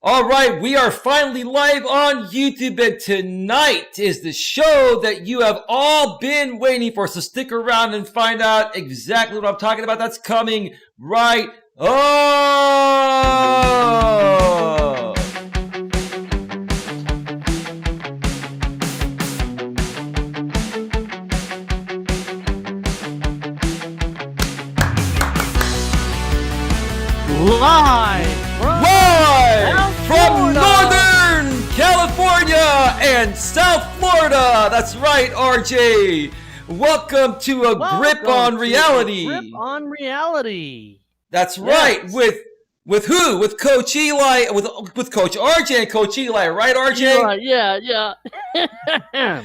All right, we are finally live on YouTube, and tonight is the show that you have all been waiting for. So stick around and find out exactly what I'm talking about. That's coming right up. Live from Northern California and South Florida. That's right, RJ. Welcome to a Grip on Reality. Grip on Reality. That's right. With who? With Coach Eli, with Coach RJ and Coach Eli, right, RJ? Yeah.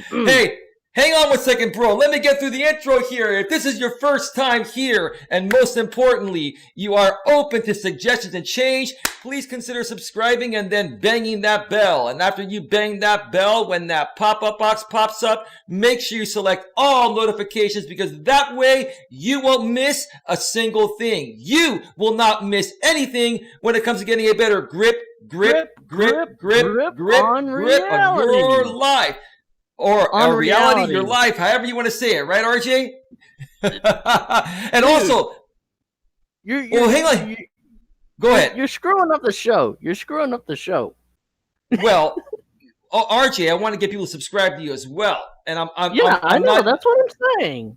Hey, hang on 1 second, bro. Let me get through the intro here. If this is your first time here, and most importantly, you are open to suggestions and change, please consider subscribing and then banging that bell. And after you bang that bell, when that pop-up box pops up, make sure you select all notifications, because that way you won't miss a single thing. You will not miss anything when it comes to getting a better grip on your life. Or reality, your life, however you want to say it, right, RJ? And dude, also, hang on. Go ahead. You're screwing up the show. Well, RJ, I want to get people to subscribe to you as well. And I know. That's what I'm saying.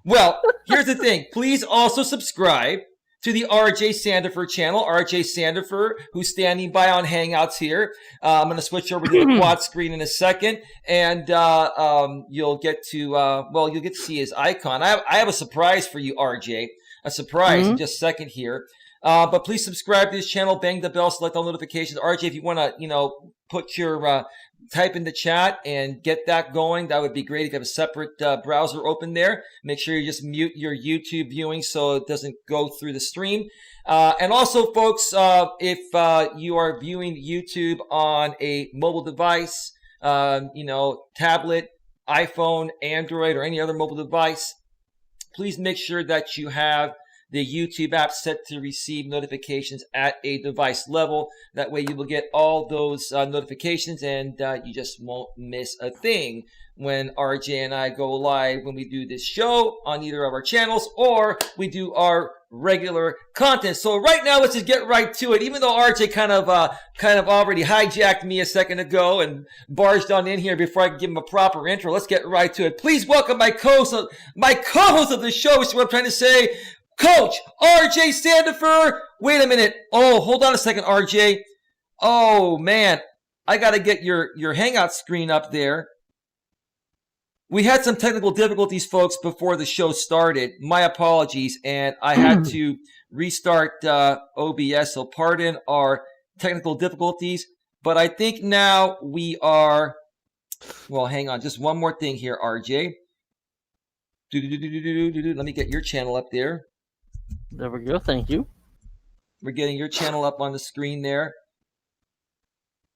Well, here's the thing. Please also subscribe to the RJ Sandefur channel, RJ Sandefur, who's standing by on Hangouts here. I'm going to switch over to the quad screen in a second, and you'll get to see his icon. I have a surprise for you, RJ. A surprise in just a second here. But please subscribe to this channel, bang the bell, select all notifications. RJ, if you want to, put your type in the chat and get that going, that would be great. If you have a separate browser open there, make sure you just mute your YouTube viewing so it doesn't go through the stream. And also, folks, if you are viewing YouTube on a mobile device, tablet, iPhone, Android, or any other mobile device, please make sure that you have the YouTube app set to receive notifications at a device level. That way you will get all those notifications, and you just won't miss a thing when RJ and I go live, when we do this show on either of our channels or we do our regular content. So right now, let's just get right to it. Even though RJ kind of already hijacked me a second ago and barged on in here before I could give him a proper intro, let's get right to it. Please welcome my co-host of the show, is what I'm trying to say, Coach RJ Sandefur. Wait a minute. Oh, hold on a second, RJ. Oh, man. I got to get your Hangout screen up there. We had some technical difficulties, folks, before the show started. My apologies. And I had to restart OBS. So pardon our technical difficulties. But I think now we are... Well, hang on. Just one more thing here, RJ. Let me get your channel up there. There we go. Thank you. We're getting your channel up on the screen there.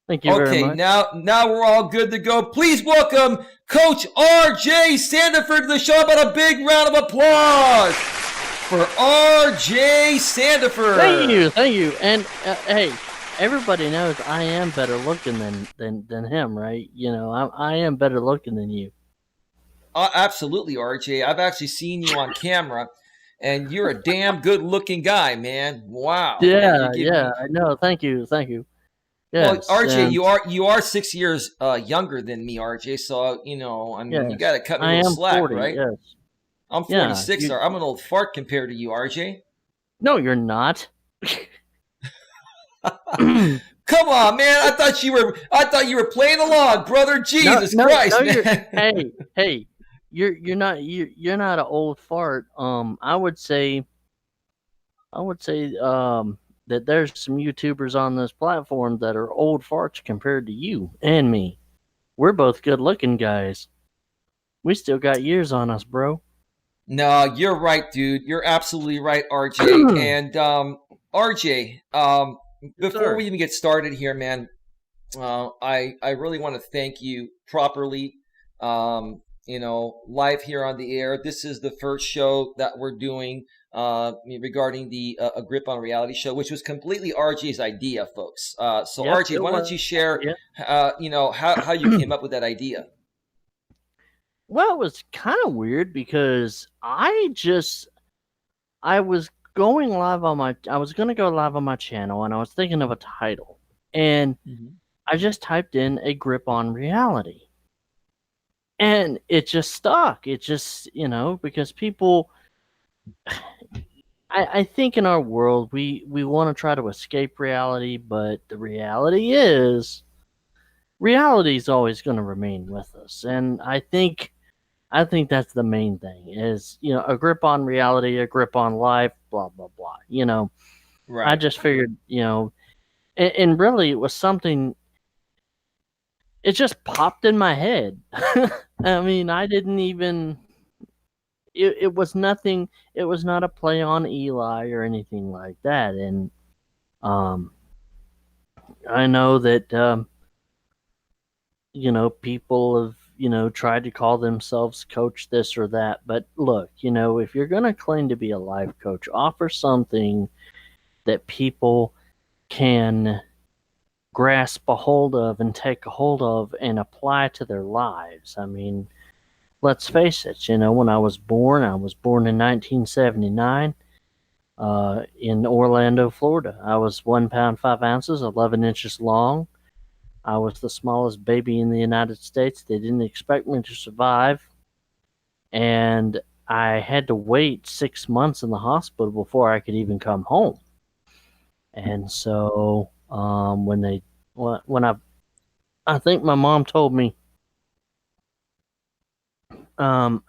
Thank you very much. Okay, now we're all good to go. Please welcome Coach RJ Sandefur to the show. About a big round of applause for RJ Sandefur. Thank you. And hey, everybody knows I am better looking than him, right? I am better looking than you. Absolutely, RJ. I've actually seen you on camera. And you're a damn good-looking guy, man. Wow. Yeah, I know. Thank you. Yes, well, RJ, you are 6 years younger than me, RJ. So you got to cut me a little slack, 40, right? Yes. I'm 46. I'm an old fart compared to you, RJ. No, you're not. Come on, man. I thought you were playing along, brother. Jesus Christ, man. Hey. You're not an old fart. I would say that there's some YouTubers on this platform that are old farts compared to you and me. We're both good looking guys. We still got years on us, bro. No, you're right, dude. You're absolutely right, RJ. And RJ, before we even get started here, man, I really want to thank you properly live here on the air. This is the first show that we're doing regarding the A Grip on Reality show, which was completely RJ's idea, folks. So Yep, RJ, it why don't you was. share, Yeah. how you came up with that idea? Well, it was kind of weird because I was going live on I was going to go live on my channel and I was thinking of a title. And Mm-hmm. I just typed in A Grip on Reality. And it just stuck. It just, because people, I think in our world, we want to try to escape reality, but the reality is always going to remain with us. And I think that's the main thing is, a grip on reality, a grip on life, blah, blah, blah. I Right. just figured, and really it was something, it just popped in my head. I mean, I didn't even, it was nothing, it was not a play on Eli or anything like that. And um, I know that, people have, tried to call themselves coach this or that. But look, if you're going to claim to be a life coach, offer something that people can grasp a hold of and take a hold of and apply to their lives. I mean, let's face it, when I was born in 1979 in Orlando, Florida. I was 1 pound, 5 ounces, 11 inches long. I was the smallest baby in the United States. They didn't expect me to survive. And I had to wait 6 months in the hospital before I could even come home. And so when I think my mom told me I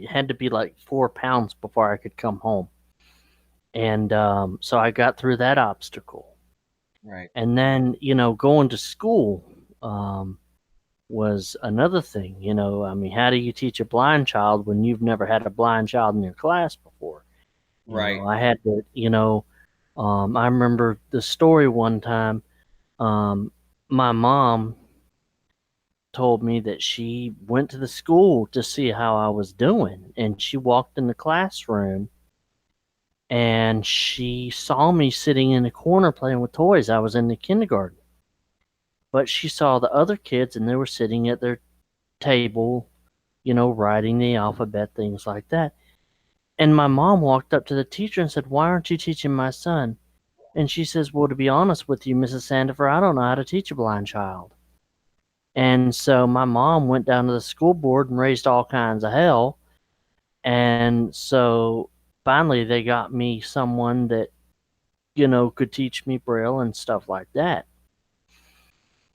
had to be like 4 pounds before I could come home. And so I got through that obstacle. Right. And then, going to school was another thing. I mean, how do you teach a blind child when you've never had a blind child in your class before? Right. I had to, I remember the story one time. My mom told me that she went to the school to see how I was doing, and she walked in the classroom and she saw me sitting in the corner playing with toys. I was in the kindergarten. But she saw the other kids and they were sitting at their table, writing the alphabet, things like that. And my mom walked up to the teacher and said, "Why aren't you teaching my son?" And she says, "Well, to be honest with you, Mrs. Sandefur, I don't know how to teach a blind child." And so my mom went down to the school board and raised all kinds of hell. And so finally they got me someone that, could teach me Braille and stuff like that.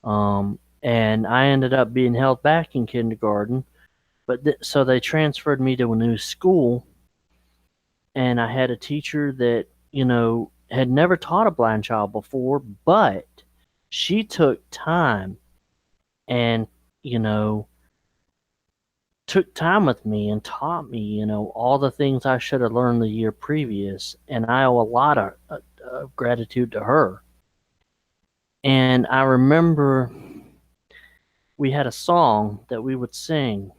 And I ended up being held back in kindergarten. But so they transferred me to a new school, and I had a teacher that, had never taught a blind child before, but she took time and, you know, took time with me and taught me, all the things I should have learned the year previous. And I owe a lot of gratitude to her. And I remember we had a song that we would sing,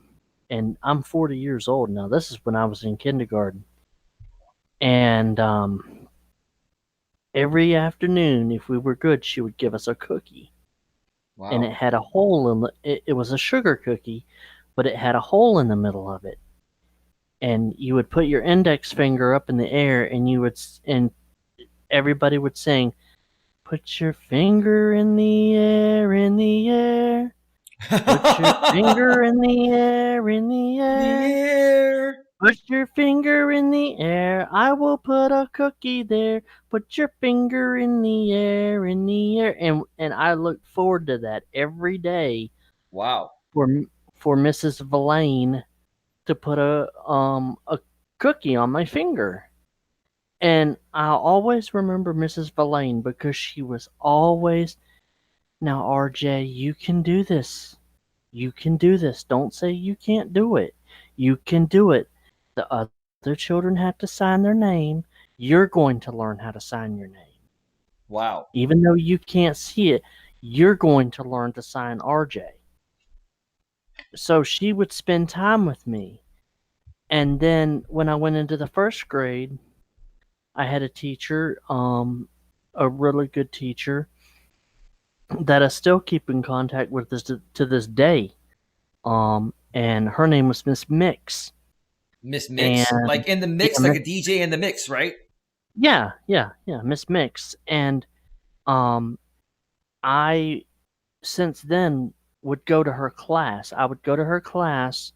and I'm 40 years old now. This is when I was in kindergarten. And every afternoon, if we were good, she would give us a cookie. And Wow. it had a hole in it was a sugar cookie, but it had a hole in the middle of it. And you would put your index finger up in the air, and everybody would sing, "Put your finger in the air, in the air. Put your finger in the air, in the The air. air. Put your finger in the air. I will put a cookie there. Put your finger in the air, in the air." And I look forward to that every day Wow. for for Mrs. Verlaine to put a cookie on my finger. And I'll always remember Mrs. Verlaine because she was always, "Now, RJ, you can do this. You can do this. Don't say you can't do it. You can do it. The other children have to sign their name. You're going to learn how to sign your name. Wow. Even though you can't see it, you're going to learn to sign RJ." so she would spend time with me. And then when I went into the first grade, I had a teacher, a really good teacher that I still keep in contact with to this day. And her name was Miss Mix. Miss Mix, And like in the yeah, mix, like a DJ in the mix, right? yeah, Miss Mix. And um, I since then would go to her class. I would go to her class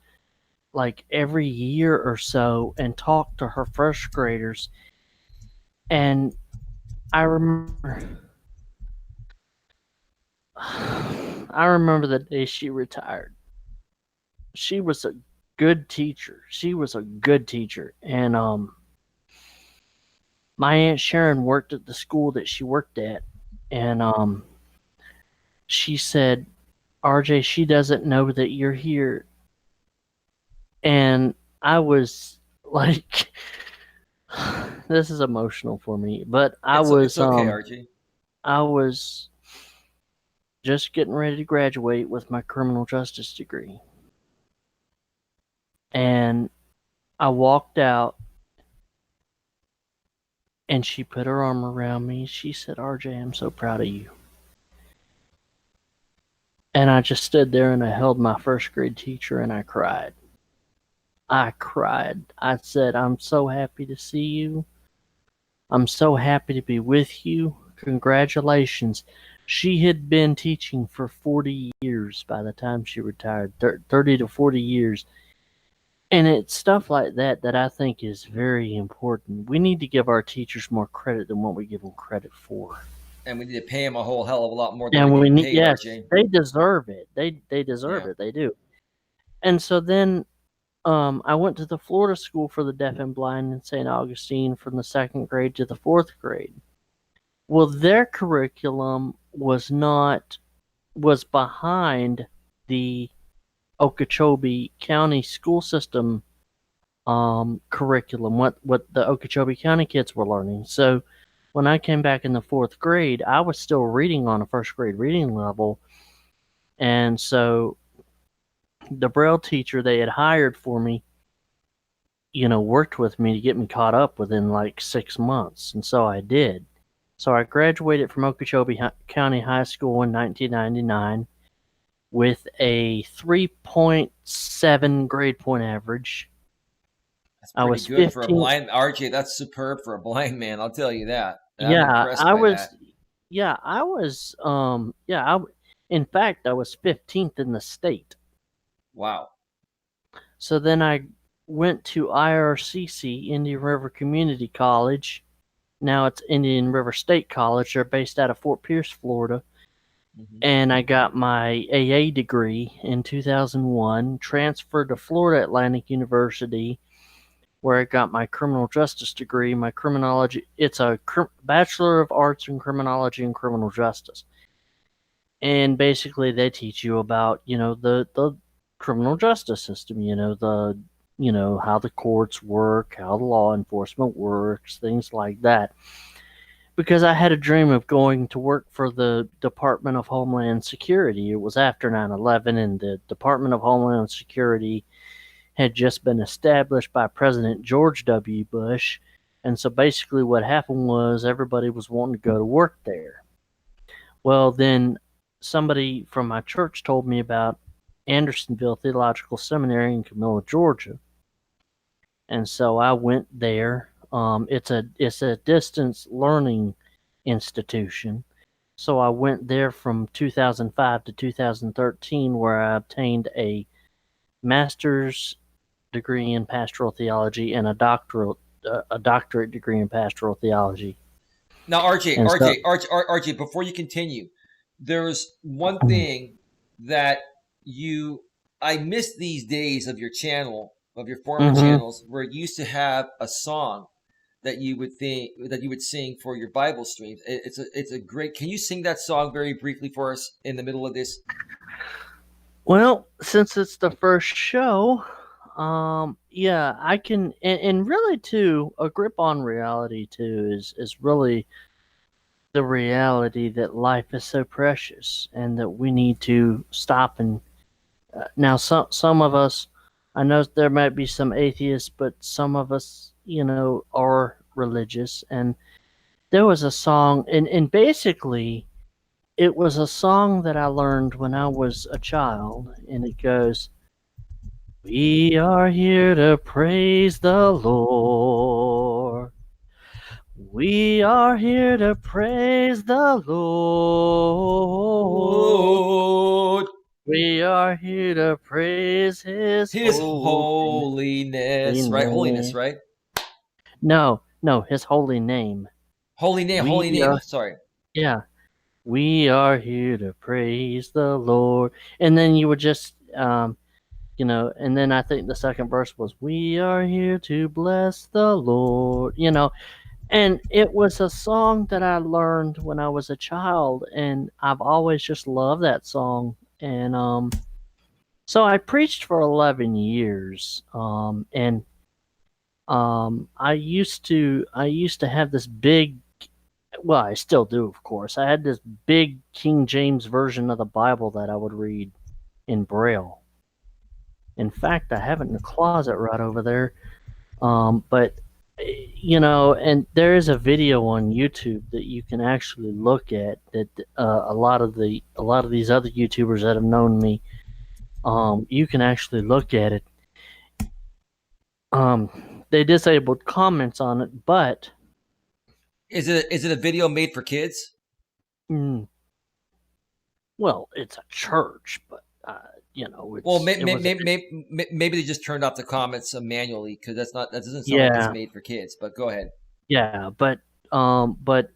like every year or so and talk to her first graders. And I remember, I remember the day she retired. She was a good teacher. She was a good teacher, and my aunt Sharon worked at the school that she worked at, and she said, "RJ, she doesn't know that you're here," and I was like, "This is emotional for me," but It's okay, RG. I was just getting ready to graduate with my criminal justice degree, and I walked out and she put her arm around me. She said, RJ, I'm so proud of you. And I just stood there and I held my first grade teacher and I cried. I cried. I said, I'm so happy to see you. I'm so happy to be with you. Congratulations. She had been teaching for 40 years by the time she retired, 30 to 40 years. And it's stuff like that that I think is very important. We need to give our teachers more credit than what we give them credit for. And we need to pay him a whole hell of a lot more than we're And we getting need, paid, yes, RJ. they deserve it. They deserve Yeah. it. They do. And so then I went to the Florida School for the Deaf and Blind in St. Augustine from the second grade to the fourth grade. Well, their curriculum was behind the Okeechobee County school system curriculum, what the Okeechobee County kids were learning. So when I came back in the fourth grade, I was still reading on a first grade reading level. And so the Braille teacher they had hired for me, worked with me to get me caught up within like 6 months. And so I did. So I graduated from Okeechobee County High School in 1999 with a 3.7 grade point average. That's I pretty was good for a 15. blind RJ. That's superb for a blind man. I'll tell you that. I'm Yeah, impressed I by that. was. Yeah, I was. In fact, I was 15th in the state. Wow. So then I went to IRCC, Indian River Community College. Now it's Indian River State College. They're based out of Fort Pierce, Florida. Mm-hmm. And I got my AA degree in 2001, transferred to Florida Atlantic University, where I got my criminal justice degree. My criminology, it's a Bachelor of Arts in Criminology and Criminal Justice. And basically they teach you about, the criminal justice system, how the courts work, how the law enforcement works, things like that. Because I had a dream of going to work for the Department of Homeland Security. It was after 9/11, and the Department of Homeland Security had just been established by President George W. Bush. And so basically, what happened was everybody was wanting to go to work there. Well, then somebody from my church told me about Andersonville Theological Seminary in Camilla, Georgia. And so I went there. It's a distance learning institution. So I went there from 2005 to 2013, where I obtained a master's degree in pastoral theology and a doctorate degree in pastoral theology. Now, RJ, And so, RJ, RJ, RJ, before you continue, there's one thing that you I miss these days of your channel, of your former mhm. channels, where you used to have a song that you would sing for your Bible streams. It's a great. Can you sing that song very briefly for us in the middle of this? Well, since it's the first show, yeah, I can, and really too, a grip on reality too is really the reality that life is so precious and that we need to stop and Now, some of us, I know there might be some atheists, but some of us, are religious. And there was a song, and basically, it was a song that I learned when I was a child, and it goes, "We are here to praise the Lord. We are here to praise the Lord. Lord, We are here to praise His His holy holiness, right? Holiness, name." right? No, no, His holy name. Holy name, holy We name. are, Sorry. yeah, we are here to praise the Lord. And then you would just, and then I think the second verse was, "We are here to bless the Lord," and it was a song that I learned when I was a child, and I've always just loved that song. And so I preached for 11 years, and I used to have this big, well, I still do, of course. I had this big King James version of the Bible that I would read in Braille. In fact, I have it in the closet right over there. But and there is a video on YouTube that you can actually look at that a lot of these other YouTubers that have known me, you can actually look at it. They disabled comments on it, but Is it a video made for kids? mm, well, it's a church, but Well, it was maybe they just turned off the comments manually because that doesn't sound like it's yeah, made for kids. But go ahead. yeah, but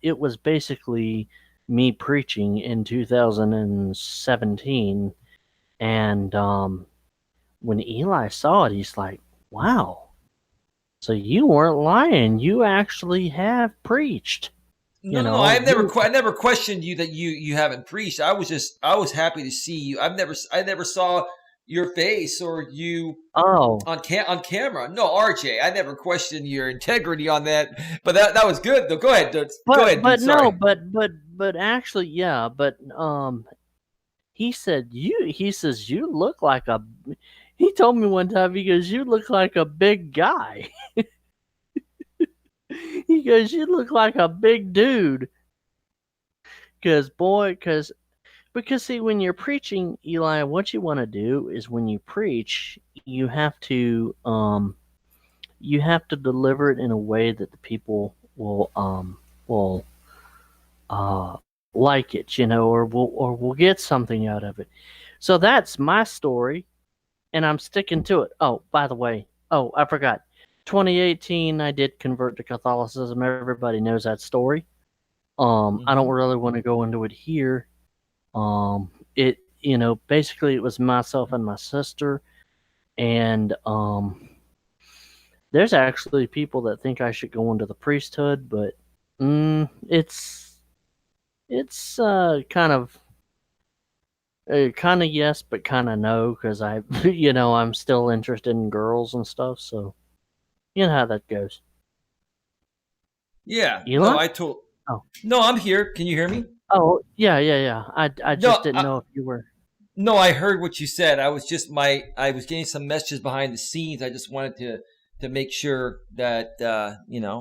it was basically me preaching in 2017. And when Eli saw it, he's like, "Wow, so you weren't lying. You actually have preached." No, no, no. I never questioned you that you haven't preached. I was happy to see you. I never saw your face or you Oh, on camera. No, RJ, I never questioned your integrity on that. But that was good though. Go ahead, dude. Go ahead, dude. but no, Sorry. but actually, yeah, but he says you look like a. He told me one time, he goes, "You look like a big guy." He goes, "You look like a big dude." Because boy, because see, when you're preaching, Eli, what you want to do is when you preach, you have to deliver it in a way that the people will uh like it, or will get something out of it. So that's my story, and I'm sticking to it. Oh, by the way, I forgot. 2018, I did convert to Catholicism. Everybody knows that story. I don't Hmm. really want to go into it here. It basically it was myself and my sister, and there's actually people that think I should go into the priesthood, but it's kind of yes, but kind of no, because I I'm still interested in girls and stuff, so you know how that goes. Yeah. No, Eli? Oh, No, I'm here. Can you hear me? oh, yeah, yeah, yeah. I just No, didn't know if you were. no, I heard what you said. I was getting some messages behind the scenes. I just wanted to make sure that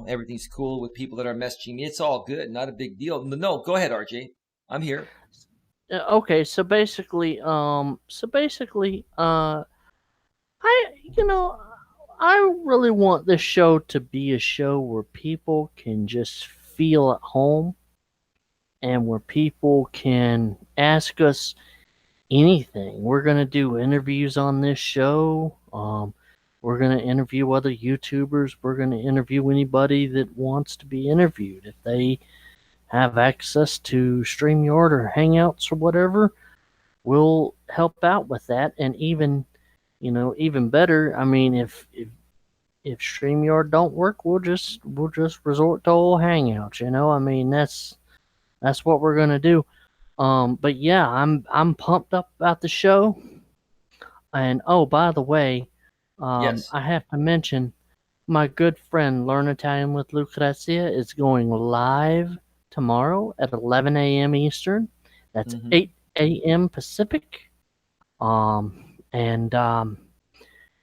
everything's cool with people that are messaging me. It's all good, not a big deal. No, go ahead, RJ. I'm here. Okay, so basically, I you know I really want this show to be a show where people can just feel at home, and where people can ask us anything. We're gonna do interviews on this show. We're gonna interview other YouTubers. We're gonna interview anybody that wants to be interviewed. If they have access to StreamYard or Hangouts or whatever, we'll help out with that. And even better, I mean, if StreamYard don't work, we'll just resort to old Hangouts. I mean, that's what we're gonna do. But yeah, I'm pumped up about the show. And oh, by the way, Yes. I have to mention my good friend Learn Italian with Lucrezia is going live tomorrow at 11 a.m. Eastern. That's Hmm. 8 a.m. Pacific. and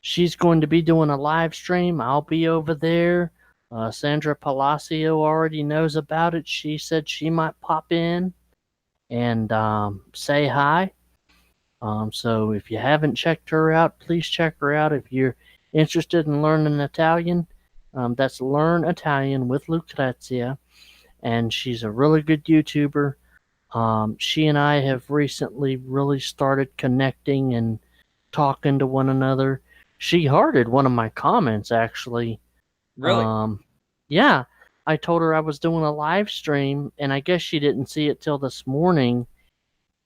she's going to be doing a live stream. I'll be over there. Sandra Palacio already knows about it. She said she might pop in and say hi. So if you haven't checked her out, please check her out. If you're interested in learning Italian, that's Learn Italian with Lucrezia, and she's a really good YouTuber. She and I have recently really started connecting and talking to one another. She hearted one of my comments, actually. Really? Um, yeah, I told her I was doing a live stream, and I guess she didn't see it till this morning,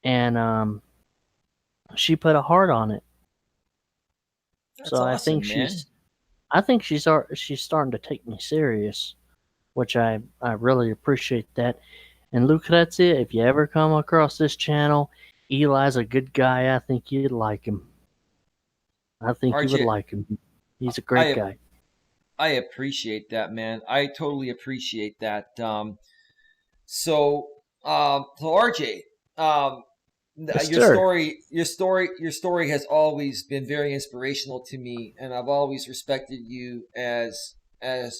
and she put a heart on it. That's So awesome, man. I think she's starting to take me serious, which I really appreciate that. And Lucrezia, if you ever come across this channel, Eli's a good guy. I think you'd like him. I think you would RJ, like him. He's a great I guy. I appreciate that, man. I totally appreciate that. So RJ, um, Yes, sir. your story has always been very inspirational to me, and I've always respected you as a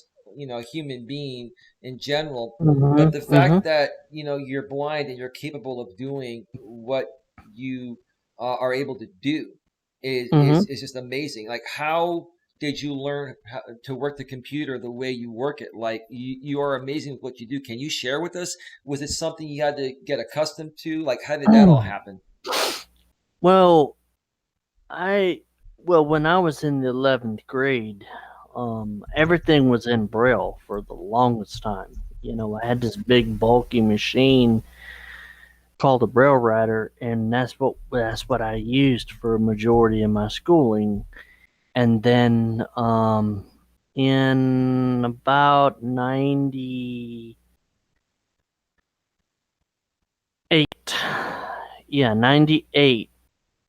human being in general. But Mhm. the Mhm. fact that you're blind and you're capable of doing what you are able to do Mhm. is just amazing. Like, how did you learn how to work the computer the way you work it? Like, you are amazing with what you do. Can you share with us? Was it something you had to get accustomed to? Like, how did that all happen? Well, I when I was in the 11th grade, everything was in Braille for the longest time. I had this big bulky machine called a Braille writer, and that's what I used for a majority of my schooling. And then in about 98, yeah, 98,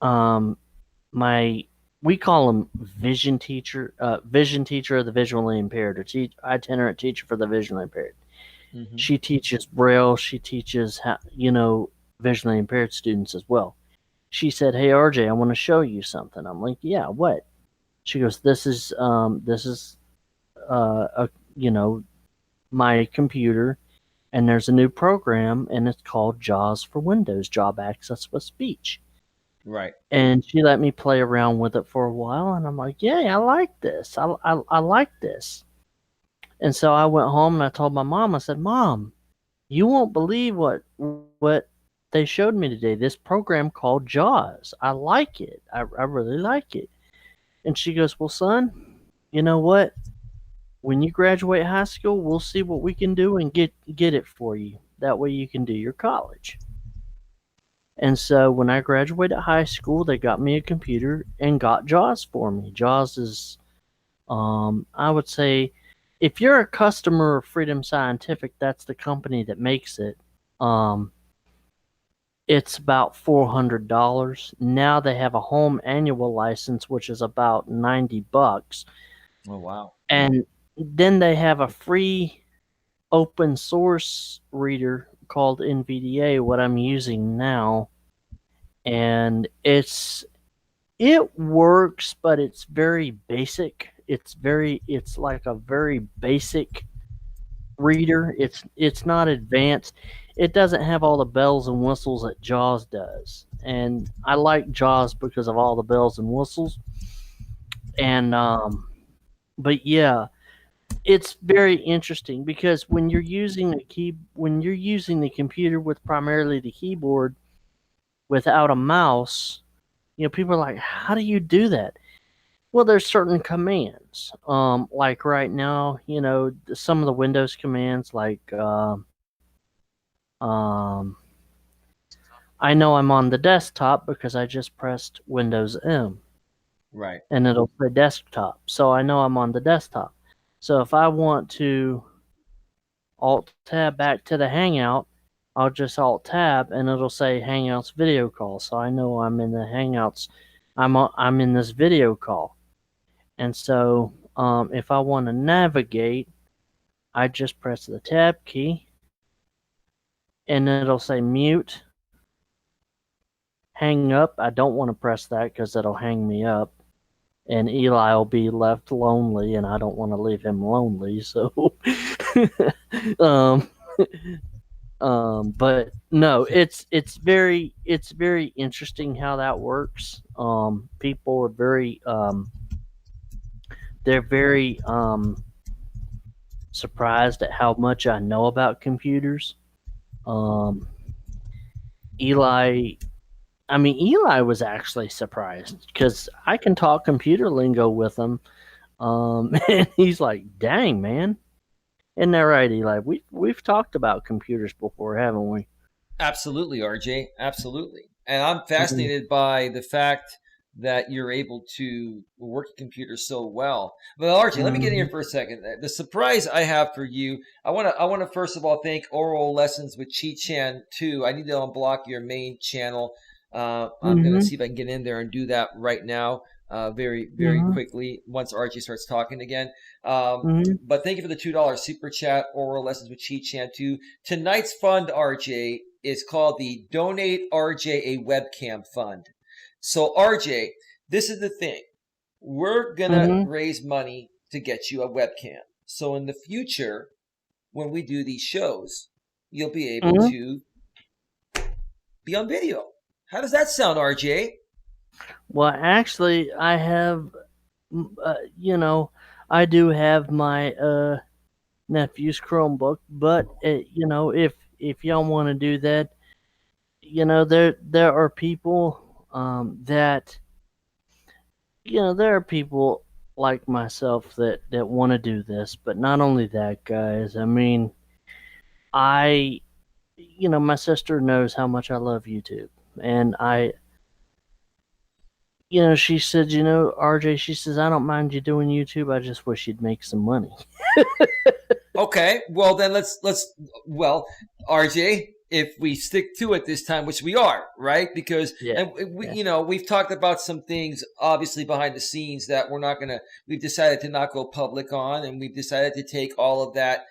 um, my we call him vision teacher of the visually impaired, or itinerant teacher for the visually impaired. Hmm. She teaches Braille. She teaches visually impaired students as well. She said, "Hey RJ, I want to show you something." I'm like, "Yeah, what?" She goes, "This is a you know my computer, and there's a new program, and it's called JAWS for Windows, Job Access with Speech." Right. And she let me play around with it for a while, and I'm like, "Yeah, I like this. I like this." And so I went home and I told my mom. I said, "Mom, you won't believe what they showed me today. This program called JAWS. I like it. I really like it." And she goes, "Well, son, you know what? When you graduate high school, we'll see what we can do and get it for you. That way you can do your college." And so when I graduated high school, they got me a computer and got JAWS for me. JAWS is, I would say, if you're a customer of Freedom Scientific, that's the company that makes it. Um, it's about $400. Now they have a home annual license, which is about $90, Oh, wow. and then they have a free open source reader called NVDA, what I'm using now, and it works, but it's very basic. It's like a very basic reader. It's not advanced. It doesn't have all the bells and whistles that JAWS does. And I like JAWS because of all the bells and whistles. And but yeah, it's very interesting because when you're using the computer with primarily the keyboard without a mouse, people are like, "How do you do that?" Well, there's certain commands. Like right now, some of the Windows commands, like um, I know I'm on the desktop because I just pressed Windows M, Right. and it'll say desktop. So I know I'm on the desktop. So if I want to Alt Tab back to the Hangout, I'll just Alt Tab, and it'll say Hangouts video call. So I know I'm in the Hangouts. I'm in this video call. And so if I want to navigate, I just press the tab key, and it'll say mute, hang up, I don't want to press that because it'll hang me up, and Eli will be left lonely, and I don't want to leave him lonely. So, um, but no, it's very interesting how that works. People are very they're very surprised at how much I know about computers. Um, Eli, I mean, Eli was actually surprised because I can talk computer lingo with him. And he's like, "Dang, man, isn't that right, Eli? We've talked about computers before, haven't we?" Absolutely, RJ. Absolutely. And I'm Mhm. fascinated by the fact that you're able to work a computer so well. But RJ, let me get in here Mhm. for a second. The surprise I have for you, I want to first of all thank Oral Lessons with Chi Chan too. I need to unblock your main channel. I'm gonna Mhm. see if I can get in there and do that right now, very very Mhm. quickly once RJ starts talking again. Um, Mhm. but thank you for the $2 super chat. Oral Lessons with Chi Chan too. Tonight's fund, RJ, is called the Donate RJ a Webcam Fund. So, RJ, this is the thing. We're going to Mhm. raise money to get you a webcam. So, in the future, when we do these shows, you'll be able Mhm. to be on video. How does that sound, RJ? Well, actually, I have, you know, I do have my nephew's Chromebook, but if y'all want to do that, there are people that there are people like myself that want to do this, but not only that, guys. I mean, I my sister knows how much I love YouTube, and she said, RJ, she says, I don't mind you doing YouTube. I just wish you'd make some money. Okay, well then well, RJ, if we stick to it this time, which we are, right? Because Yeah, and yeah. we've talked about some things obviously behind the scenes that we've decided to not go public on, and we've decided to take all of that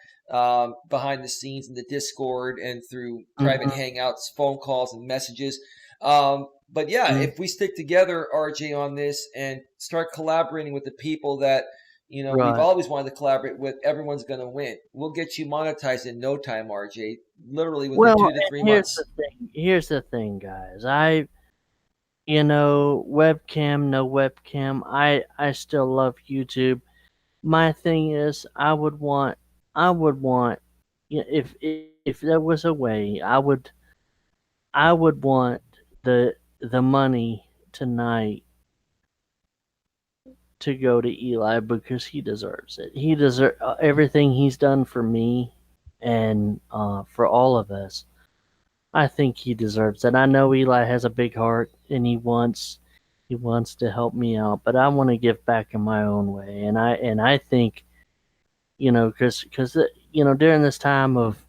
behind the scenes in the Discord and through private Mm-hmm, hangouts, phone calls, and messages. But yeah, mm-hmm. if we stick together, RJ, on this and start collaborating with the people that we've Right. always wanted to collaborate with. Everyone's going to win. We'll get you monetized in no time, RJ. Literally within Well, 2 to 3 and here's the months. thing. Here's the thing, guys. Webcam, no webcam. I still love YouTube. My thing is, I would want, if there was a way, I would want the money tonight to go to Eli because he deserves it. He deserves everything he's done for me and for all of us. I think he deserves it. I know Eli has a big heart and he wants to help me out, but I want to give back in my own way. And I think because during this time of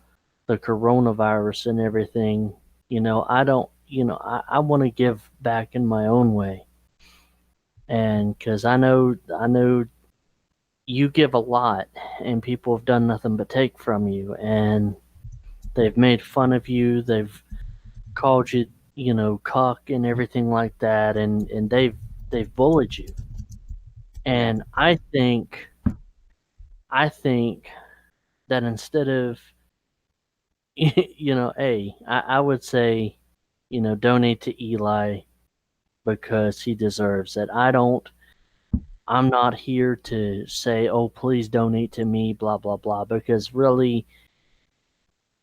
the coronavirus and everything, I don't I want to give back in my own way, and because I know you give a lot, and people have done nothing but take from you, and they've made fun of you, they've called you, cock and everything like that, and they've bullied you. Yeah. And I think that instead of I would say, donate to Eli because he deserves it. I'm not here to say, oh, please donate to me, blah, blah, blah, because really,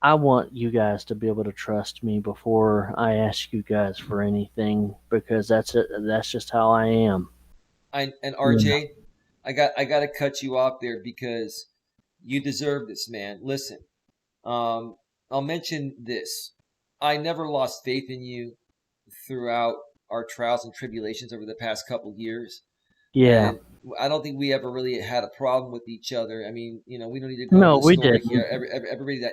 I want you guys to be able to trust me before I ask you guys for anything because that's it. That's just how I am. And Yeah. RJ, I got to cut you off there because you deserve this, man. Listen, um, I'll mention this. I never lost faith in you throughout our trials and tribulations over the past couple years. Yeah. And I don't think we ever really had a problem with each other. I mean, we don't need to go into No, the we story here. didn't. Everybody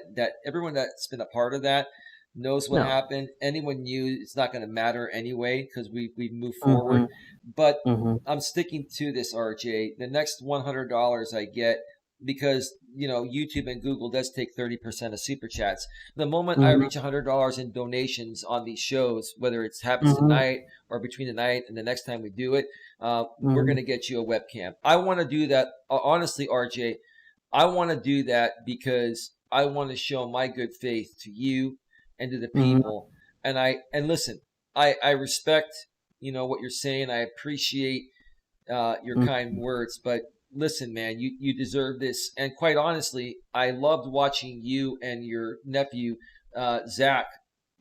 everyone that's been a part of that knows what No. happened. Anyone knew it's not going to matter anyway because we moved forward. Mhm. But Mhm. I'm sticking to this, RJ. The next $100 I get, because YouTube and Google does take 30% of super chats. The moment I Mhm. reach $100 in donations on these shows, whether it happens Mhm. tonight or between the night and the next time we do it, we're Mhm. going to get you a webcam. I want to do that. Honestly, RJ, I want to do that because I want to show my good faith to you and to the Mhm. people. And listen, I respect what you're saying. I appreciate your Mhm. kind words, but listen, man, you deserve this. And quite honestly, I loved watching you and your nephew Zach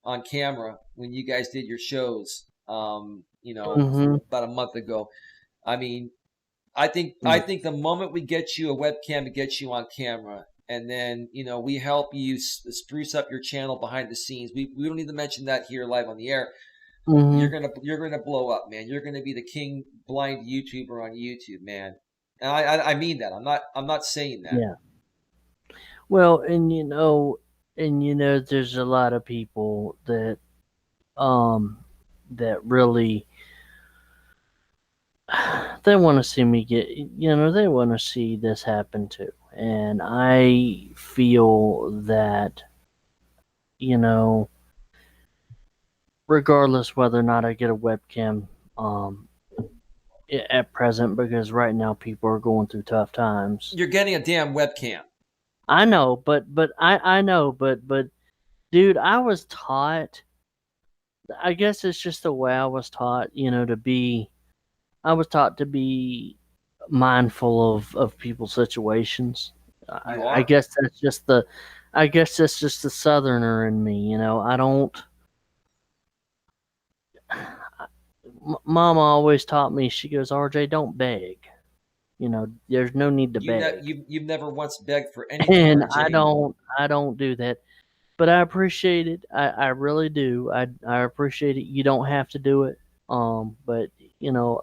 on camera when you guys did your shows. Mhm. About a month ago. I mean, I think the moment we get you a webcam to get you on camera, and then we help you spruce up your channel behind the scenes. We don't need to mention that here live on the air. You're Mhm. gonna blow up, man. You're gonna be the king blind YouTuber on YouTube, man. And I mean that. I'm not saying that. Yeah. Well, and there's a lot of people um that really they want to see me they want to see this happen too. And I feel that, you know, regardless whether or not I get a webcam um at present, because right now people are going through tough times. You're getting a damn webcam. I know, but I know, but dude, I guess it's just the way I was taught, I was taught to be mindful of people's situations. You I are. guess that's just the southerner in me, I don't Mama always taught me, she goes, RJ, don't beg. There's no need to beg. You've never once begged for anything, And RJ. I don't do that. But I appreciate it. I really do. I appreciate it. You don't have to do it. But you know,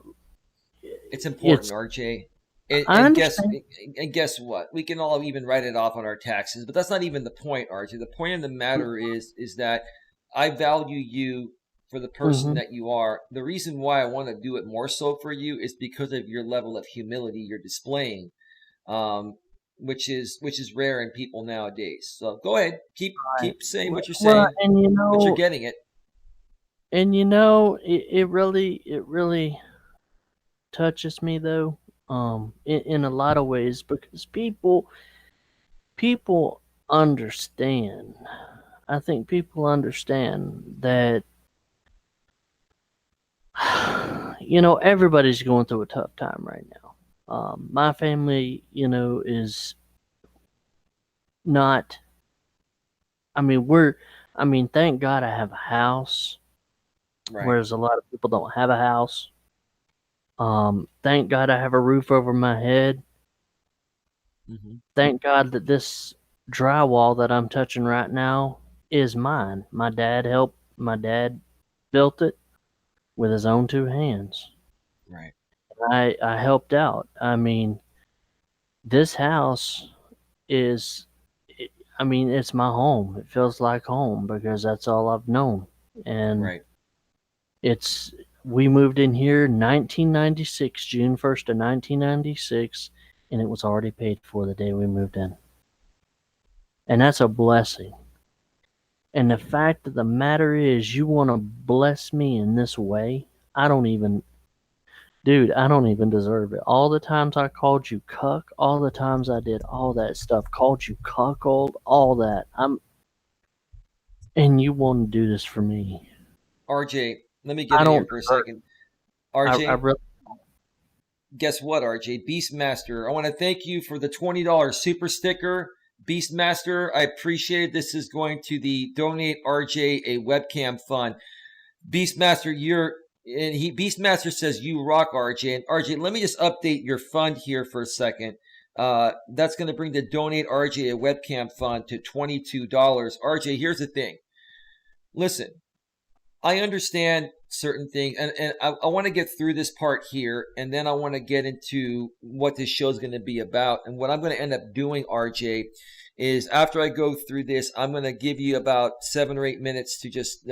It's important, it's RJ. And, I and guess understand. and guess what? We can all even write it off on our taxes, but that's not even the point, RJ. The point of the matter is that I value you for the person Hmm. that you are. The reason why I want to do it more so for you is because of your level of humility you're displaying, um, which is rare in people nowadays. So go ahead, keep saying what you're Well, saying, but you're getting it. it really touches me though. In a lot of ways, because people understand. I think people understand that everybody's going through a tough time right now. My family, is not. I mean, thank God I have a house, Right. whereas a lot of people don't have a house. Thank God I have a roof over my head. Hmm. Thank God that this drywall that I'm touching right now is mine. My dad built it with his own two hands. Right. I helped out. I mean, this house is, it's my home. It feels like home because that's all I've known. And Right. it's, we moved in here 1996, June 1st of 1996, and it was already paid for the day we moved in. And that's a blessing. And the fact of the matter is, you want to bless me in this way, I don't even, dude, I don't even deserve it. All the times I called you cuck, all the times I did all that stuff, called you cuckold, all that. And you want to do this for me. RJ, let me get I in here don't for a deserve second. I RJ, really guess what, RJ? Beastmaster, I want to thank you for the $20 super sticker. Beastmaster, I appreciate it. This is going to the Donate RJ a Webcam Fund. Beastmaster, Beastmaster says you rock, RJ. And RJ, let me just update your fund here for a second. That's going to bring the Donate RJ a Webcam Fund to $22. RJ, here's the thing. Listen, I understand certain things, and I want to get through this part here, and then I want to get into what this show is going to be about. And what I'm going to end up doing, RJ, is after I go through this, I'm going to give you about 7 or 8 minutes to just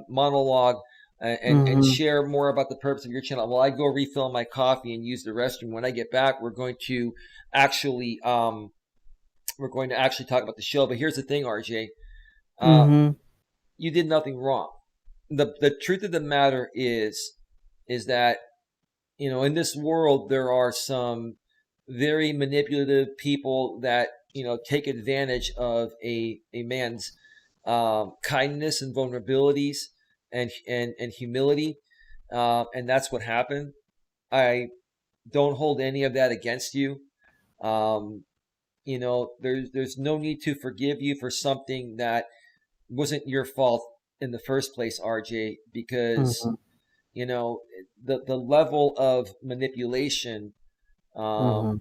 monologue and share more about the purpose of your channel. While I go refill my coffee and use the restroom, when I get back, we're going to actually talk about the show. But here's the thing, RJ, you did nothing wrong. The truth of the matter is that, in this world there are some very manipulative people that take advantage of a man's kindness and vulnerabilities and humility, and that's what happened. I don't hold any of that against you. There's no need to forgive you for something that wasn't your fault in the first place, RJ, because the level of manipulation and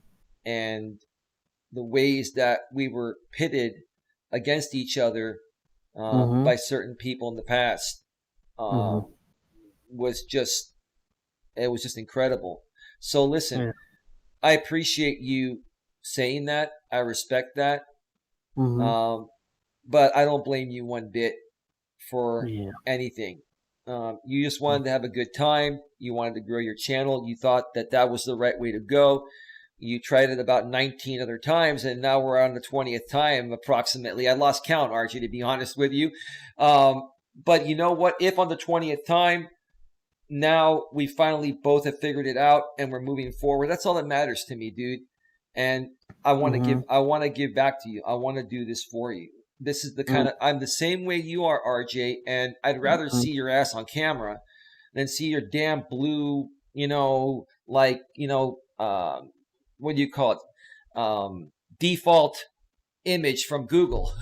the ways that we were pitted against each other by certain people in the past was just incredible. So listen, I appreciate you saying that. I respect that. But I don't blame you one bit for anything. You just wanted to have a good time. You wanted to grow your channel. You thought that was the right way to go. You tried it about 19 other times, and now we're on the 20th time approximately. I lost count, RJ, to be honest with you. But you know what? If on the 20th time, now we finally both have figured it out and we're moving forward, that's all that matters to me, dude. And I want to give back to you. I want to do this for you. This is the kind of, I'm the same way you are, RJ, and I'd rather see your ass on camera than see your damn blue, what do you call it? Default image from Google.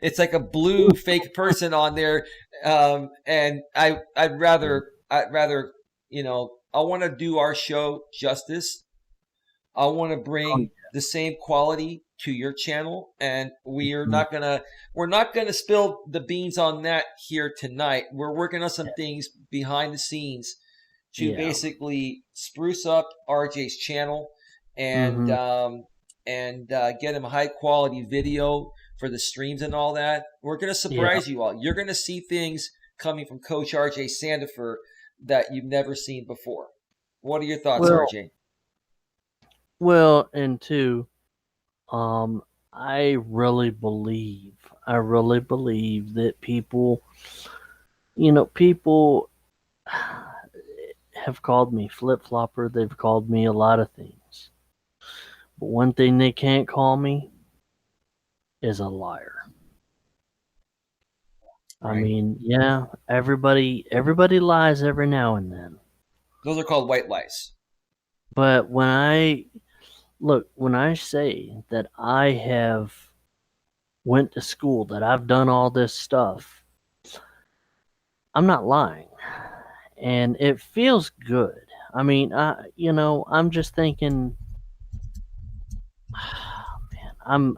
It's like a blue fake person on there. And I'd rather, I want to do our show justice. I want to bring the same quality to your channel, and we're not gonna spill the beans on that here tonight. We're working on some things behind the scenes to basically spruce up RJ's channel and get him a high quality video for the streams and all that. We're gonna surprise you all. You're gonna see things coming from Coach RJ Sandefur that you've never seen before. What are your thoughts, RJ? Well, and two, I really believe that people have called me flip-flopper. They've called me a lot of things. But one thing they can't call me is a liar. Right. I mean, everybody lies every now and then. Those are called white lies. But when I say that I have went to school, that I've done all this stuff, I'm not lying. And it feels good. I mean, I'm just thinking, man, I'm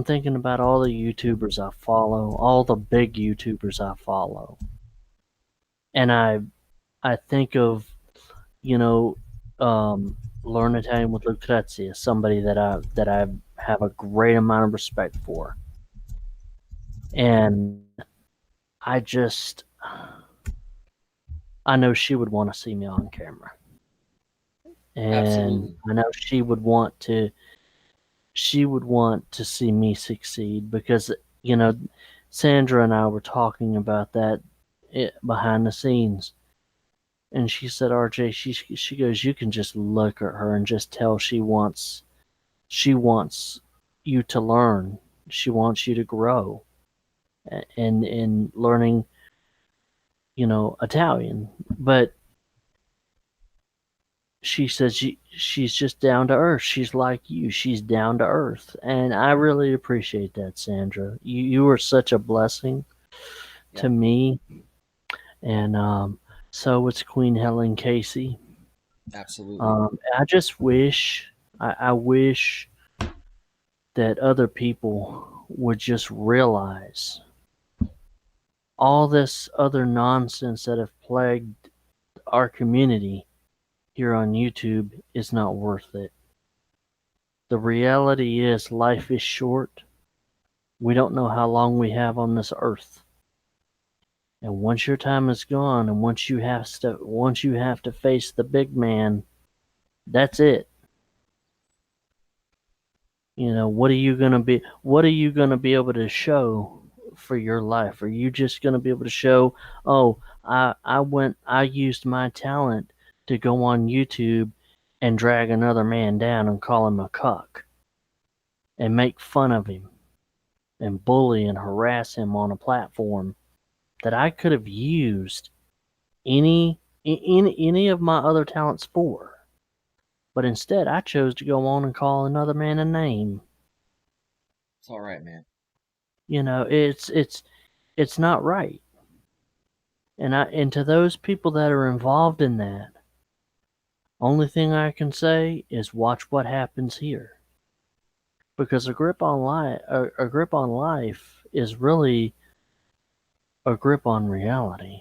thinking about all the YouTubers I follow, all the big YouTubers I follow. And I think of, Learn Italian with Lucrezia as somebody that I have a great amount of respect for. And I know she would want to see me on camera. And absolutely. I know she would want to see me succeed because, Sandra and I were talking about that behind the scenes. And she said, RJ, she goes, you can just look at her and just tell she wants you to learn. She wants you to grow in learning, Italian. But she says she's just down to earth. She's like you. She's down to earth. And I really appreciate that, Sandra. You were such a blessing to me. And so it's Queen Helen Casey. Absolutely. I just wish, I wish that other people would just realize all this other nonsense that have plagued our community here on YouTube is not worth it. The reality is life is short. We don't know how long we have on this earth. And once your time is gone, and once you have to face the big man, that's it. What are you gonna be? What are you gonna be able to show for your life? Are you just gonna be able to show, oh, I used my talent to go on YouTube and drag another man down and call him a cuck and make fun of him and bully and harass him on a platform that I could have used any of my other talents for. But instead, I chose to go on and call another man a name. It's all right, man. It's not right. And to those people that are involved in that, only thing I can say is watch what happens here. Because a grip on life is really a grip on reality.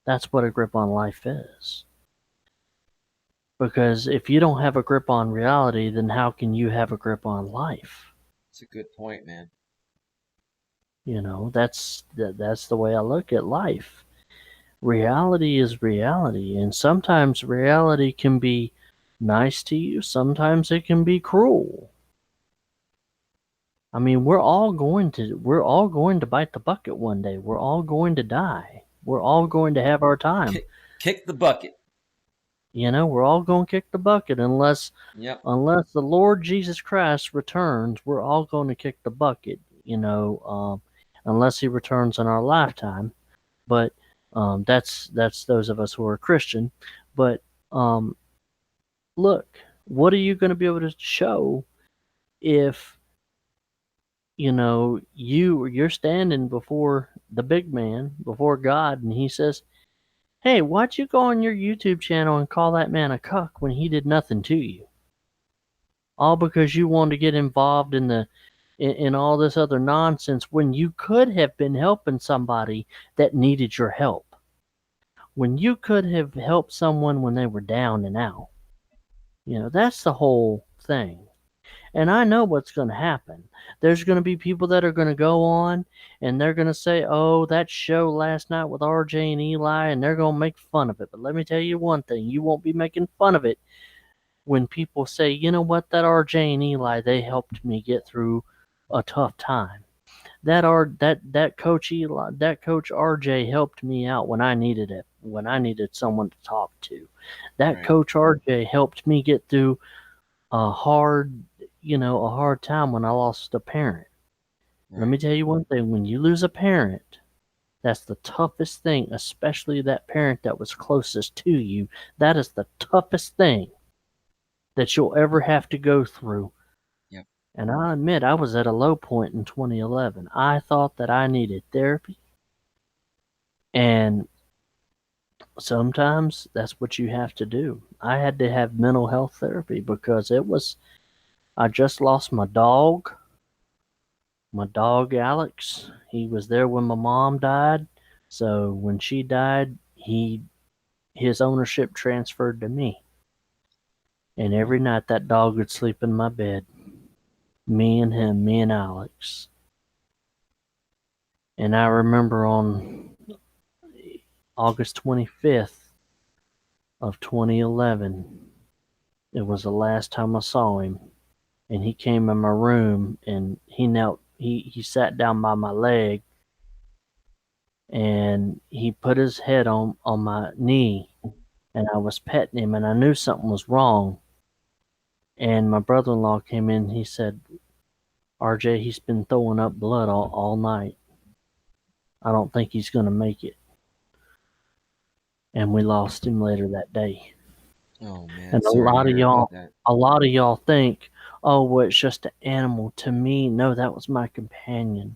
That's what a grip on life is. Because if you don't have a grip on reality, then how can you have a grip on life? It's a good point, man. That's the way I look at life. Reality is reality, and sometimes reality can be nice to you, sometimes it can be cruel. I mean, we're all going to bite the bucket one day. We're all going to die. We're all going to have our time. Kick the bucket. We're all going to kick the bucket unless the Lord Jesus Christ returns. We're all going to kick the bucket. Unless He returns in our lifetime. But that's those of us who are Christian. But look, what are you going to be able to show if you're standing before the big man, before God, and He says, "Hey, why'd you go on your YouTube channel and call that man a cuck when he did nothing to you? All because you wanted to get involved in all this other nonsense when you could have been helping somebody that needed your help. When you could have helped someone when they were down and out." That's the whole thing. And I know what's going to happen. There's going to be people that are going to go on and they're going to say, "Oh, that show last night with RJ and Eli," and they're going to make fun of it. But let me tell you one thing, you won't be making fun of it when people say, "You know what, that RJ and Eli, they helped me get through a tough time. That Coach Eli, that Coach RJ helped me out when I needed it, when I needed someone to talk to. That Right. Coach RJ helped me get through a hard time when I lost a parent." Right. Let me tell you one thing, when you lose a parent, that's the toughest thing, especially that parent that was closest to you. That is the toughest thing that you'll ever have to go through. Yep. And I admit I was at a low point in 2011. I thought that I needed therapy. And sometimes that's what you have to do. I had to have mental health therapy because I just lost my dog. My dog Alex, he was there when my mom died. So when she died, his ownership transferred to me. And every night that dog would sleep in my bed. Me and him, me and Alex. And I remember on August 25th of 2011, it was the last time I saw him. And he came in my room and he sat down by my leg and he put his head on my knee and I was petting him and I knew something was wrong. And my brother-in-law came in and he said, "RJ, he's been throwing up blood all night. I don't think he's going to make it." And we lost him later that day. Oh man. And Sorry to hear about that. a lot of y'all think, "Oh, well, it's just an animal." To me, no, that was my companion.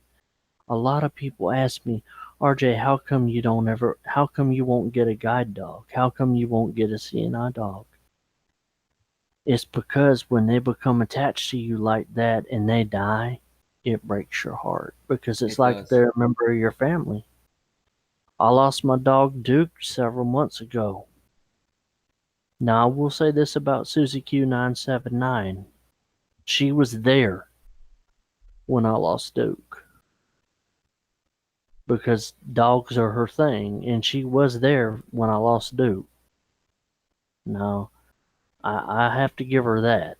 A lot of people ask me, "RJ, how come you won't get a guide dog? How come you won't get a CNI dog?" It's because when they become attached to you like that and they die, it breaks your heart because it's It like does. they're a member of your family. I lost my dog Duke several months ago. Now, I will say this about Susie Q979. She was there when I lost Duke. because dogs are her thing, and she was there when I lost Duke. No, I have to give her that.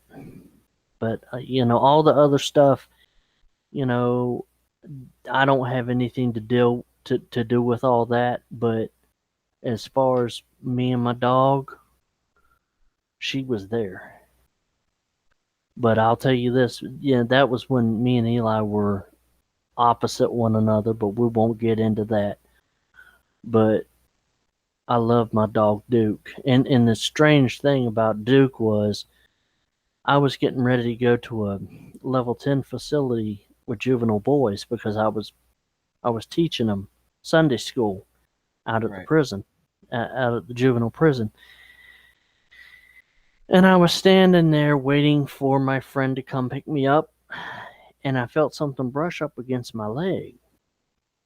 But all the other stuff, you know, I don't have anything to do with all that. But as far as me and my dog, she was there. But I'll tell you this, that was when me and Eli were opposite one another, but we won't get into that. But I love my dog Duke. And the strange thing about Duke was I was getting ready to go to a level 10 facility with juvenile boys because I was teaching them Sunday school out at the Right. prison, out at the juvenile prison. And I was standing there waiting for my friend to come pick me up, and I felt something brush up against my leg.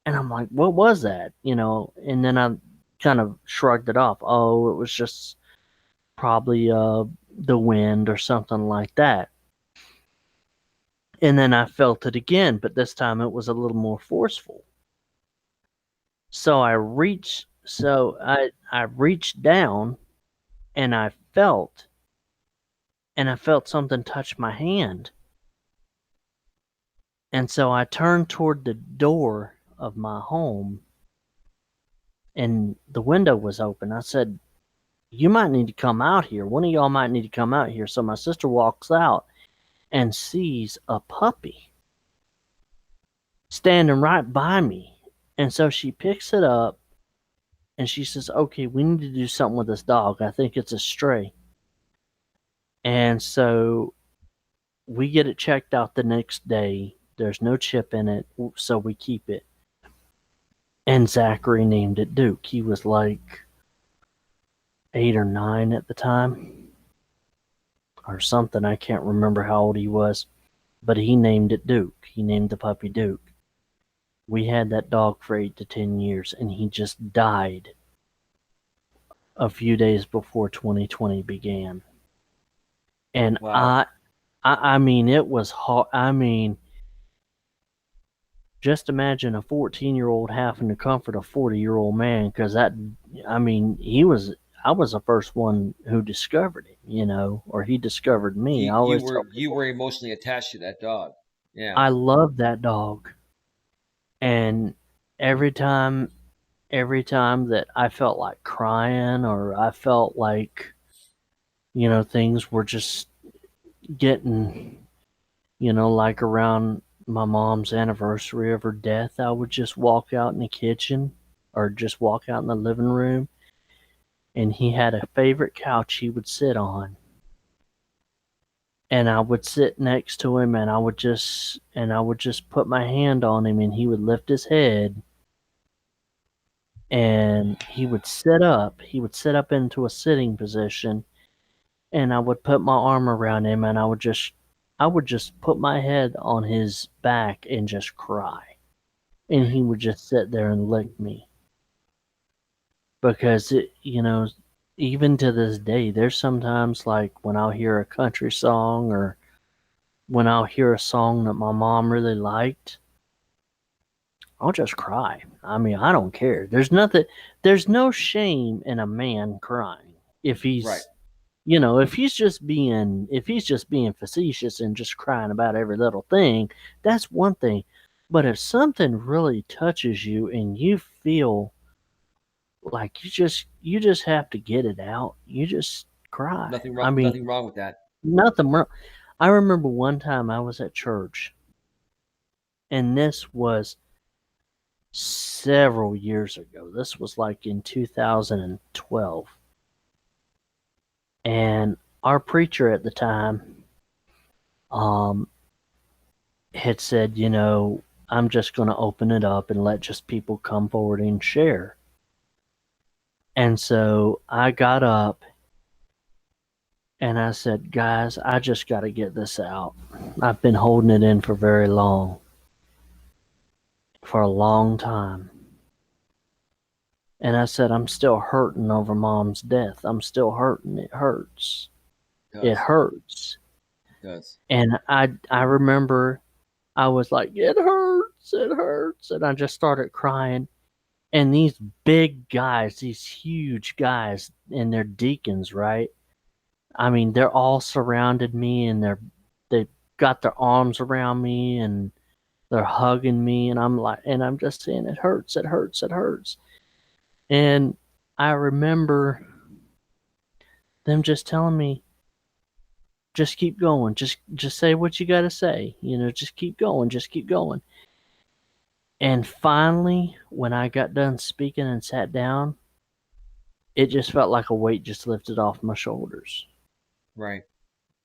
And I'm like, what was that? And then I kind of shrugged it off. Oh, it was just probably the wind or something like that. And then I felt it again, but this time it was a little more forceful. So I reached down and I felt something touch my hand. And so I turned toward the door of my home and the window was open. I said, you might need to come out here. One of y'all might need to come out here. So my sister walks out and sees a puppy standing right by me. And so she picks it up and she says, okay, we need to do something with this dog. I think it's a stray. And so we get it checked out the next day. There's no chip in it, so we keep it. And Zachary named it Duke. He was like 8 or 9 at the time or something. I can't remember how old he was, but he named it Duke. He named the puppy Duke. We had that dog for 8 to 10 years, and he just died a few days before 2020 began. And Wow. I mean, it was hard. I mean, just imagine a 14-year-old having to comfort a 40-year-old man, because I was the first one who discovered him, or he discovered me. I You always were tell you people were emotionally attached to that dog. Yeah. I love that dog. And every time that I felt like crying or I felt like, things were just getting, like around my mom's anniversary of her death, I would just walk out in the kitchen or just walk out in the living room, and he had a favorite couch he would sit on. And I would sit next to him and I would just put my hand on him and he would lift his head and he would sit up. He would sit up into a sitting position and I would put my arm around him and I would just put my head on his back and just cry. And Right. he would just sit there and lick me. Because even to this day, there's sometimes like when I'll hear a country song or when I'll hear a song that my mom really liked, I'll just cry. I mean, I don't care. There's no shame in a man crying if Right. if he's just being facetious and just crying about every little thing, that's one thing. But if something really touches you and you feel like you just have to get it out, you just cry. Nothing wrong. I mean, Nothing wrong with that. nothing wrong. I remember one time I was at church, and this was several years ago. This was like in 2012. And our preacher at the time um, had said, I'm just going to open it up and let just people come forward and share. And so I got up and I said, guys, I just got to get this out. I've been holding it in for a long time. And I said, I'm still hurting over mom's death. I'm still hurting. It hurts. It It does. hurts. It does. And I remember I was like, it hurts. And I just started crying. And these big guys, these huge guys, and they're deacons, right? I mean, they're all surrounded me, and they got their arms around me, and they're hugging me, and I'm just saying, it hurts, it hurts, it hurts. And I remember them just telling me, just keep going, just say what you got to say, just keep going, just keep going. And finally, when I got done speaking and sat down, it just felt like a weight just lifted off my shoulders. Right.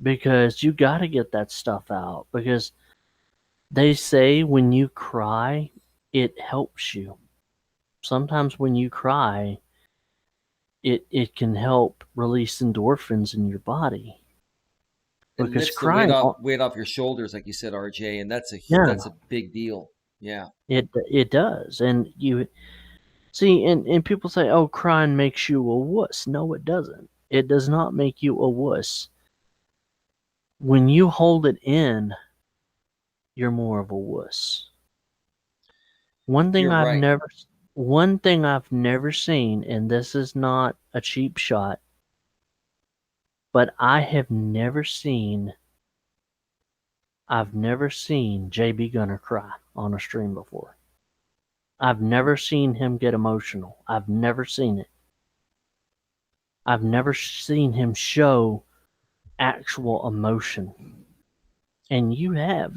Because you got to get that stuff out, because they say when you cry, it helps you. Sometimes when you cry, it can help release endorphins in your body. It Because lifts the weight crying, off your shoulders, like you said, RJ, and yeah, that's a big deal. Yeah. it does. And you see, and people say, oh, crying makes you a wuss. No, it doesn't. It does not make you a wuss. When you hold it in, you're more of a wuss. One thing You're I've right. never one thing I've never seen, and this is not a cheap shot, but I've never seen JB Gunner cry on a stream before. I've never seen him get emotional. I've never seen it. I've never seen him show actual emotion. And you have.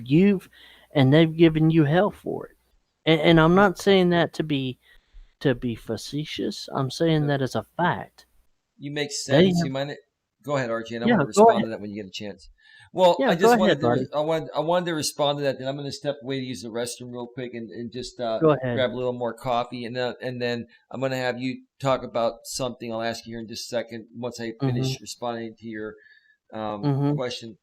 And they've given you hell for it. And I'm No, not saying that to be facetious. I'm saying no, that as a fact. you make They sense. have. You mind? Go ahead, RJ, and I want Yeah, to go respond ahead. to that when you get a chance. Well, Yeah, I go just ahead, wanted to, buddy. I wanted to respond to that. Then I'm going to step away to use the restroom real quick and just Go ahead. grab a little more coffee, and then I'm going to have you talk about something. I'll ask you here in just a second once I Mhm. finish responding to your Mhm. question.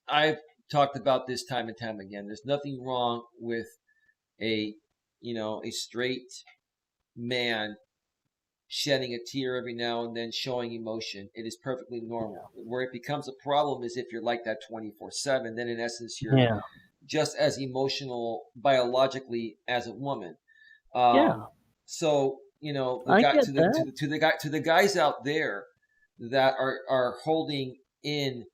I've talked about this time and time again. There's nothing wrong with a a straight man shedding a tear every now and then, showing emotion. It is perfectly normal. Where it becomes a problem is if you're like that 24/7. Then in essence you're Yeah. just as emotional biologically as a woman. Yeah. So the I guy get that. to the guys out there that are holding in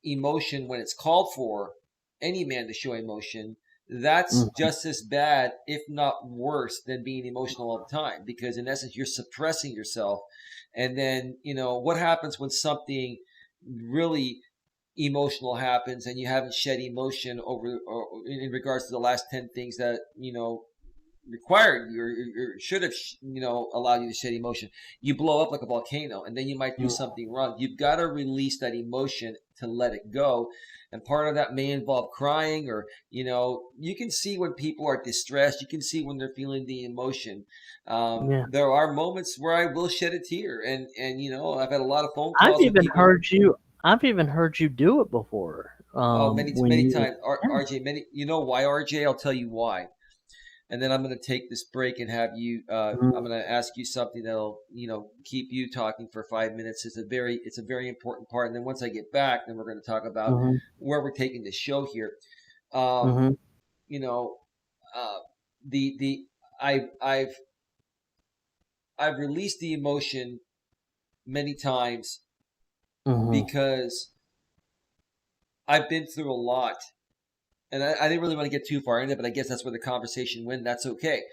emotion when it's called for, any man to show emotion, that's Mhm. just as bad, if not worse, than being emotional all the time. Because in essence, you're suppressing yourself. And then, what happens when something really emotional happens and you haven't shed emotion over or in regards to the last 10 things that, required you or should have allowed you to shed emotion. You blow up like a volcano, and then you might do Mm. something wrong. You've got to release that emotion to let it go, and part of that may involve crying, or you can see when people are distressed. You can see when they're feeling the emotion. Yeah. There are moments where I will shed a tear, and I've had a lot of phone I've calls with even people. heard you I've even heard you do it before. Oh, many When many you times, Yeah. RJ. Many, why, RJ? I'll tell you why, and then I'm going to take this break and have you. I'm Mhm. going to ask you something that'll keep you talking for 5 minutes. It's a very important part. And then once I get back, then we're going to talk about Mhm. where we're taking this show here. Um, Mhm. you know, uh, the I've released the emotion many times Mhm. because I've been through a lot, and I didn't really want to get too far into it, but I guess that's where the conversation went. That's okay.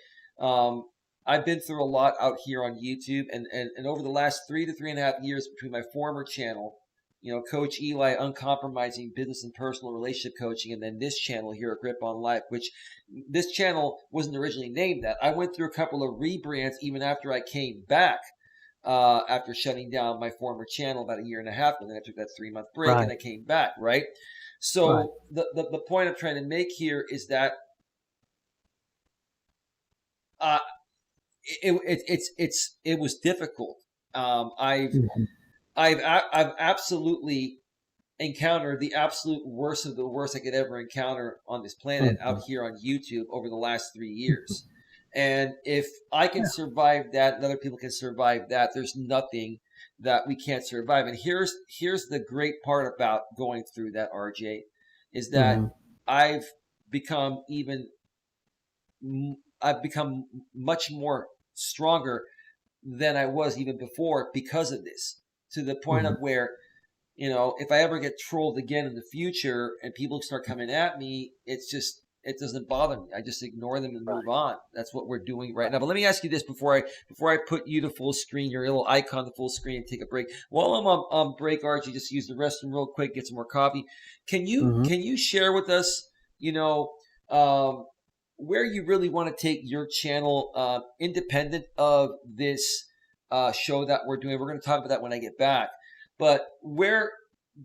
Um, I've been through a lot out here on YouTube, and over the last 3 to 3.5 years between my former channel, Coach Eli, uncompromising business and personal relationship coaching, and then this channel here at Grip on Life, which this channel wasn't originally named that. I went through a couple of rebrands even after I came back. After shutting down my former channel about a year and a half, and then I took that 3 month break and Right. I came back, right? Right. So the point I'm trying to make here is that uh, it was difficult. Um, I've Mhm. I've absolutely encountered the absolute worst of the worst I could ever encounter on this planet out Mhm. here on YouTube over the last 3 years. And if I can Yeah. survive that, and other people can survive that, there's nothing that we can't survive. And here's the great part about going through that, RJ, is that Mhm. I've become I've become much more stronger than I was even before because of this, to the point Mhm. of where, if I ever get trolled again in the future and people start coming at me, it doesn't bother me. I just ignore them and move Right. on. That's what we're doing right now. But let me ask you this before I put you to full screen, your little icon to full screen, and take a break. While I'm on break, Archie, just use the restroom real quick, get some more coffee. Can you Mhm. can you share with us, um, where you really want to take your channel, independent of this show that we're doing? We're going to talk about that when I get back. But where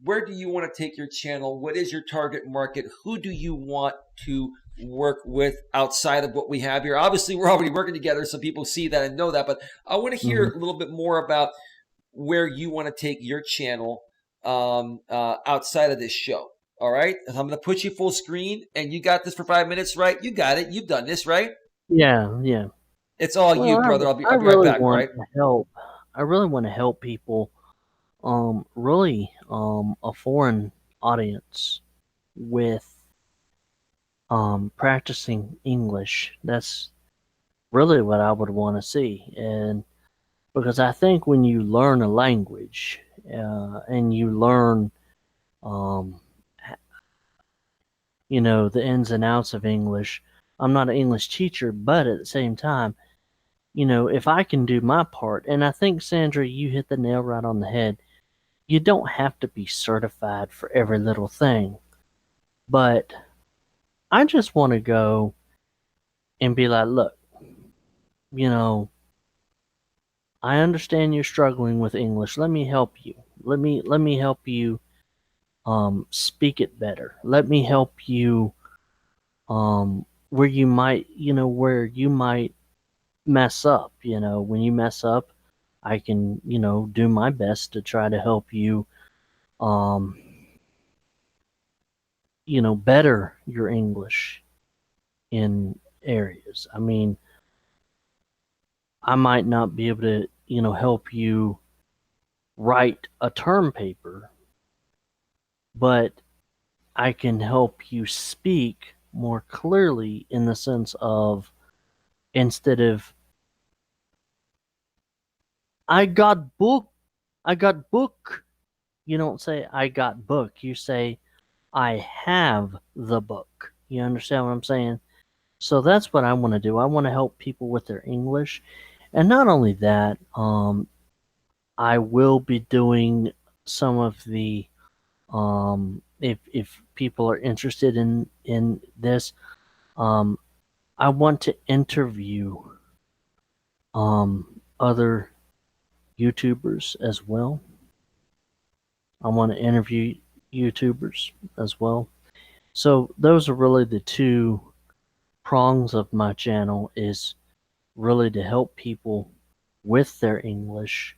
do you want to take your channel? What is your target market? Who do you want to work with outside of what we have here? Obviously, we're already working together, so people see that and know that. But I want to hear Mhm. a little bit more about where you want to take your channel, outside of this show. All right, I'm going to put you full screen, and you got this for 5 minutes, right? You got it. You've done this, right? Yeah, yeah. It's all Well, you, brother. I I'll be right really back. All want right. to help. I really want to help people. Really, a foreign audience with practicing English. That's really what I would want to see, and because I think when you learn a language, and you learn, um, the ins and outs of English. I'm not an English teacher, but at the same time, if I can do my part, and I think, Sandra, you hit the nail right on the head. You don't have to be certified for every little thing, but I just want to go and be like, look, you know, I understand you're struggling with English. Let me help you. Let me help you speak it better. Let me help you where you might mess up. When you mess up, I can, do my best to try to help you, um, better your English in areas. I mean, I might not be able to, help you write a term paper, but I can help you speak more clearly in the sense of, instead of I got book, you don't say I got book. You say I have the book. You understand what I'm saying? So that's what I want to do. I want to help people with their English. And not only that, I will be doing some of the, if people are interested in this, um, I want to interview other YouTubers as well. I want to interview YouTubers as well. So those are really the two prongs of my channel, is really to help people with their English,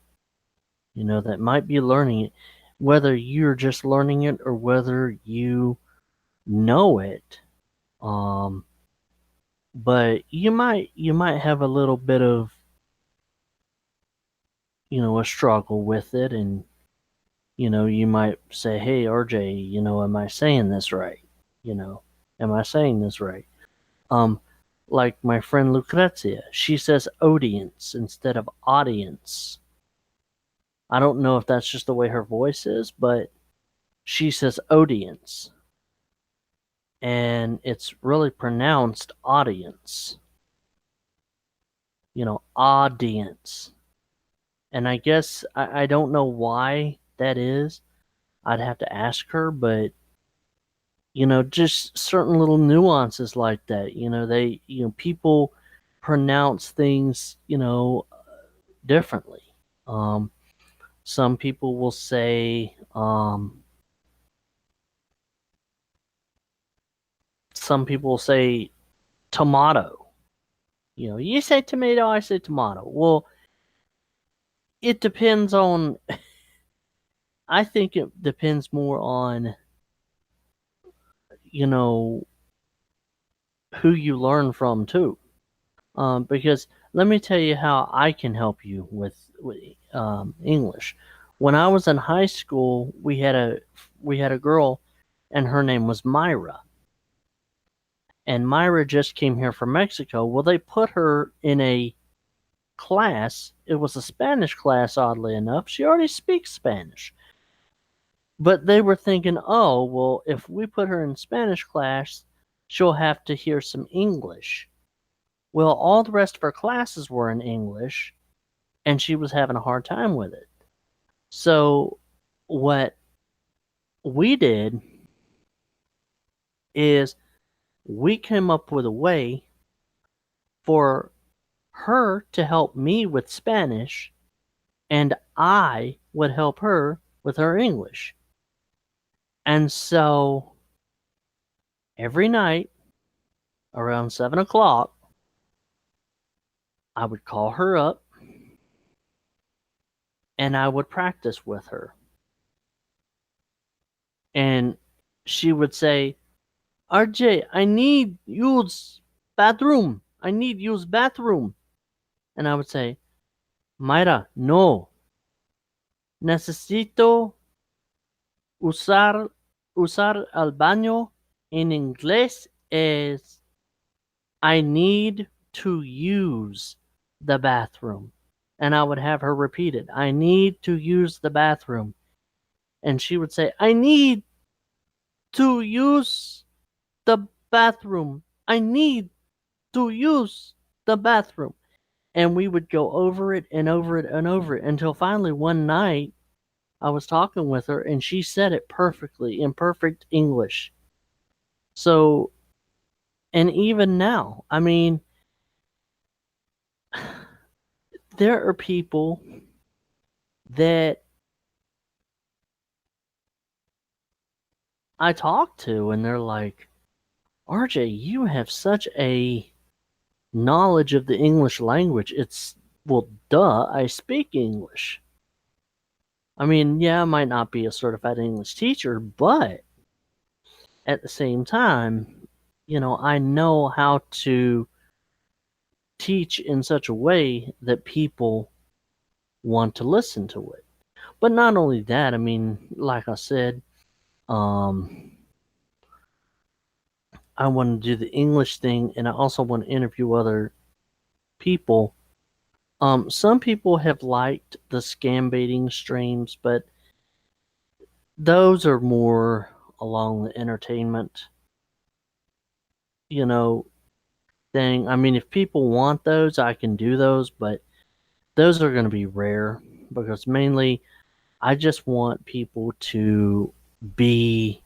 that might be learning it, whether you're just learning it or whether you know it. Um, but you might have a little bit of, a struggle with it, and you might say, "Hey, RJ, am I saying this right? You know, am I saying this right?" Um, like my friend Lucrezia, she says audience instead of audience. I don't know if that's just the way her voice is, but she says audience, and it's really pronounced audience. Audience. And I guess I don't know why that is. I'd have to ask her, but just certain little nuances like that. People pronounce things, differently. Um, some people will say, tomato. You say tomato, I say tomato. Well, it depends on. I think it depends more on, you know who you learn from too. Because let me tell you how I can help you with English. When I was in high school, we had a girl, and her name was Myra, and Myra just came here from Mexico. Well, they put her in a class. It was a Spanish class, oddly enough. She already speaks Spanish. But they were thinking, oh, well, if we put her in Spanish class, she'll have to hear some English. Well, all the rest of her classes were in English, and she was having a hard time with it. So, what we did is we came up with a way for her to help me with Spanish, and I would help her with her English. And so every night around 7 o'clock, I would call her up and I would practice with her. And she would say, RJ, I need use bathroom. I need use bathroom. And I would say, Mayra, no. Necesito usar el baño en inglés es I need to use the bathroom. And I would have her repeat it. I need to use the bathroom. And she would say, I need to use the bathroom. I need to use the bathroom. And we would go over it and over it and over it until finally one night I was talking with her and she said it perfectly in perfect English. So, and even now, I mean, there are people that I talk to and they're like, RJ, you have such a knowledge of the English language. It's, well, duh, I speak English. I mean, yeah, I might not be a certified English teacher, but at the same time, you know, I know how to teach in such a way that people want to listen to it. But not only that, I mean, like I said, I want to do the English thing and I also want to interview other people. Some people have liked the scam baiting streams, but those are more along the entertainment, you know, thing. I mean, if people want those, I can do those, but those are going to be rare because mainly I just want people to be.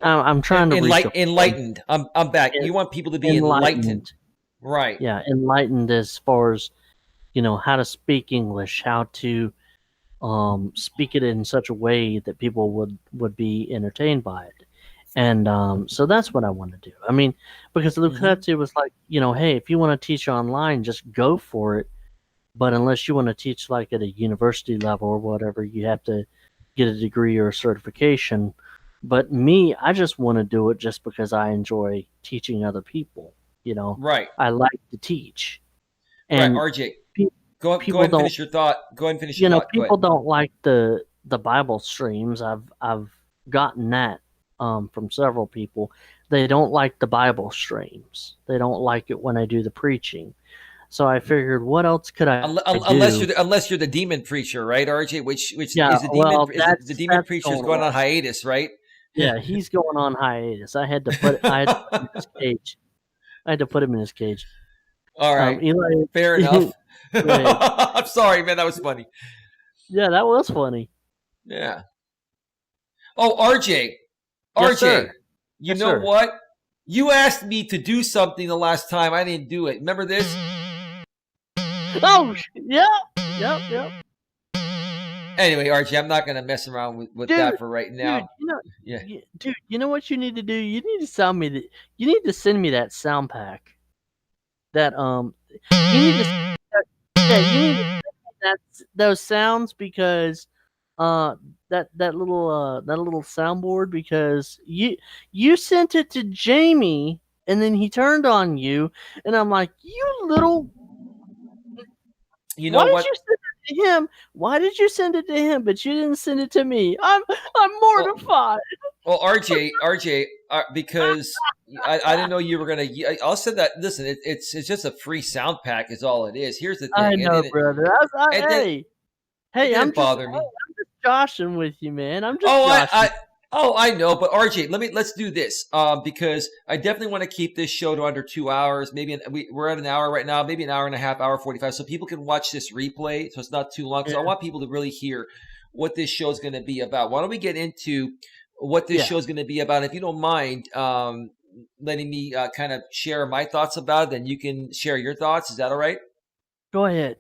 I'm trying to reach a enlightened. I'm back. You want people to be enlightened. Right. Yeah, enlightened as far as, you know, how to speak English, how to speak it in such a way that people would be entertained by it. And so that's what I want to do. I mean, because Lucrezia was like, you know, hey, if you want to teach online, just go for it. But unless you want to teach like at a university level or whatever, you have to get a degree or a certification. But me, I just want to do it just because I enjoy teaching other people. You know, right? I like to teach. And right, RJ, go ahead and finish your thought. Go ahead and finish your thought. People don't like the Bible streams. I've gotten that from several people. They don't like the Bible streams. They don't like it when I do the preaching. So I figured, what else could I do? Unless you're the demon preacher, right, RJ? Which yeah, is the demon? Well, the demon preacher's going on hiatus, right? Yeah, he's going on hiatus. I had to put him in his cage. I had to put him in his cage. All right, Eli, fair enough. I'm sorry, man. That was funny. Yeah, that was funny. Yeah. Oh, RJ. Yes, RJ, you know what? You asked me to do something the last time. I didn't do it. Remember this? Oh, yep. Anyway, RJ, I'm not going to mess around with that for right now. Dude, you know what you need to do? You need to you need to send me that sound pack. That you need to send me those sounds because that little soundboard because you sent it to Jamie and then he turned on you and I'm like, you little, you know why what? Did you send it to him. Why did you send it to him, but you didn't send it to me? I'm Well, mortified. well, RJ, because I didn't know you were gonna. I'll say that. Listen, it's just a free sound pack, is all it is. Here's the I thing, know, brother. it didn't it Hey, didn't bother me. I'm just joshing with you, man. I'm just Oh, joshing. I know, but RJ, let's do this. Because I definitely want to keep this show to under 2 hours. Maybe we're at an hour right now, maybe an hour and a half, hour 45, so people can watch this replay. So it's not too long. Because I Yeah, want people to really hear what this show is going to be about. Why don't we get into what this yeah. show is going to be about? If you don't mind, letting me kind of share my thoughts about it, then you can share your thoughts. Is that all right? Go ahead.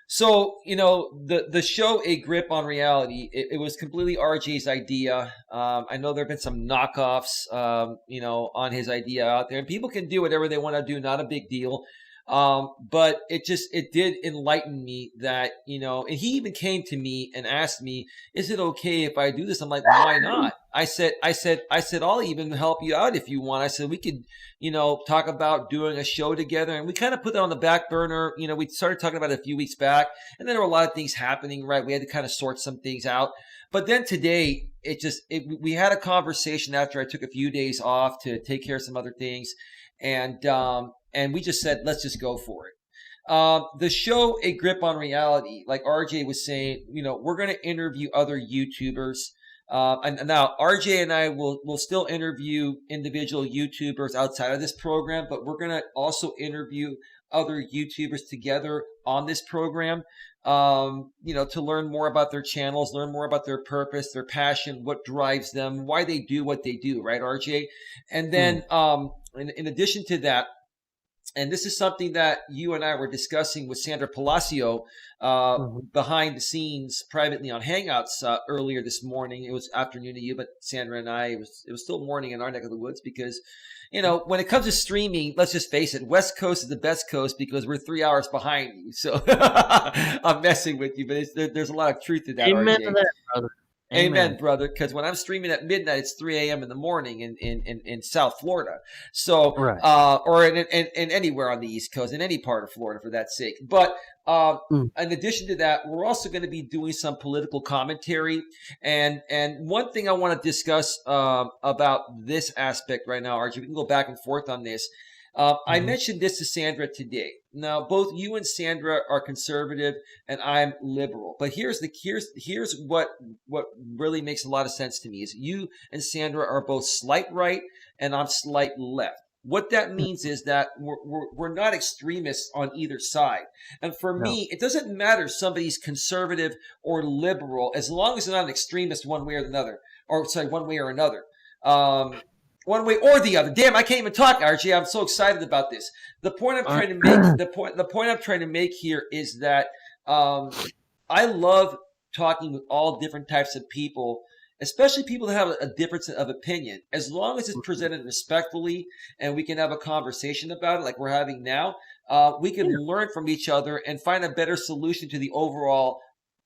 So, the show A Grip on Reality, it was completely RJ's idea. I know there have been some knockoffs, on his idea out there, and people can do whatever they want to do, not a big deal. But it did enlighten me that, and he even came to me and asked me, is it okay if I do this? I'm like, why not? I said, I'll even help you out if you want. I said, we could, talk about doing a show together. And we kind of put that on the back burner. We started talking about it a few weeks back, and then there were a lot of things happening, right? We had to kind of sort some things out. But then today, we had a conversation after I took a few days off to take care of some other things. And we just said, let's just go for it. The show A Grip on Reality, like RJ was saying, we're going to interview other YouTubers. And now RJ and I will still interview individual YouTubers outside of this program, but we're going to also interview other YouTubers together on this program, to learn more about their channels, learn more about their purpose, their passion, what drives them, why they do what they do, right, RJ? And then, in addition to that, and this is something that you and I were discussing with Sandra Palacio behind the scenes privately on Hangouts earlier this morning. It was afternoon to you, but Sandra and I, it was still morning in our neck of the woods because, when it comes to streaming, let's just face it, West Coast is the best coast because we're 3 hours behind you. So I'm messing with you, but there's a lot of truth to that, Amen RJ. to that, brother. Amen, Amen. brother. Because when I'm streaming at midnight, it's 3 a.m. in the morning in South Florida. So, Right. or in anywhere on the East Coast, in any part of Florida for that sake. But in addition to that, we're also going to be doing some political commentary. And one thing I want to discuss about this aspect right now, Archie, we can go back and forth on this. I mentioned this to Sandra today. Now, both you and Sandra are conservative, and I'm liberal. But here's what really makes a lot of sense to me is you and Sandra are both slight right, and I'm slight left. What that means is that we're not extremists on either side. And for No. me, it doesn't matter if somebody's conservative or liberal, as long as they're not an extremist one way or another, one way or another. One way or the other. Damn, I can't even talk, Archie. I'm so excited about this. The point I'm trying to make, the point I'm trying to make here is that I love talking with all different types of people, especially people that have a difference of opinion. As long as it's presented respectfully and we can have a conversation about it like we're having now, we can learn from each other and find a better solution to the overall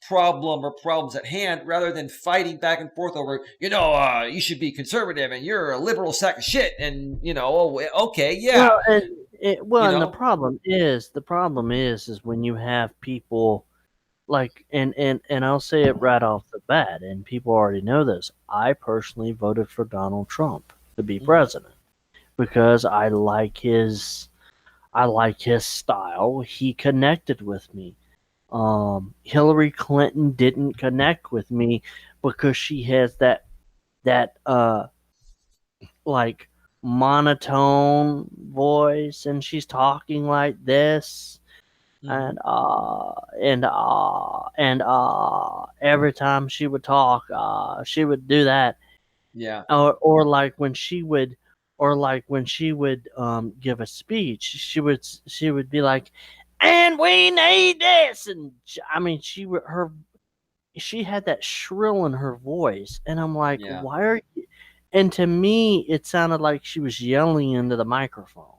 problem or problems at hand rather than fighting back and forth over, you should be conservative and you're a liberal sack of shit. And, okay, yeah. And the problem is when you have people like, and I'll say it right off the bat, and people already know this. I personally voted for Donald Trump to be president because I like his style. He connected with me. Hillary Clinton didn't connect with me because she has that like monotone voice and she's talking like this and every time she would talk she would do that. Yeah. Or like when she would give a speech, she would be like, and we need this, and she had that shrill in her voice, and I'm like, Yeah. why are you? And to me, it sounded like she was yelling into the microphone,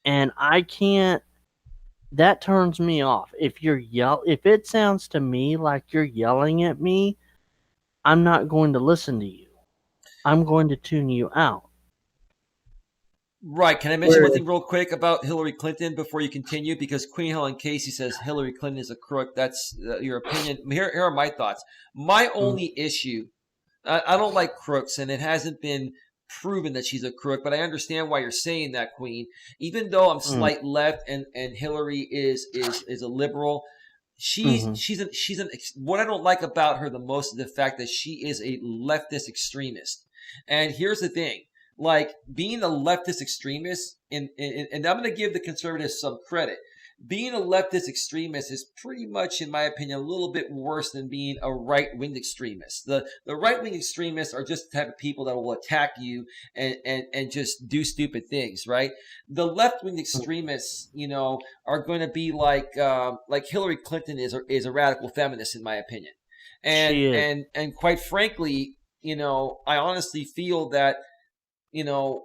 and I can't. That turns me off. If it sounds to me like you're yelling at me, I'm not going to listen to you. I'm going to tune you out. Right. Can I mention one Where thing real quick about Hillary Clinton before you continue? Because Queen Helen Casey says Hillary Clinton is a crook. That's your opinion. Here are my thoughts. My mm, only issue, I don't like crooks, and it hasn't been proven that she's a crook, but I understand why you're saying that, Queen. Even though I'm mm, slight left and Hillary is a liberal, mhm. she's an what I don't like about her the most is the fact that she is a leftist extremist. And here's the thing, like being a leftist extremist, and I'm going to give the conservatives some credit. Being a leftist extremist is pretty much, in my opinion, a little bit worse than being a right-wing extremist. The right-wing extremists are just the type of people that will attack you and just do stupid things, right? The left-wing extremists, are going to be like Hillary Clinton is a radical feminist, in my opinion, and She is. and and quite frankly, I honestly feel that you know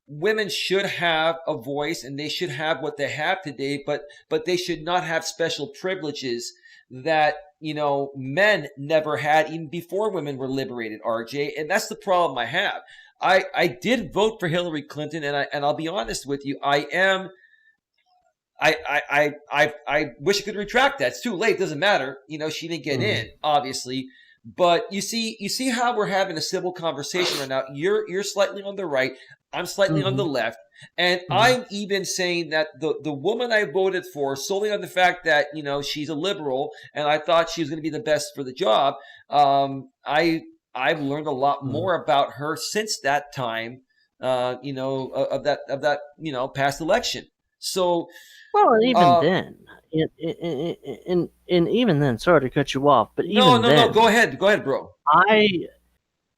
women should have a voice and they should have what they have today, but they should not have special privileges that men never had even before women were liberated, RJ. And that's the problem I have. I did vote for Hillary Clinton, and I'll be honest with you, I wish I could retract that. It's too late. It doesn't matter. She didn't get in, Mhm, obviously. But you see how we're having a civil conversation right now. You're slightly on the right. I'm slightly on the mhm, left. And mhm, I'm even saying that the woman I voted for, solely on the fact that, she's a liberal and I thought she was going to be the best for the job. I've learned a lot mhm. more about her since that time, of that past election. So, Well, and even uh, then, and even then, sorry to cut you off, but no, even no, no. then, Go ahead, bro. I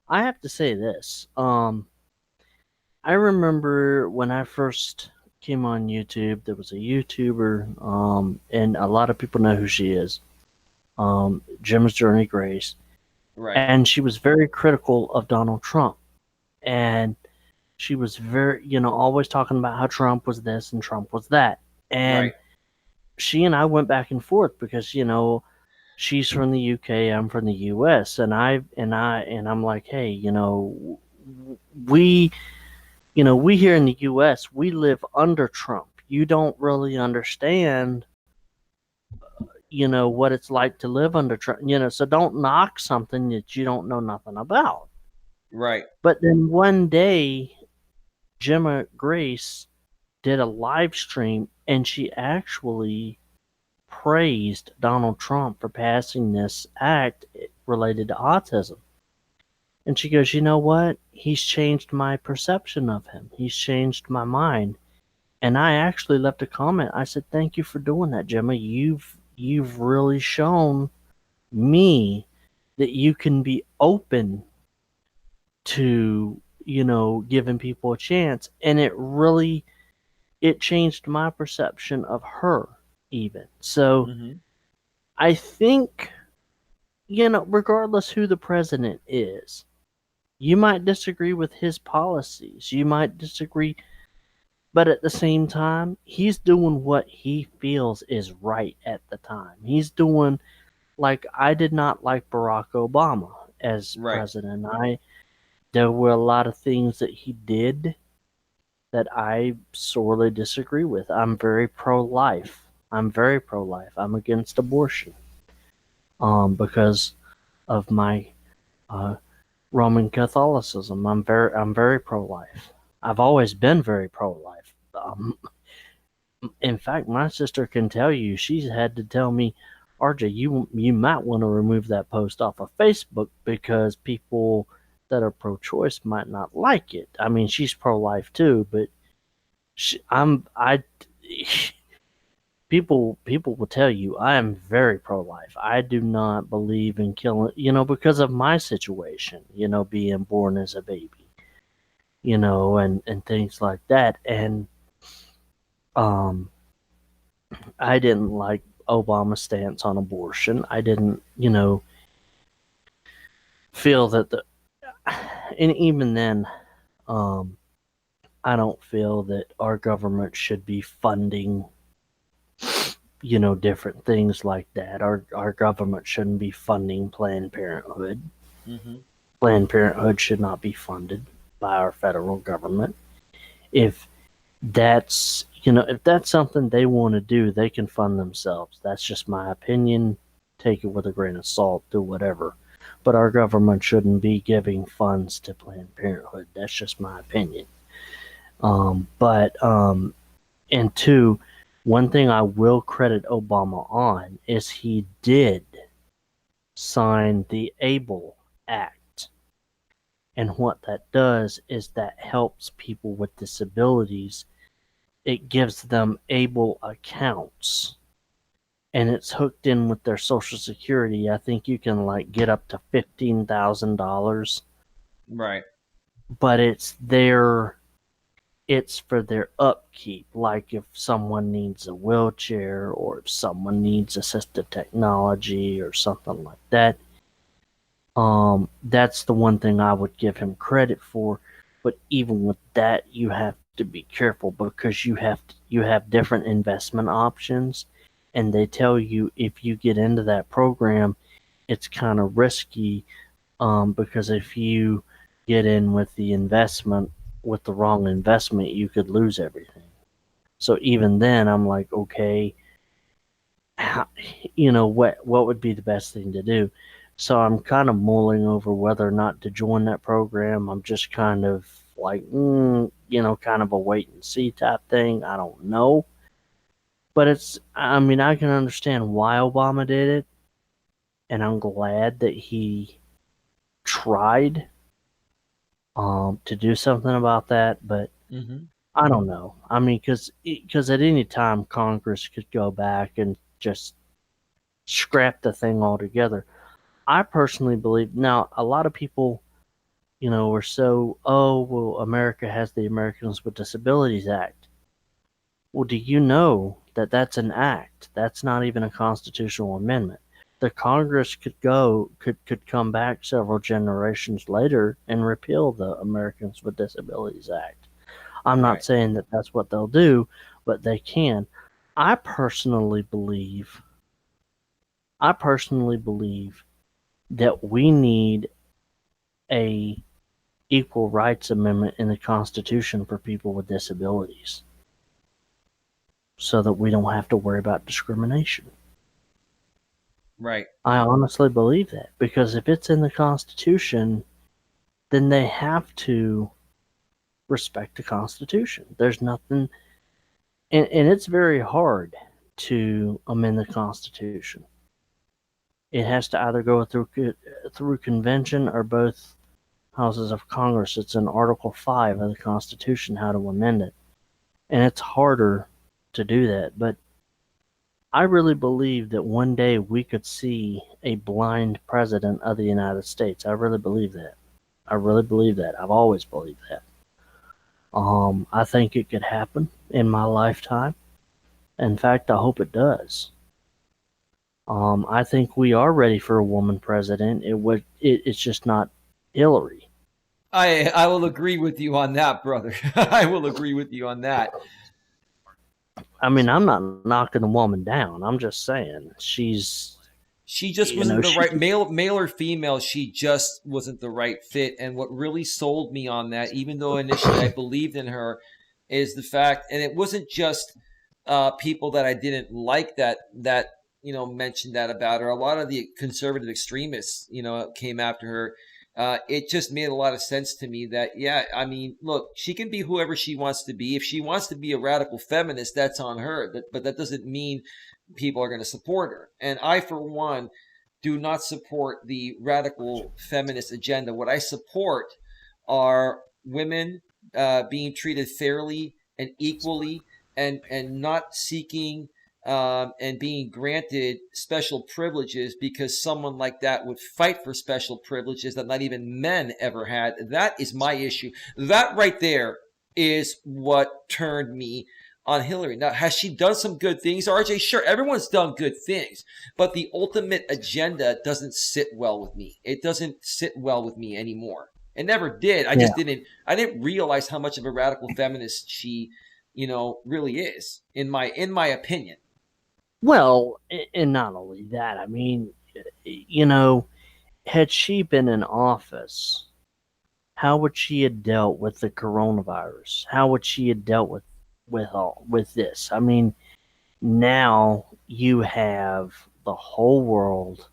I have to say this. I remember when I first came on YouTube, there was a YouTuber, and a lot of people know who she is, Jim's Journey Grace, Right, and she was very critical of Donald Trump, and she was very, always talking about how Trump was this and Trump was that, and right, she and I went back and forth because she's from the UK, I'm from the US, and I'm like, hey, we we here in the US, we live under Trump. You don't really understand, what it's like to live under Trump, so don't knock something that you don't know nothing about. right. But then one day, Gemma Grace did a live stream and she actually praised Donald Trump for passing this act related to autism. And she goes, you know what? He's changed my perception of him. He's changed my mind. And I actually left a comment. I said, thank you for doing that, Gemma. You've really shown me that you can be open to, giving people a chance. And it changed my perception of her even. So Hmm. I think, regardless who the president is, you might disagree with his policies. You might disagree, but at the same time, he's doing what he feels is right at the time. He's doing, like, I did not like Barack Obama as Right. president. There were a lot of things that he did that I sorely disagree with. I'm very pro-life. I'm very pro-life. I'm against abortion. Because of my uh, Roman Catholicism. I'm very pro-life. I've always been very pro-life. In fact, my sister can tell you, she's had to tell me, RJ, you might want to remove that post off of Facebook because people that are pro-choice might not like it. I mean, she's pro-life too, but I people will tell you I am very pro-life. I do not believe in killing, because of my situation, being born as a baby, and things like that. And um I didn't like Obama's stance on abortion. I didn't, feel that and even then, um I don't feel that our government should be funding, different things like that. Our government shouldn't be funding Planned Parenthood. Hmm. Planned Parenthood should not be funded by our federal government. If if that's something they want to do, they can fund themselves. That's just my opinion. Take it with a grain of salt, do whatever. But our government shouldn't be giving funds to Planned Parenthood. That's just my opinion. But and two, one thing I will credit Obama on is he did sign the ABLE Act. And what that does is that helps people with disabilities. It gives them ABLE accounts and it's hooked in with their social security. I think you can like get up to $15,000, Right. but it's for their upkeep. Like if someone needs a wheelchair or if someone needs assistive technology or something like that. That's the one thing I would give him credit for. But even with that, you have to be careful because you have different investment options, and they tell you if you get into that program, it's kind of risky. Because if you get in with the wrong investment, you could lose everything. So even then, I'm like, okay, how, what would be the best thing to do? So I'm kind of mulling over whether or not to join that program. I'm just kind of like, kind of a wait and see type thing. I don't know, but I mean, I can understand why Obama did it, and I'm glad that he tried to do something about that. But Mm-hmm. I don't know. I mean, because at any time Congress could go back and just scrap the thing altogether. I personally believe now a lot of people, are so, oh, well, America has the Americans with Disabilities Act. Well, do you know that that's an act? That's not even a constitutional amendment. The Congress could come back several generations later and repeal the Americans with Disabilities Act. I'm not Right. saying that that's what they'll do, but they can. I personally believe I personally believe that we need a equal rights amendment in the Constitution for people with disabilities so that we don't have to worry about discrimination. Right. I honestly believe that because if it's in the Constitution, then they have to respect the Constitution. There's nothing, and it's very hard to amend the Constitution. It has to either go through convention or both houses of Congress. It's in Article 5 of the Constitution how to amend it. And it's harder to do that. But I really believe that one day we could see a blind president of the United States. I really believe that. I really believe that. I've always believed that. I think it could happen in my lifetime. In fact, I hope it does. I think we are ready for a woman president. It's just not Hillary. I will agree with you on that, brother. I will agree with you on that. I mean, I'm not knocking the woman down. I'm just saying She just wasn't the she. right male or female. She just wasn't the right fit. And what really sold me on that, even though initially I believed in her, is the fact, and it wasn't just people that I didn't like that mentioned that about her. A lot of the conservative extremists, came after her. It just made a lot of sense to me that, yeah, I mean, look, she can be whoever she wants to be. If she wants to be a radical feminist, that's on her. But that doesn't mean people are going to support her. And I, for one, do not support the radical feminist agenda. What I support are women being treated fairly and equally, and not seeking and being granted special privileges because someone like that would fight for special privileges that not even men ever had. That is my issue. That right there is what turned me on Hillary. Now, has she done some good things, RJ? Sure, everyone's done good things, but the ultimate agenda doesn't sit well with me. It doesn't sit well with me anymore. It never did. I just Yeah. didn't realize how much of a radical feminist she, really is, in my opinion. Well, and not only that, I mean, you know, had she been in office, how would she have dealt with the coronavirus? How would she have dealt with this? I mean, now you have the whole world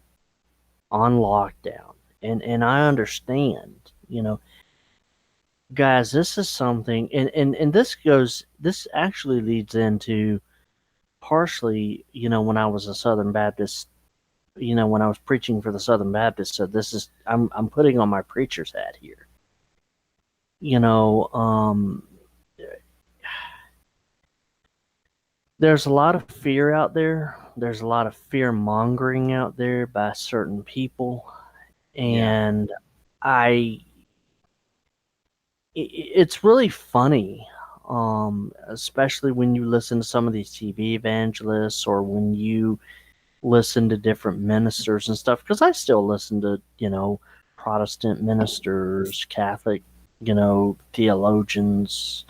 on lockdown, and I understand, guys, this is something, and this actually leads into partially, when I was a Southern Baptist, when I was preaching for the Southern Baptist. So this is, I'm putting on my preacher's hat here. You know, there's a lot of fear out there. There's a lot of fear mongering out there by certain people, and I it's really funny, especially when you listen to some of these TV evangelists or when you listen to different ministers and stuff. Because I still listen to, Protestant ministers, Catholic, theologians,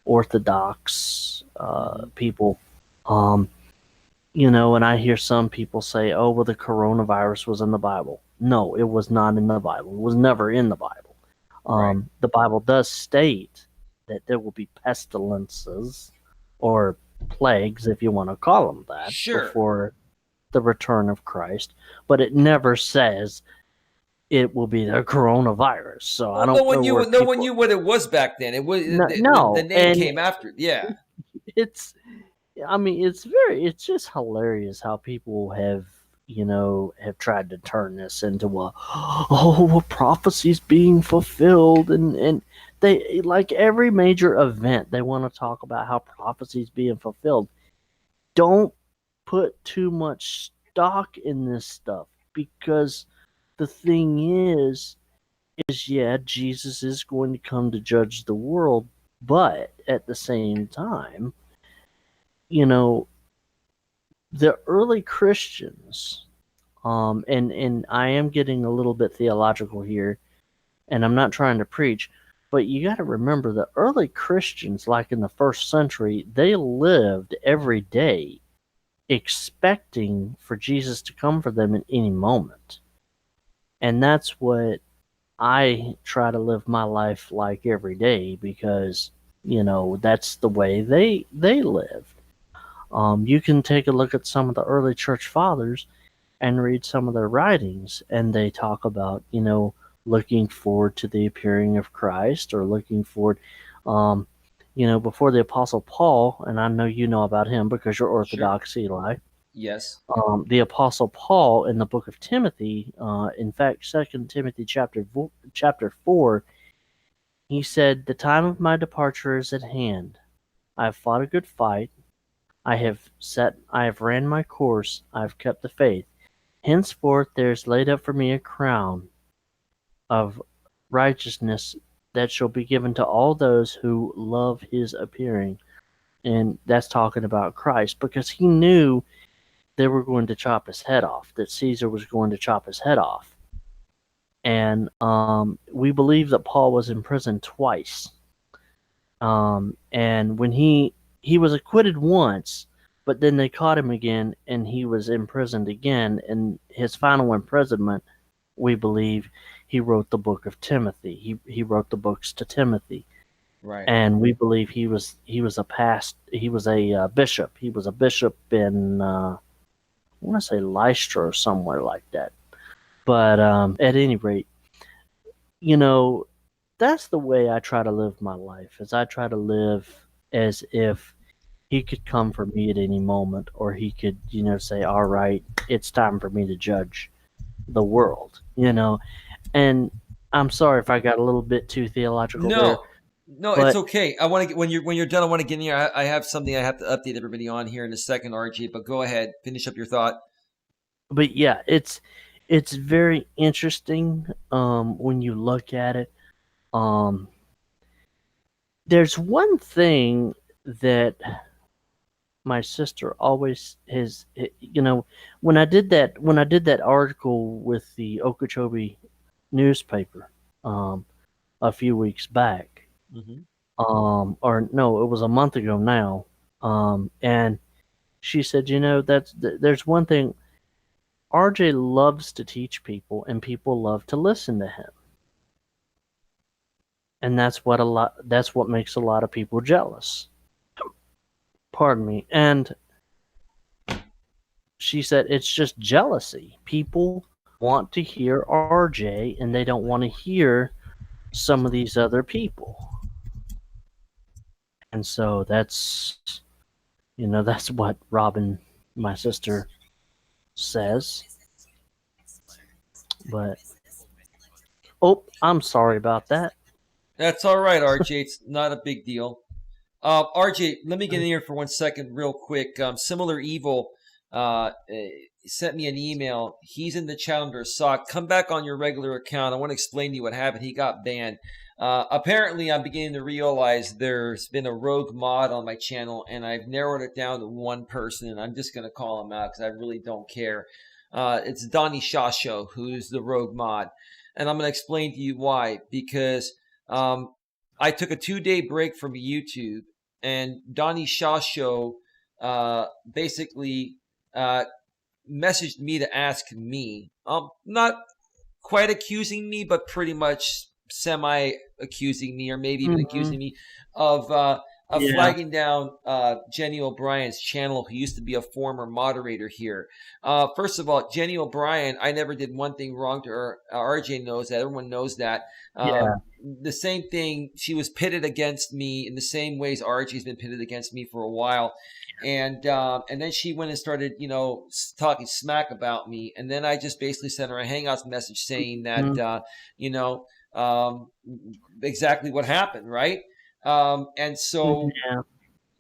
Orthodox people. And I hear some people say, oh, well, the coronavirus was in the Bible. No, it was not in the Bible. It was never in the Bible. The Bible does state that there will be pestilences or plagues, if you want to call them that, before the return of Christ, but it never says it will be the coronavirus. So I don't know. No one knew what it was back then. It was the name came after. Yeah, it's it's just hilarious how people have tried to turn this into a prophecy's being fulfilled, and they, like every major event, they want to talk about how prophecy's being fulfilled. Don't put too much stock in this stuff, because the thing is yeah, Jesus is going to come to judge the world, but at the same time, the early Christians, and I am getting a little bit theological here, and I'm not trying to preach, but you got to remember the early Christians, like in the first century, they lived every day expecting for Jesus to come for them at any moment. And that's what I try to live my life like every day, because, that's the way they lived. You can take a look at some of the early church fathers and read some of their writings, and they talk about, looking forward to the appearing of Christ, or looking forward, before the Apostle Paul, and I know you know about him because you're Orthodox, Eli. Yes. The Apostle Paul in the book of Timothy, in fact, 2 Timothy chapter 4, he said, "The time of my departure is at hand. I have fought a good fight. I have ran my course. I have kept the faith. Henceforth there is laid up for me a crown of righteousness that shall be given to all those who love his appearing." And that's talking about Christ, because he knew they were going to chop his head off, that Caesar was going to chop his head off. And we believe that Paul was in prison twice. And when he was acquitted once, but then they caught him again, and he was imprisoned again. And his final imprisonment, we believe, he wrote the book of Timothy. He wrote the books to Timothy. Right. And we believe he was a bishop. He was a bishop in I want to say Lystra or somewhere like that. But at any rate, that's the way I try to live my life. Is I try to live as if he could come for me at any moment, or he could, say, all right, it's time for me to judge the world, And I'm sorry if I got a little bit too theological there. No, it's okay. I want to get, when you're done, I want to get in here. I have something I have to update everybody on here in a second, RJ, but go ahead. Finish up your thought. But yeah, it's very interesting when you look at it. There's one thing that my sister always has, when I did that article with the Okeechobee newspaper a few weeks back, or no, it was a month ago now, and she said, there's one thing, RJ loves to teach people, and people love to listen to him. and that's what makes a lot of people jealous. Pardon me. And she said it's just jealousy. People want to hear RJ and they don't want to hear some of these other people. And so that's what Robin, my sister, says. But I'm sorry about that. That's all right, RJ. It's not a big deal. RJ, let me get in here for 1 second, real quick. Similar Evil sent me an email. He's in the chat under sock. Come back on your regular account. I want to explain to you what happened. He got banned. Apparently, I'm beginning to realize there's been a rogue mod on my channel, and I've narrowed it down to one person, and I'm just going to call him out because I really don't care. It's Donnie Shasho, who's the rogue mod. And I'm going to explain to you why. Because I took a 2-day break from YouTube, and Donnie Shasho basically messaged me to ask me, not quite accusing me, but pretty much semi-accusing me, or maybe even accusing me of flagging down Jenny O'Brien's channel, who used to be a former moderator here. First of all, Jenny O'Brien, I never did one thing wrong to her. RJ knows that. Everyone knows that. The same thing, she was pitted against me in the same ways RJ's been pitted against me for a while. And then she went and started, talking smack about me. And then I just basically sent her a Hangouts message saying that, exactly what happened, right? And so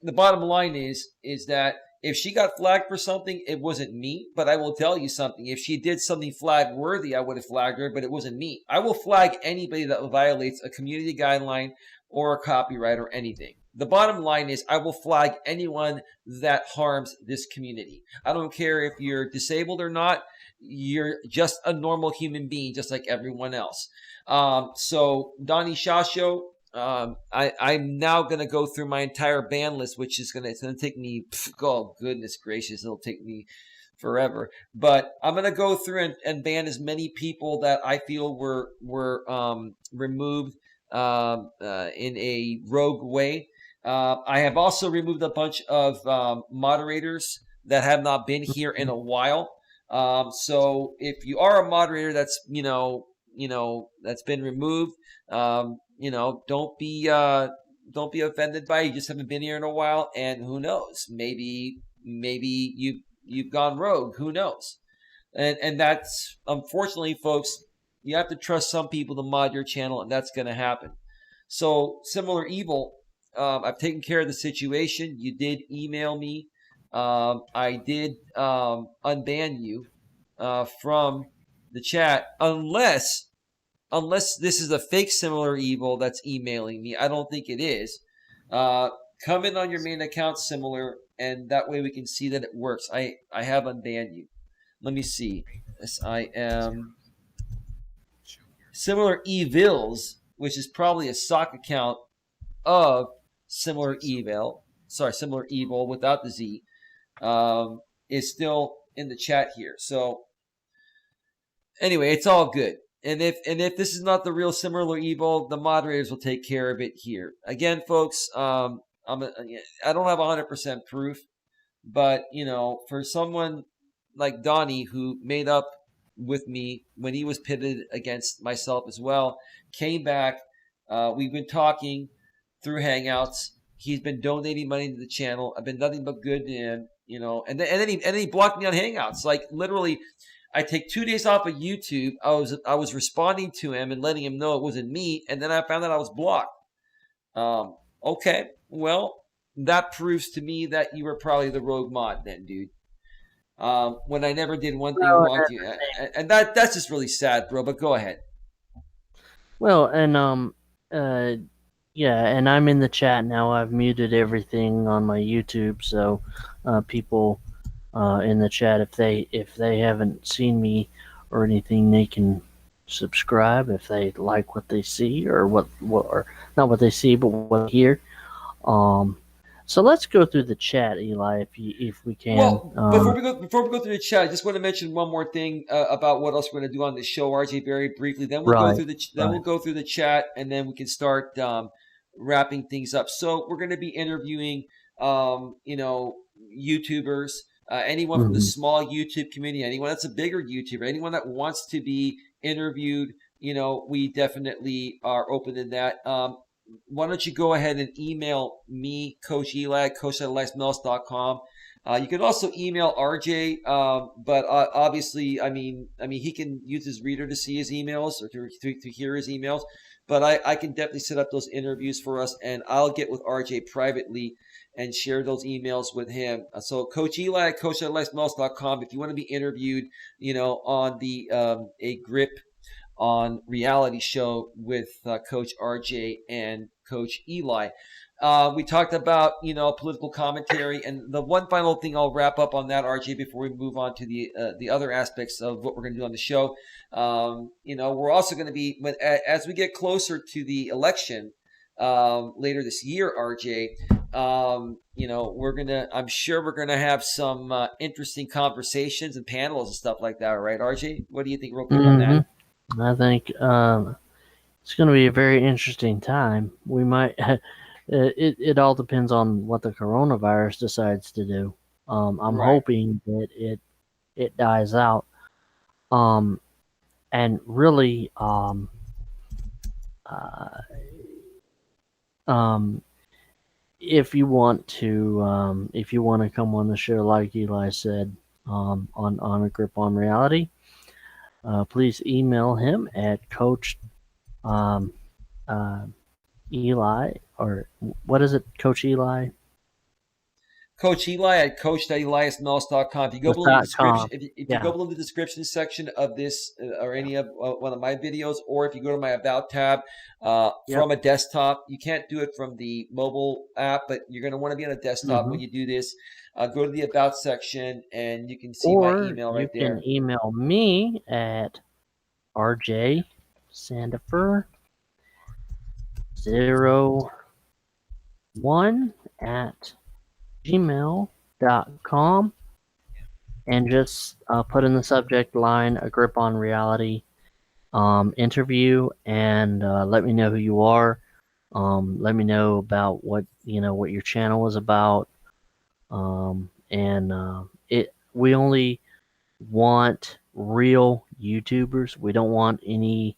the bottom line is that if she got flagged for something, it wasn't me. But I will tell you something. If she did something flag worthy, I would have flagged her, but it wasn't me. I will flag anybody that violates a community guideline or a copyright or anything. The bottom line is I will flag anyone that harms this community. I don't care if you're disabled or not. You're just a normal human being, just like everyone else. So Donnie Shasho, I'm now going to go through my entire ban list, which is going to take me, oh, goodness gracious, it'll take me forever. But I'm going to go through and ban as many people that I feel were removed in a rogue way. I have also removed a bunch of moderators that have not been here in a while. So if you are a moderator that's, that's been removed, don't be offended by it. You just haven't been here in a while, and who knows? Maybe you've gone rogue. Who knows? And that's, unfortunately, folks, you have to trust some people to mod your channel, and that's going to happen. So Similar Evil, I've taken care of the situation. You did email me. I did unban you from the chat, unless this is a fake Similar Evil that's emailing me. I don't think it is. Come in on your main account, Similar, and that way we can see that it works. I have unbanned you. Let me see. Yes, I am Similar Evils, which is probably a sock account of Similar Evil. Sorry, Similar Evil without the Z. Is still in the chat here. So anyway, it's all good. And if this is not the real Similar Evil, the moderators will take care of it here. Again, folks, I don't have 100% proof, but for someone like Donnie, who made up with me when he was pitted against myself as well, came back. We've been talking through Hangouts. He's been donating money to the channel. I've been nothing but good to him, and then he blocked me on Hangouts. Like, literally, I take 2 days off of YouTube. I was responding to him and letting him know it wasn't me, and then I found out I was blocked. Okay, well, that proves to me that you were probably the rogue mod then, dude. When I never did one thing wrong to you, and that's just really sad, bro. But go ahead. Well, and yeah, and I'm in the chat now. I've muted everything on my YouTube, so people in the chat, if they haven't seen me or anything, they can subscribe if they like what they see, or what or not what they see, but what they hear. So let's go through the chat, Eli, if we can. Well, before we go through the chat, I just want to mention one more thing about what else we're going to do on the show, RJ, very briefly. Then we'll go Right. through we'll go through the chat, and then we can start wrapping things up. So we're going to be interviewing, YouTubers, anyone from the Mm-hmm. small YouTube community, anyone that's a bigger YouTuber, anyone that wants to be interviewed. We definitely are open to that. Why don't you go ahead and email me, Coach Eli, coach@eliasmelas.com. You can also email RJ, but obviously, I mean, he can use his reader to see his emails or to hear his emails. But I can definitely set up those interviews for us, and I'll get with RJ privately and share those emails with him. So Coach Eli at coach@eliasmelas.com. If you want to be interviewed, on the a grip on reality show with Coach RJ and Coach Eli. We talked about, political commentary, and the one final thing I'll wrap up on that, RJ, before we move on to the other aspects of what we're going to do on the show. We're also going to be, as we get closer to the election later this year, RJ. I'm sure we're gonna have some interesting conversations and panels and stuff like that, right, RJ? What do you think real quick on that? I think it's going to be a very interesting time. We might. It all depends on what the coronavirus decides to do. I'm Right. hoping that it dies out. And really, uh, if you want to come on the show, like Eli said, on a grip on reality, please email him at Coach Eli, or what is it, Coach Eli? Coach Eli at coach.eliasmelas.com. If you go With below the .com. description, if you go Yeah. below the description section of this or any of one of my videos, or if you go to my About tab Yep. from a desktop, you can't do it from the mobile app, but you're going to want to be on a desktop when you do this. Go to the About section, and you can see my Or email you right can there. email me at RJ Sandefur 01 at gmail.com, and just put in the subject line a grip on reality interview, and let me know who you are. Let me know about what your channel is about. And we only want real YouTubers. We don't want any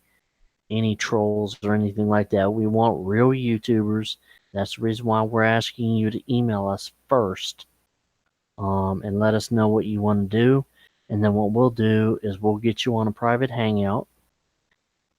trolls or anything like that. We want real YouTubers. That's the reason why we're asking you to email us first, and let us know what you want to do. And then what we'll do is we'll get you on a private hangout,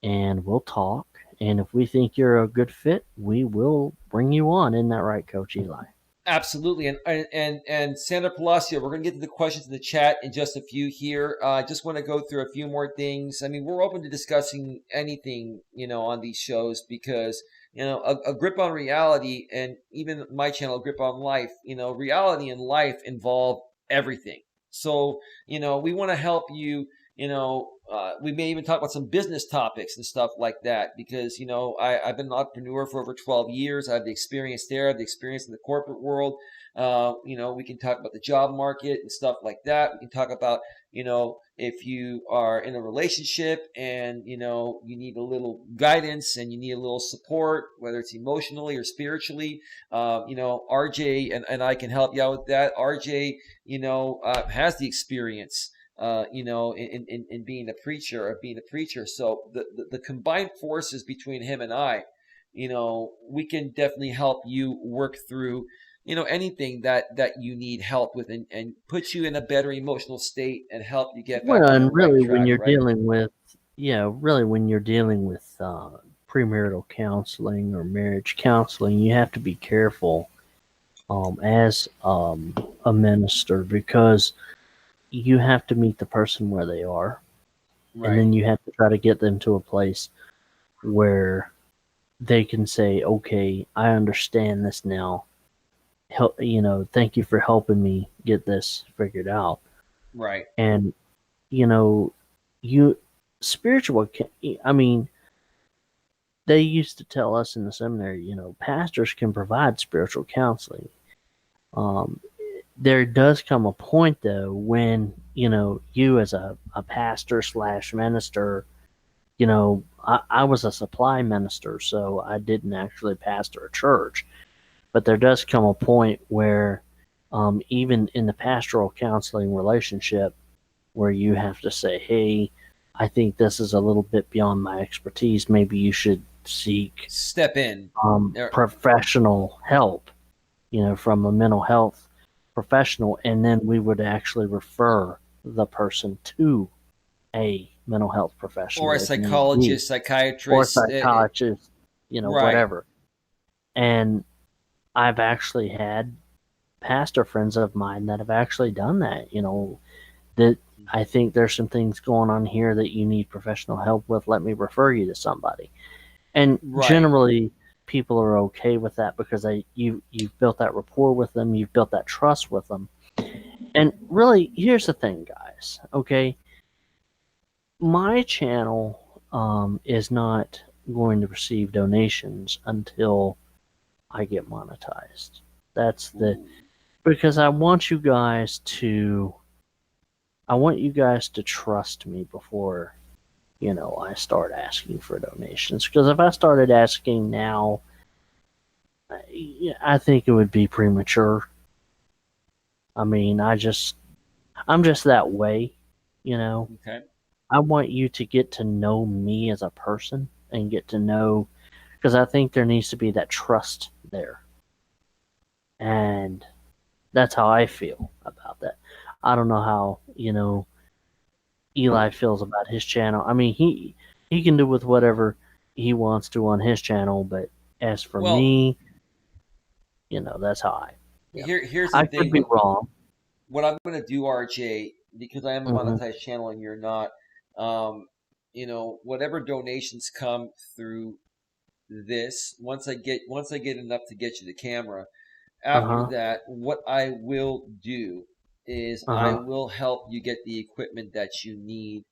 and we'll talk. And if we think you're a good fit, we will bring you on. Isn't that right, Coach Eli? Absolutely, and Sandra Palacio, we're going to get to the questions in the chat in just a few here. I just want to go through a few more things. I mean, we're open to discussing anything, on these shows because, a grip on reality, and even my channel, Grip on Life, reality and life involve everything. So, we want to help you. We may even talk about some business topics and stuff like that because, I've been an entrepreneur for over 12 years. I have the experience there. I have the experience in the corporate world. We can talk about the job market and stuff like that. We can talk about, if you are in a relationship and, you need a little guidance and you need a little support, whether it's emotionally or spiritually, RJ and I can help you out with that. RJ, has the experience in being a preacher. So the combined forces between him and I, we can definitely help you work through, anything that you need help with and put you in a better emotional state and help you get back Well, on the and right really, when track, you're right? dealing with, really when you're dealing with premarital counseling or marriage counseling, you have to be careful as a minister, because you have to meet the person where they are, and Right. then you have to try to get them to a place where they can say, "Okay, I understand this now. Help, thank you for helping me get this figured out." Right. And you know, you spiritual. I mean, they used to tell us in the seminary, pastors can provide spiritual counseling. Um, there does come a point though when you as a pastor slash minister, I was a supply minister, so I didn't actually pastor a church. But there does come a point where, even in the pastoral counseling relationship, where you have to say, hey, I think this is a little bit beyond my expertise. Maybe you should seek Step in. professional help, from a mental health professional. And then we would actually refer the person to a mental health Or professional a if need be, psychologist, or psychiatrist. psychologist, Right. whatever. And I've actually had pastor friends of mine that have actually done that, that I think there's some things going on here that you need professional help with. Let me refer you to somebody. And Right. generally people are okay with that because you've built that rapport with them, you've built that trust with them. And really, here's the thing, guys, okay? My channel is not going to receive donations until I get monetized. That's the Ooh. because I want you guys to trust me before I start asking for donations. Because if I started asking now, I think it would be premature. I mean, I'm just that way, you know. Okay. I want you to get to know me as a person and get to know, because I think there needs to be that trust there. And that's how I feel about that. I don't know how, Eli feels about his channel. I mean, he can do with whatever he wants to on his channel, but as for Well, me, that's how here's the I could thing. be wrong. What I'm going to do, RJ, because I am a Hmm. monetized channel and you're not, um, whatever donations come through this, once I get enough to get you the camera, Uh after huh. that, what I will do is Uh I huh. will help you get the equipment that you need,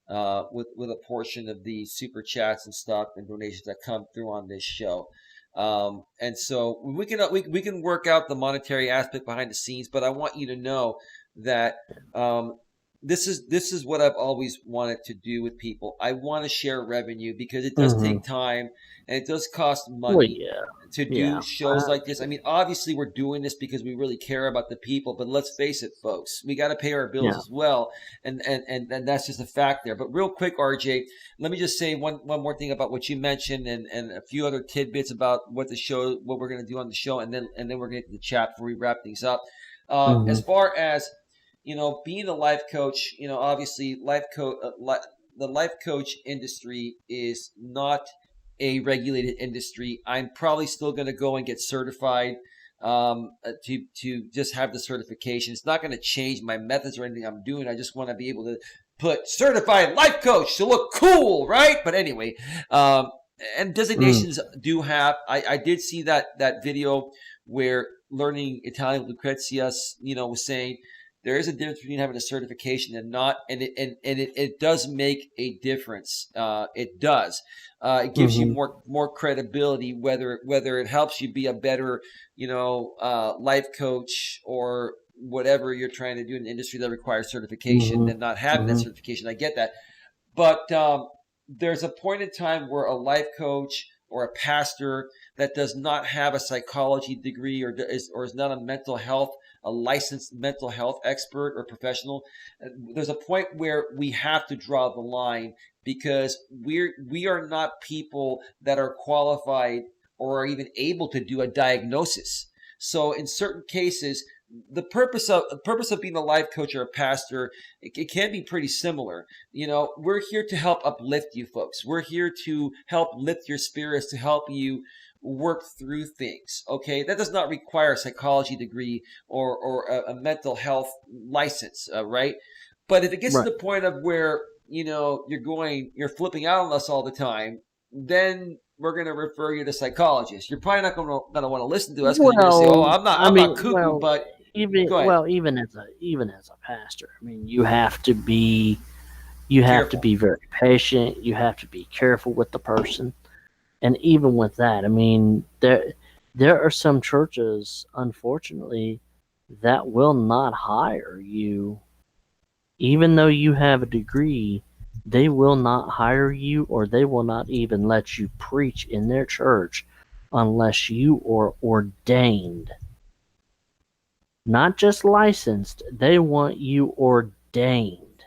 with a portion of the super chats and stuff and donations that come through on this show. And so we can work out the monetary aspect behind the scenes, but I want you to know that, um, this is what I've always wanted to do with people. I want to share revenue because it does Hmm. take time and it does cost Well, money yeah, to do yeah. shows like this. I mean, obviously we're doing this because we really care about the people, but let's face it, folks, we got to pay our bills Yeah. as well, and that's just a fact there. But real quick, RJ, let me just say one more thing about what you mentioned, and a few other tidbits about what we're going to do on the show, and then we're going to get to the chat before we wrap things up. As Hmm. far as being a life coach, obviously the life coach industry is not a regulated industry. I'm probably still going to go and get certified, to just have the certification. It's not going to change my methods or anything I'm doing. I just want to be able to put certified life coach to look cool, right? But anyway, um, and Mm. designations do have. I did see that video where learning Italian with Lucrezia, was saying there is a difference between having a certification and not, and it does make a difference. It does. It gives you Hmm. more credibility, whether it helps you be a better, life coach or whatever you're trying to do in an industry that requires certification Hmm. than not having that Hmm. certification. I get that, but there's a point in time where a life coach or a pastor that does not have a psychology degree or is not a licensed mental health expert or professional, there's a point where we have to draw the line because we are not people that are qualified or are even able to do a diagnosis. So in certain cases, the purpose of being a life coach or a pastor, it can be pretty similar. We're here to help uplift you folks. We're here to help lift your spirits, to help you work through things. Okay, that does not require a psychology degree or a mental health license, right? But if it gets to Right. the point of where you're flipping out on us all the time, then we're going to refer you to psychologists. You're probably not going to want to listen to us because you're going to say, "Oh, Well, I'm not cuckoo." But go ahead. even as a pastor, I mean, you have to Careful. be very patient. You have to be careful with the person, and even with that, I mean, there are some churches, unfortunately, that will not hire you, even though you have a degree. They will not hire you, or they will not even let you preach in their church unless you are ordained. Not just licensed, they want you ordained.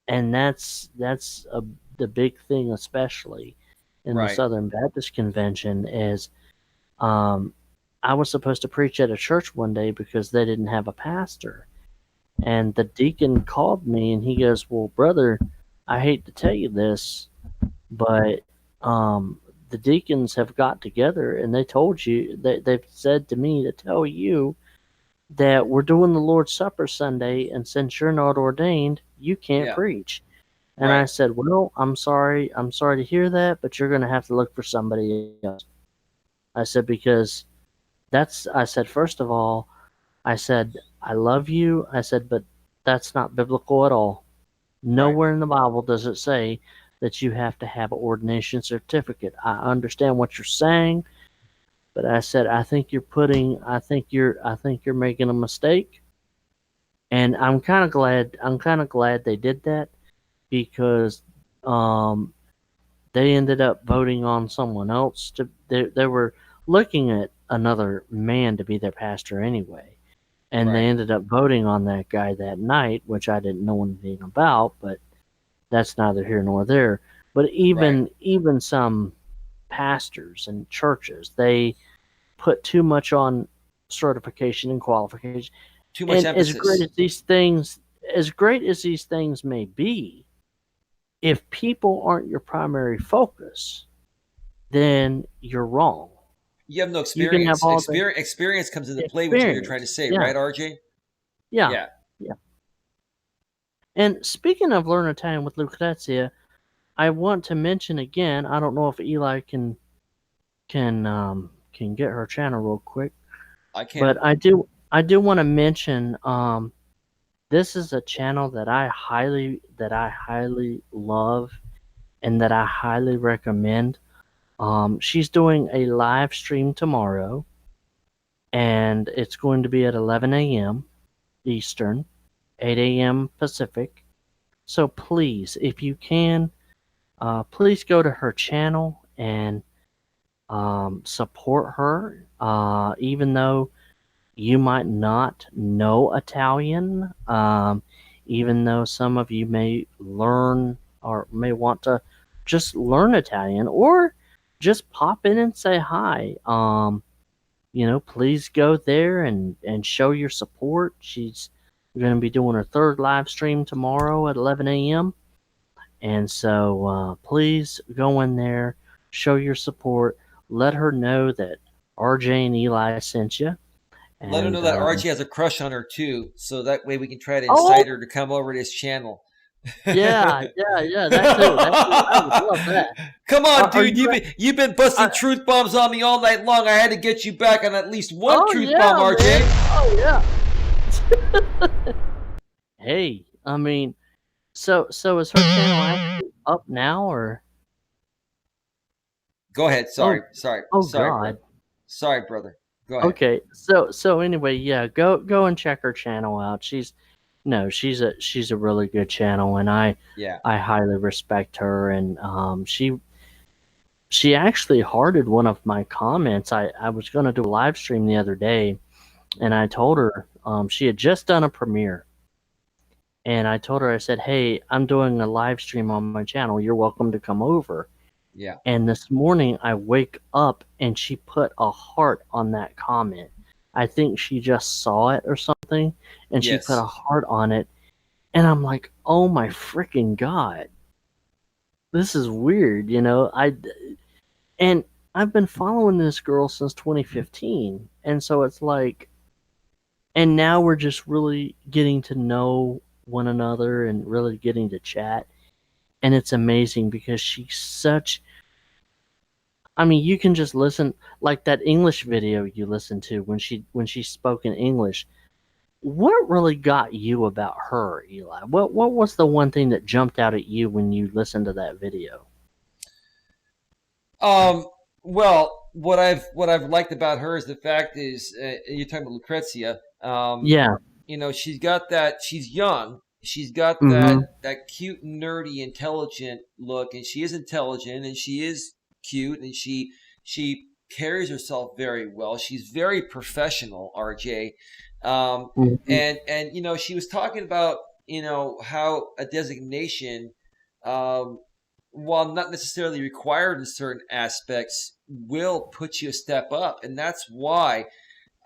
And the big thing, especially in the Right. Southern Baptist Convention, is um, I was supposed to preach at a church one day because they didn't have a pastor. And the deacon called me and he goes, "Well, brother, I hate to tell you this, but the deacons have got together and they told you, they've said to me to tell you that we're doing the Lord's Supper Sunday, and since you're not ordained, you can't Yeah. preach." And I Right. said, "Well, I'm sorry to hear that, but you're going to have to look for somebody else." I said, "Because I said, first of all, I said, I love you. I said, but that's not biblical at all. Right. Nowhere in the Bible does it say that you have to have an ordination certificate. I understand what you're saying, but I said, I think you're making a mistake." And I'm kind of glad they did that, because um, they ended up voting on someone else they were looking at another man to be their pastor anyway. And they Right. ended up voting on that guy that night, which I didn't know anything about, but that's neither here nor there. But Right. even some pastors and churches, they put too much on certification and qualification. Too much And emphasis. as great as these things may be, if people aren't your primary focus, then you're wrong. You have no You can have experience. all the Experience comes into play with what you're trying to experience. say, Yeah, right, RJ? yeah, Yeah. yeah. And speaking of Learn Italian with Lucrezia, I want to mention again. I don't know if Eli can get her channel real quick, I can. but I do want to mention this is a channel that I highly love and that I highly recommend. She's doing a live stream tomorrow, and it's going to be at 11 a.m. Eastern, 8 a.m. Pacific. So please, if you can, please go to her channel and support her. Even though you might not know Italian, even though some of you may learn or may want to just learn Italian, or just pop in and say hi. Please go there and show your support. She's going to be doing her third live stream tomorrow at 11 a.m. And so please go in there, show your support, let her know that RJ and Eli sent you. Let her know And that RJ has a crush on her too, so that way we can try to oh incite her to come over to his channel. yeah, yeah, yeah, that too, that too. I would love that. Come on, Are dude! you? You've been busting truth bombs on me all night long. I had to get you back on at least one Oh truth bomb, yeah, man. RJ. Oh yeah. Hey, I mean, so is her channel actually up now, or? Go ahead. Oh, oh Sorry, God. brother. Sorry, brother. Go ahead. Okay, so anyway, yeah, go and check her channel out. She's a really good channel, and Yeah. I highly respect her. And she actually hearted one of my comments. I was going to do a live stream the other day, and I told her she had just done a premiere, and I told her, I said, "Hey, I'm doing a live stream on my channel. You're welcome to come over." Yeah. And this morning I wake up and she put a heart on that comment. I think she just saw it or something, and she put a Yes. heart on it. And I'm like, oh my freaking God. This is weird, and I've been following this girl since 2015. And so it's like, and now we're just really getting to know one another and really getting to chat. And it's amazing because she's such, I mean, you can just listen, like that English video you listened to when she spoke in English. What really got you about her, Eli? What was the one thing that jumped out at you when you listened to that video? Um. Well, what I've liked about her is the fact is you're talking about Lucrezia. Yeah. She's got that. She's young. She's got that Mhm. cute, nerdy, intelligent look, and she is intelligent, and she is cute, and she carries herself very well. She's very professional, RJ. Um, Mhm. and she was talking about how a designation, um, while not necessarily required in certain aspects, will put you a step up, and that's why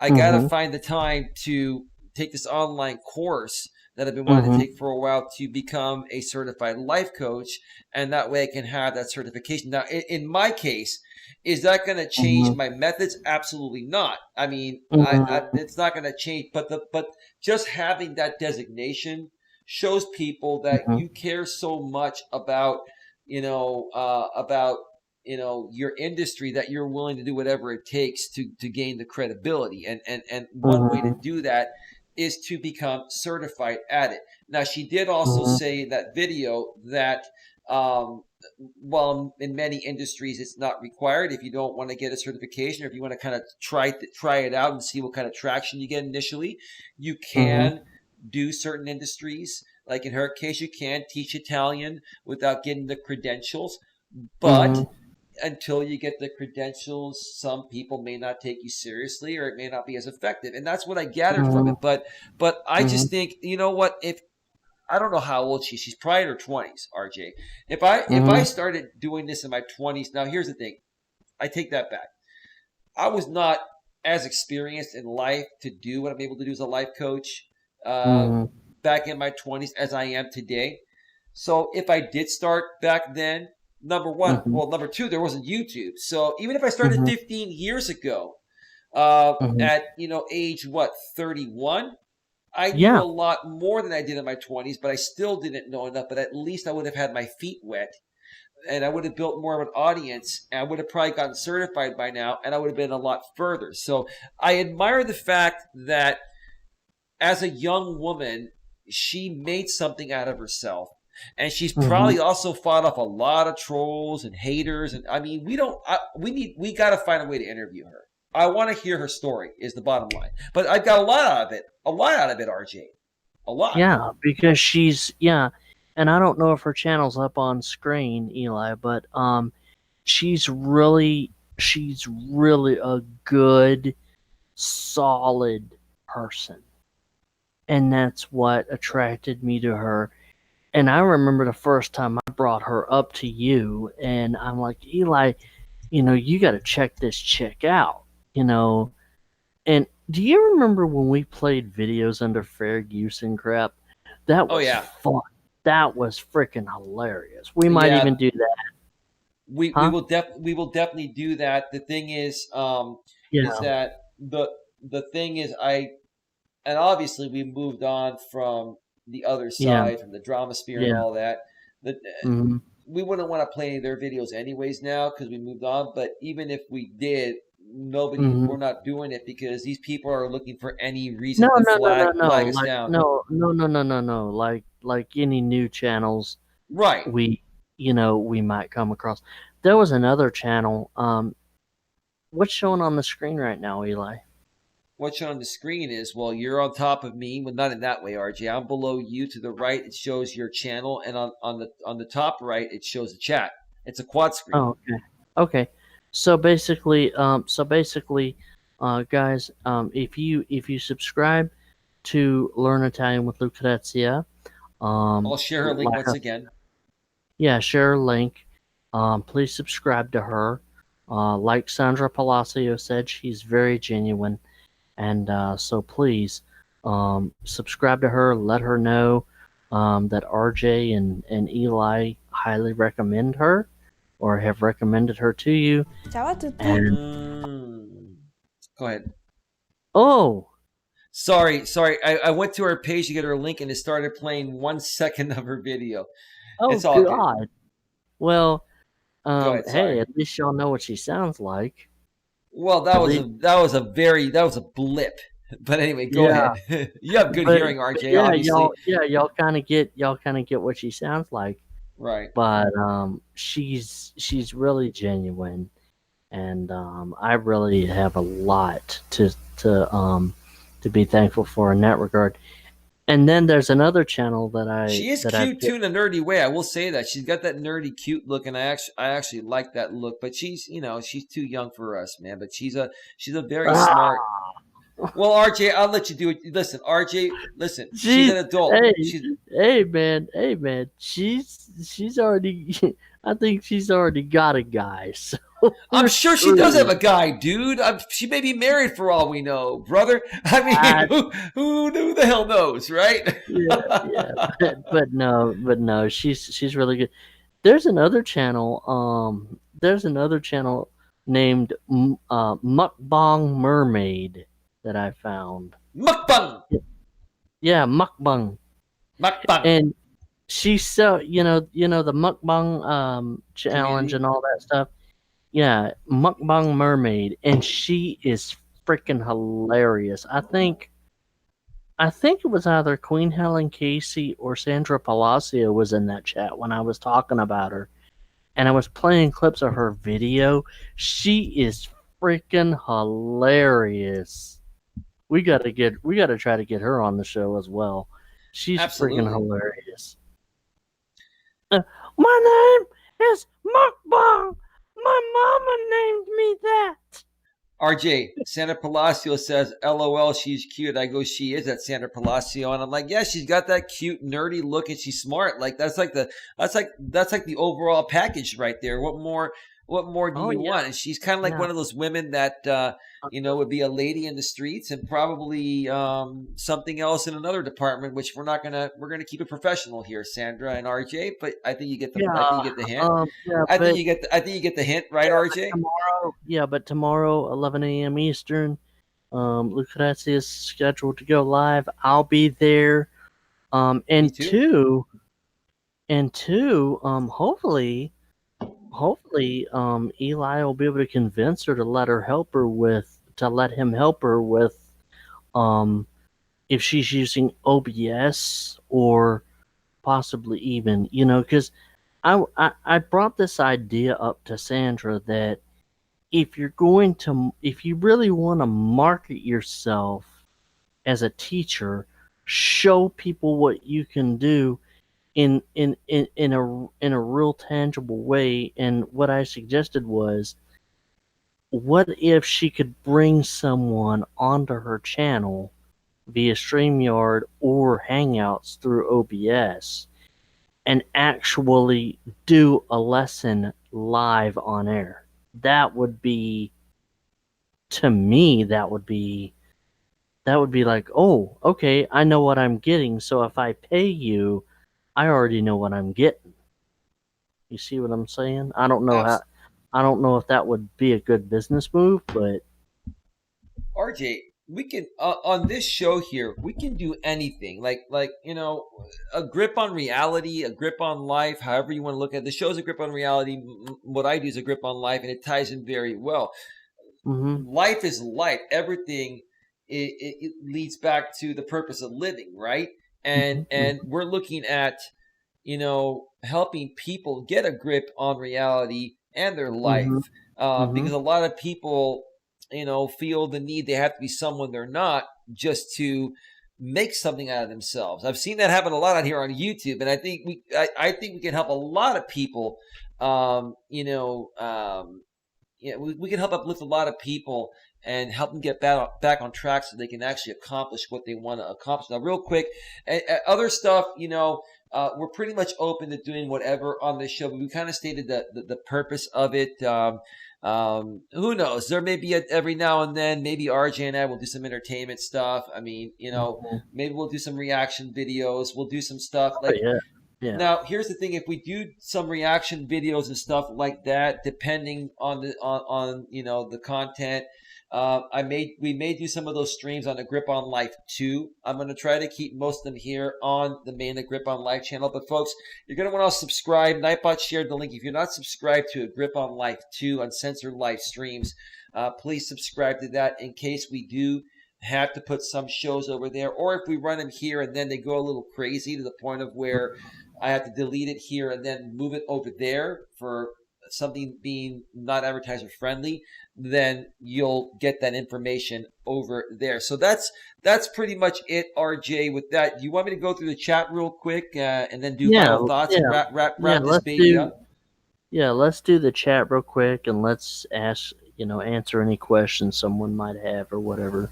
I got to Mhm. find the time to take this online course that I've been wanting to Mhm. take for a while to become a certified life coach. And that way I can have that certification. Now, in my case, is that going to change Mhm. my methods? Absolutely not. I mean, Mhm. it's not going to change, but just having that designation shows people that Mhm. you care so much about, about your industry, that you're willing to do whatever it takes to gain the credibility, and one way to Mhm. do that is to become certified at it. Now, she did also Mhm. say in that video that um, while in many industries it's not required, if you don't want to get a certification, or if you want to kind of try it out and see what kind of traction you get initially, you Mhm. can do certain industries. Like in her case, you can teach Italian without getting the credentials, but Mhm. until you get the credentials, some people may not take you seriously, or it may not be as effective. And that's what I gathered from it. Mhm. But I just Mhm. think, you know what, if I don't know how old she's probably in her 20s, RJ. If I Mhm. started doing this in my 20s, now here's the thing. I take that back. I was not as experienced in life to do what I'm able to do as a life coach uh, Mhm. back in my 20s as I am today. So if I did start back then, number one, Mhm. well, number two, there wasn't YouTube. So even if I started Mhm. 15 years ago, Mhm. at age what, 31, I knew a Yeah. lot more than I did in my 20s, but I still didn't know enough. But at least I would have had my feet wet, and I would have built more of an audience, and I would have probably gotten certified by now, and I would have been a lot further. So I admire the fact that as a young woman, she made something out of herself. And she's Mhm. probably also fought off a lot of trolls and haters. And I mean, we got to find a way to interview her. I want to hear her story, is the bottom line. But I've got a lot out of it, RJ. A lot. Yeah, because and I don't know if her channel's up on screen, Eli, but she's really she's really a good, solid person. And that's what attracted me to her. And I remember the first time I brought her up to you, and I'm like, Eli, you got to check this chick out, you know. And do you remember when we played videos under fair use and crap? That Oh was yeah, fun. That was freaking hilarious. We might yeah. even do that, We huh? we will definitely do that. The thing is Yeah, that the thing is, and obviously we moved on from the other yeah, side, from the drama sphere and yeah. all that. The, Mhm, we wouldn't want to play any of their videos anyways now because we moved on. But even if we did, we're mhm. not doing it because these people are looking for any No, reason to no, no, no, no. flag us Like down. no, no, no, no, no, no. Like any new channels Right. we we might come across. There was another channel. What's showing on the screen right now, Eli? What's on the screen is, well, you're on top of me. Well, not in that way, RJ. I'm below you. To the right, it shows your channel, and on the top right, it shows the chat. It's a quad screen. Oh, okay. Okay. So basically, guys, if you subscribe to Learn Italian with Lucrezia, I'll share her link like once again. yeah, share a link. Please subscribe to her. Like Sandra Palacio said, she's very genuine, and so please subscribe to her. Let her know that RJ and Eli highly recommend her, or have recommended her to you. Ciao a tutti. And Go ahead. oh, Sorry. I went to her page to get her link, and it started playing 1 second of her video. oh It's all good. God. Well, Go ahead. hey, Sorry. at least y'all know what she sounds like. Well, At least, that was a blip. But anyway, go yeah. ahead. You have good hearing, But RJ. yeah, Obviously. y'all kind of get what she sounds like. Right. But she's really genuine, and I really have a lot to to be thankful for in that regard. And then there's another channel that She is I've cute too in a nerdy way. I will say that she's got that nerdy cute look, and I actually like that look. But she's she's too young for us, man. But she's a very smart. Well, RJ, I'll let you do it. Listen, RJ, listen. She's she an adult. hey She's hey man, she's already I think she's already got a guy, so I'm we're sure she does have screwed. a guy, dude. She may be married for all we know, brother. I I, mean, who the hell knows, right? yeah, but no, she's really good. There's another channel named Mukbang Mermaid that I found. Mukbang, Yeah, Mukbang, mukbang and she's so the Mukbang challenge community. and all that stuff. Yeah, Mukbang Mermaid, and she is freaking hilarious. I think it was either Queen Helen Casey or Sandra Palacio was in that chat when I was talking about her, and I was playing clips of her video. She is freaking hilarious. We gotta try to get her on the show as well. She's freaking Absolutely. hilarious. Uh, My name is Mukbang. My mama named me that. RJ, Sandra Palacio says, LOL, she's cute. I go, she is at Sandra Palacio. And I'm like, yeah, she's got that cute, nerdy look and she's smart. Like that's like the overall package right there. What more do Oh you yeah, want? And she's kind of like yeah. one of those women that would be a lady in the streets and probably something else in another department, which we're gonna keep it professional here, Sandra and RJ. But I think you get the hint. Yeah, I think you get the hint, right, but RJ? tomorrow, 11 a.m. Eastern, Lucrezia is scheduled to go live. I'll be there. Me too. Hopefully, Eli will be able to convince her to let him help her with, um, if she's using OBS or possibly even, because I brought this idea up to Sandra that if you really want to market yourself as a teacher, show people what you can do in a real tangible way. And what I suggested was, what if she could bring someone onto her channel via StreamYard or Hangouts through OBS and actually do a lesson live on air? That would be, to me, that would be like, oh, okay, I know what I'm getting. So if I pay you, I already know what I'm getting. You see what I'm saying? I don't know if that would be a good business move, but RJ, we can on this show here, we can do anything. A grip on reality, a grip on life, however you want to look at it. The show's a grip on reality. What I do is a grip on life, and it ties in very well. mm-hmm, Life is life. Everything it leads back to the purpose of living, right? mm-hmm, And we're looking at helping people get a grip on reality and their mm-hmm, life, mm-hmm, because a lot of people feel the need they have to be someone they're not just to make something out of themselves. I've seen that happen a lot out here on YouTube, and I think we can help a lot of people. We can help uplift a lot of people and help them get back on track so they can actually accomplish what they want to accomplish. Now, real quick, other stuff, we're pretty much open to doing whatever on this show, but we kind of stated the purpose of it. Who knows? There may be every now and then, maybe RJ and I will do some entertainment stuff. I mean, mm-hmm. maybe we'll do some reaction videos. We'll do some stuff Oh like yeah, yeah. now, here's the thing: if we do some reaction videos and stuff like that, depending on the content, we may do some of those streams on the Grip on Life too. I'm going to try to keep most of them here on the main Grip on Life channel. But folks, you're going to want to subscribe. Nightbot shared the link. If you're not subscribed to a Grip on Life 2 Uncensored Live streams, please subscribe to that in case we do have to put some shows over there, or if we run them here and then they go a little crazy to the point of where I have to delete it here and then move it over there for something being not advertiser friendly, then you'll get that information over there. So that's pretty much it, RJ. With that, do you want me to go through the chat real quick and then do Yeah, final thoughts and yeah, yeah. wrap this baby up? Let's do the chat real quick, and let's ask, answer any questions someone might have or whatever.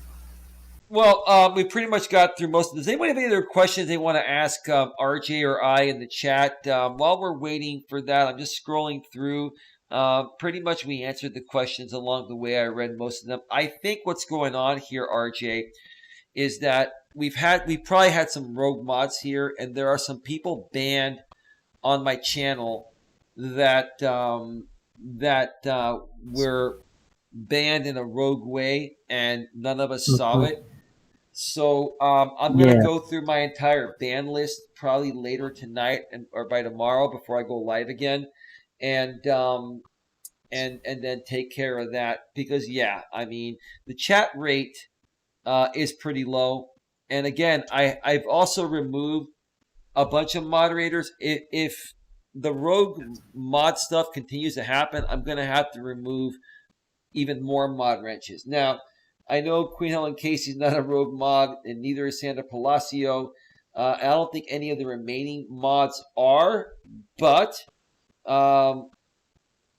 Well, we pretty much got through most of this. Does anybody have any other questions they want to ask RJ or I in the chat? While we're waiting for that, I'm just scrolling through. Pretty much we answered the questions along the way. I read most of them. I think what's going on here, RJ, is that we probably had some rogue mods here, and there are some people banned on my channel that were banned in a rogue way, and none of us saw it. So I'm going to go through my entire ban list probably later tonight or by tomorrow before I go live again, and then take care of that, because I mean, the chat rate is pretty low. And again, I've also removed a bunch of moderators. If the rogue mod stuff continues to happen, I'm going to have to remove even more mod wrenches. Now, I know Queen Helen Casey's not a rogue mod, and neither is Sandra Palacio. I don't think any of the remaining mods are, but I'll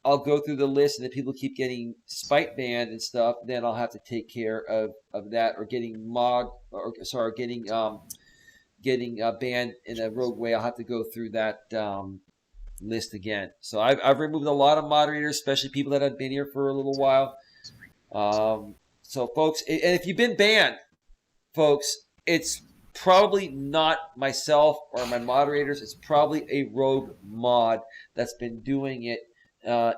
go through the list, and if people keep getting spite banned and stuff, then I'll have to take care of that, or getting getting banned in a rogue way. I'll have to go through that list again. So I've removed a lot of moderators, especially people that have been here for a little while. So folks, and if you've been banned, folks, it's probably not myself or my moderators. It's probably a rogue mod that's been doing it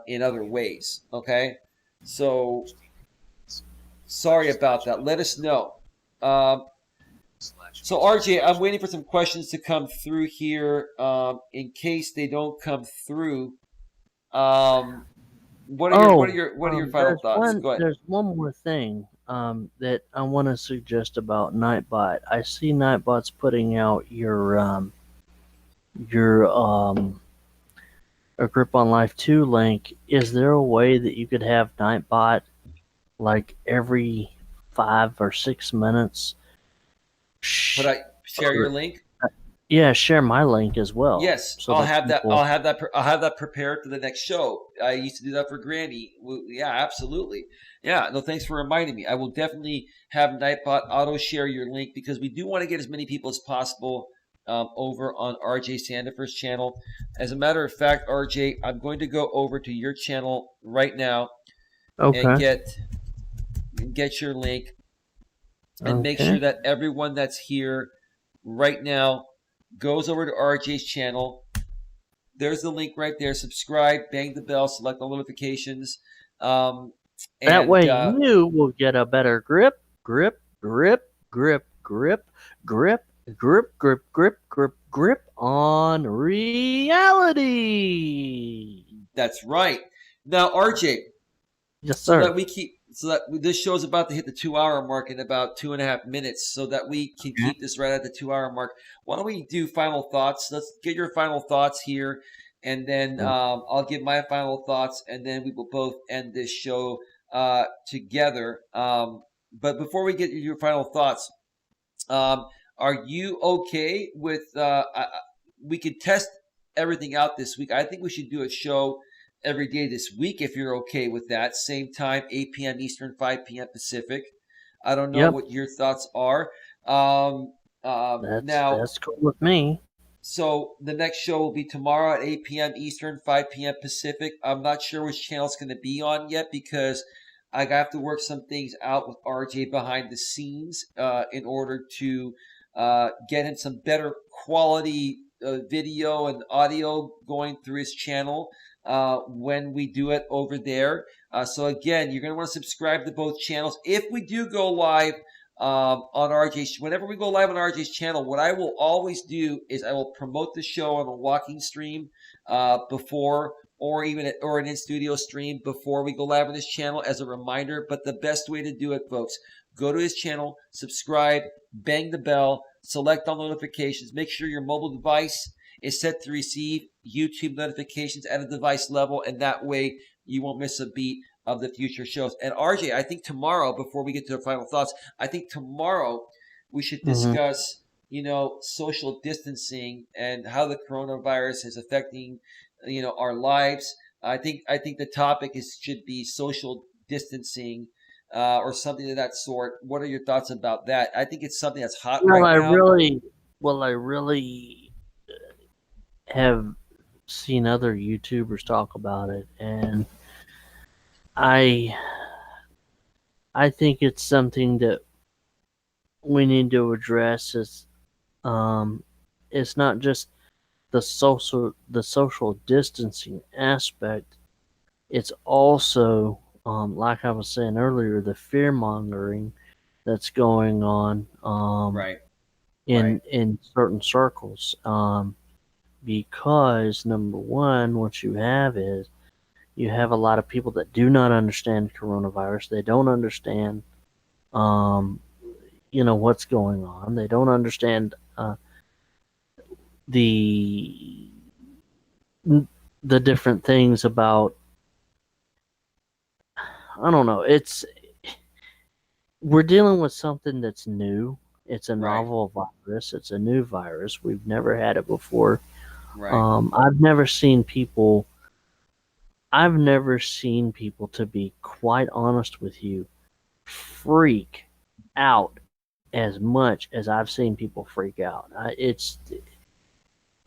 in other ways. Okay, so sorry about that. Let us know. So RJ, I'm waiting for some questions to come through here. In case they don't come through, what are your final thoughts? Go ahead. There's one more thing that I want to suggest about Nightbot. I see Nightbot's putting out your a Grip on Life 2 link. Is there a way that you could have Nightbot like every 5 or 6 minutes? Could I share your link? Yeah, share my link as well. Yes, so I'll have that prepared for the next show. I used to do that for Granny. Yeah, absolutely. Yeah, no, thanks for reminding me. I will definitely have Nightbot auto share your link, because we do want to get as many people as possible over on RJ Sandefur's channel. As a matter of fact, RJ, I'm going to go over to your channel right now and get your link, and make sure that everyone that's here right now goes over to RJ's channel. There's the link right there. Subscribe, bang the bell, select all notifications. That way you will get a better grip on reality. That's right. Now, RJ. Yes, sir. So that this show's about to hit the 2-hour mark in about 2.5 minutes, so that we can keep this right at the 2-hour mark. Why don't we do final thoughts? Let's get your final thoughts here, and then I'll give my final thoughts, and then we will both end this show together. But before we get your final thoughts, are you okay with we could test everything out this week? I think we should do a show every day this week, if you're okay with that. Same time, 8 p.m. Eastern, 5 p.m. Pacific. I don't know what your thoughts are. That's cool with me. So the next show will be tomorrow at 8 p.m. Eastern, 5 p.m. Pacific. I'm not sure which channel it's going to be on yet, because I have to work some things out with RJ behind the scenes in order to get him some better quality video and audio going through his channel when we do it over there. So again, you're going to want to subscribe to both channels. If we do go live on RJ's, whenever we go live on RJ's channel, what I will always do is I will promote the show on a walking stream before, or an in-studio stream before we go live on this channel as a reminder. But the best way to do it, folks, go to his channel, subscribe, bang the bell, select all notifications, make sure your mobile device is set to receive YouTube notifications at a device level, and that way you won't miss a beat of the future shows. And RJ, I think tomorrow, before we get to the final thoughts, I think tomorrow we should Mm-hmm. discuss, social distancing and how the coronavirus is affecting, our lives. I think the topic should be social distancing, or something of that sort. What are your thoughts about that? I think it's something that's hot Well, right I now. really, well, I really have seen other YouTubers talk about it, and I, I think it's something that we need to address. Um, it's not just the social distancing aspect. It's also, like I was saying earlier, the fear mongering that's going on, Right, right. in certain circles. Because number one, what you have is you have a lot of people that do not understand coronavirus. They don't understand, um, what's going on. They don't understand, the the different things about. I don't know. We're dealing with something that's new. It's a Right, novel virus. It's a new virus. We've never had it before. right. I've never seen people. I've never seen people, to be quite honest with you, freak out as much as I've seen people freak out. It's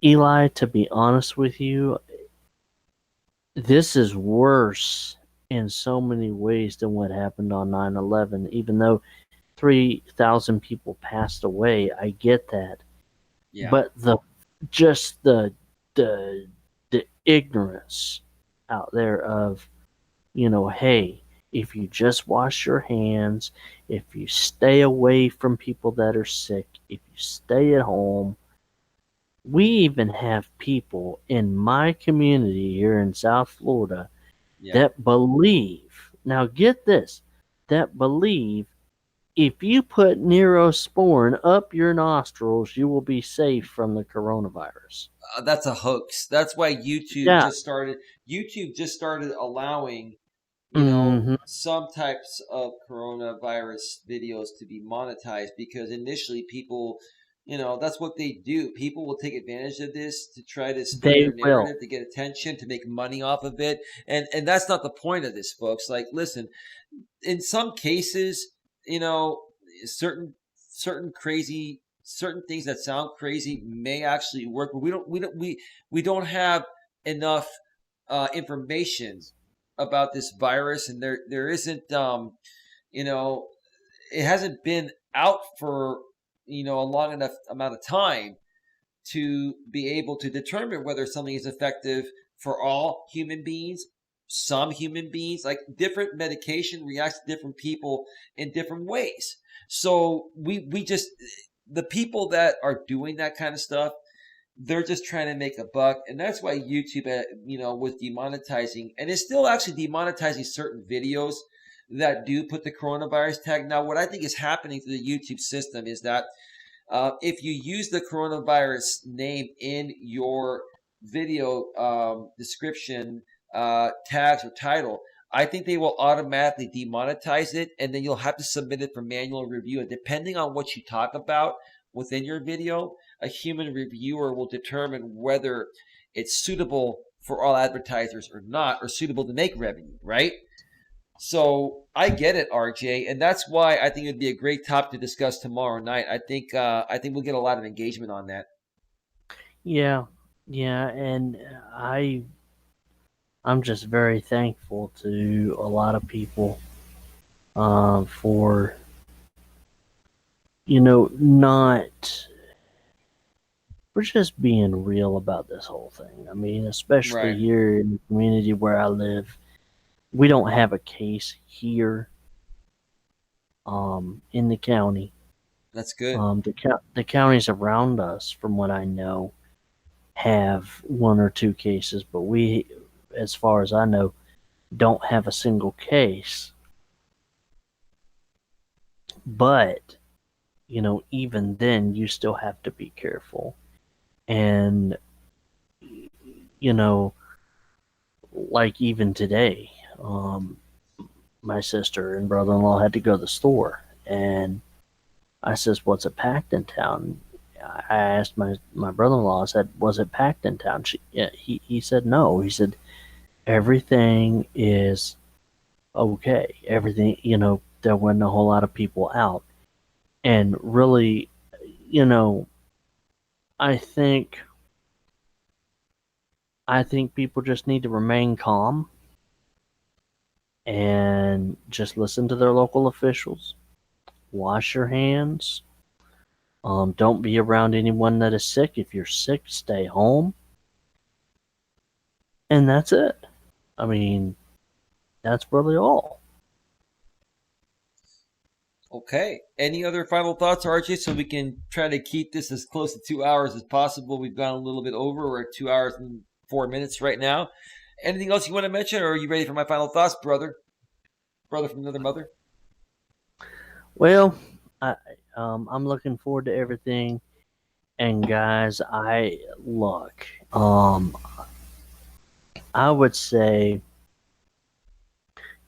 Eli. To be honest with you, this is worse in so many ways than what happened on 9/11. Even though 3,000 people passed away, I get that. Yeah, But just the the ignorance out there of, hey, if you just wash your hands, if you stay away from people that are sick, if you stay at home. We even have people in my community here in South Florida yeah. that believe, now get this, that believe if you put Neosporin up your nostrils, you will be safe from the coronavirus. That's a hoax. That's why Yeah. YouTube just started allowing, Hmm. some types of coronavirus videos to be monetized, because initially people, that's what they do. People will take advantage of this to try to spin They their will. narrative, to get attention, to make money off of it. And that's not the point of this, folks. Like, listen, in some cases, you know, certain certain things that sound crazy may actually work, but we don't have enough information about this virus, and there isn't, you know it hasn't been out for, a long enough amount of time to be able to determine whether something is effective for all human beings. Some human beings, like, different medication reacts to different people in different ways. So we just, the people that are doing that kind of stuff, they're just trying to make a buck, and that's why YouTube, was demonetizing, and it's still actually demonetizing certain videos that do put the coronavirus tag. Now, what I think is happening through the YouTube system is that, if you use the coronavirus name in your video, description, tags, or title, I think they will automatically demonetize it, and then you'll have to submit it for manual review. And depending on what you talk about within your video, a human reviewer will determine whether it's suitable for all advertisers or not, or suitable to make revenue, right? So I get it, RJ, and that's why I think it would be a great topic to discuss tomorrow night. I think we'll get a lot of engagement on that. Yeah. Yeah. And I'm just very thankful to a lot of people, for, not for just being real about this whole thing. I mean, especially Right. here in the community where I live, we don't have a case here, in the county. That's good. The counties around us, from what I know, have one or two cases, but we, as far as I know, don't have a single case. But, even then, you still have to be careful. And you know, like even today, um, my sister and brother-in-law had to go to the store, and I says, "What's it packed in town?" I asked my brother-in-law. I said, "Was it packed in town?" Yeah, he said no. He said everything is okay. Everything, there wasn't a whole lot of people out, and really, you know, I think I think people just need to remain calm and just listen to their local officials. Wash your hands. Don't be around anyone that is sick. If you're sick, stay home. And that's it. I mean, that's really all. Okay. Any other final thoughts, RJ, so we can try to keep this as close to 2 hours as possible? We've gone a little bit over. We're at 2 hours and 4 minutes right now. Anything else you want to mention, or are you ready for my final thoughts, brother? Brother from another mother? Well, I, I'm looking forward to everything. And guys, look. I would say,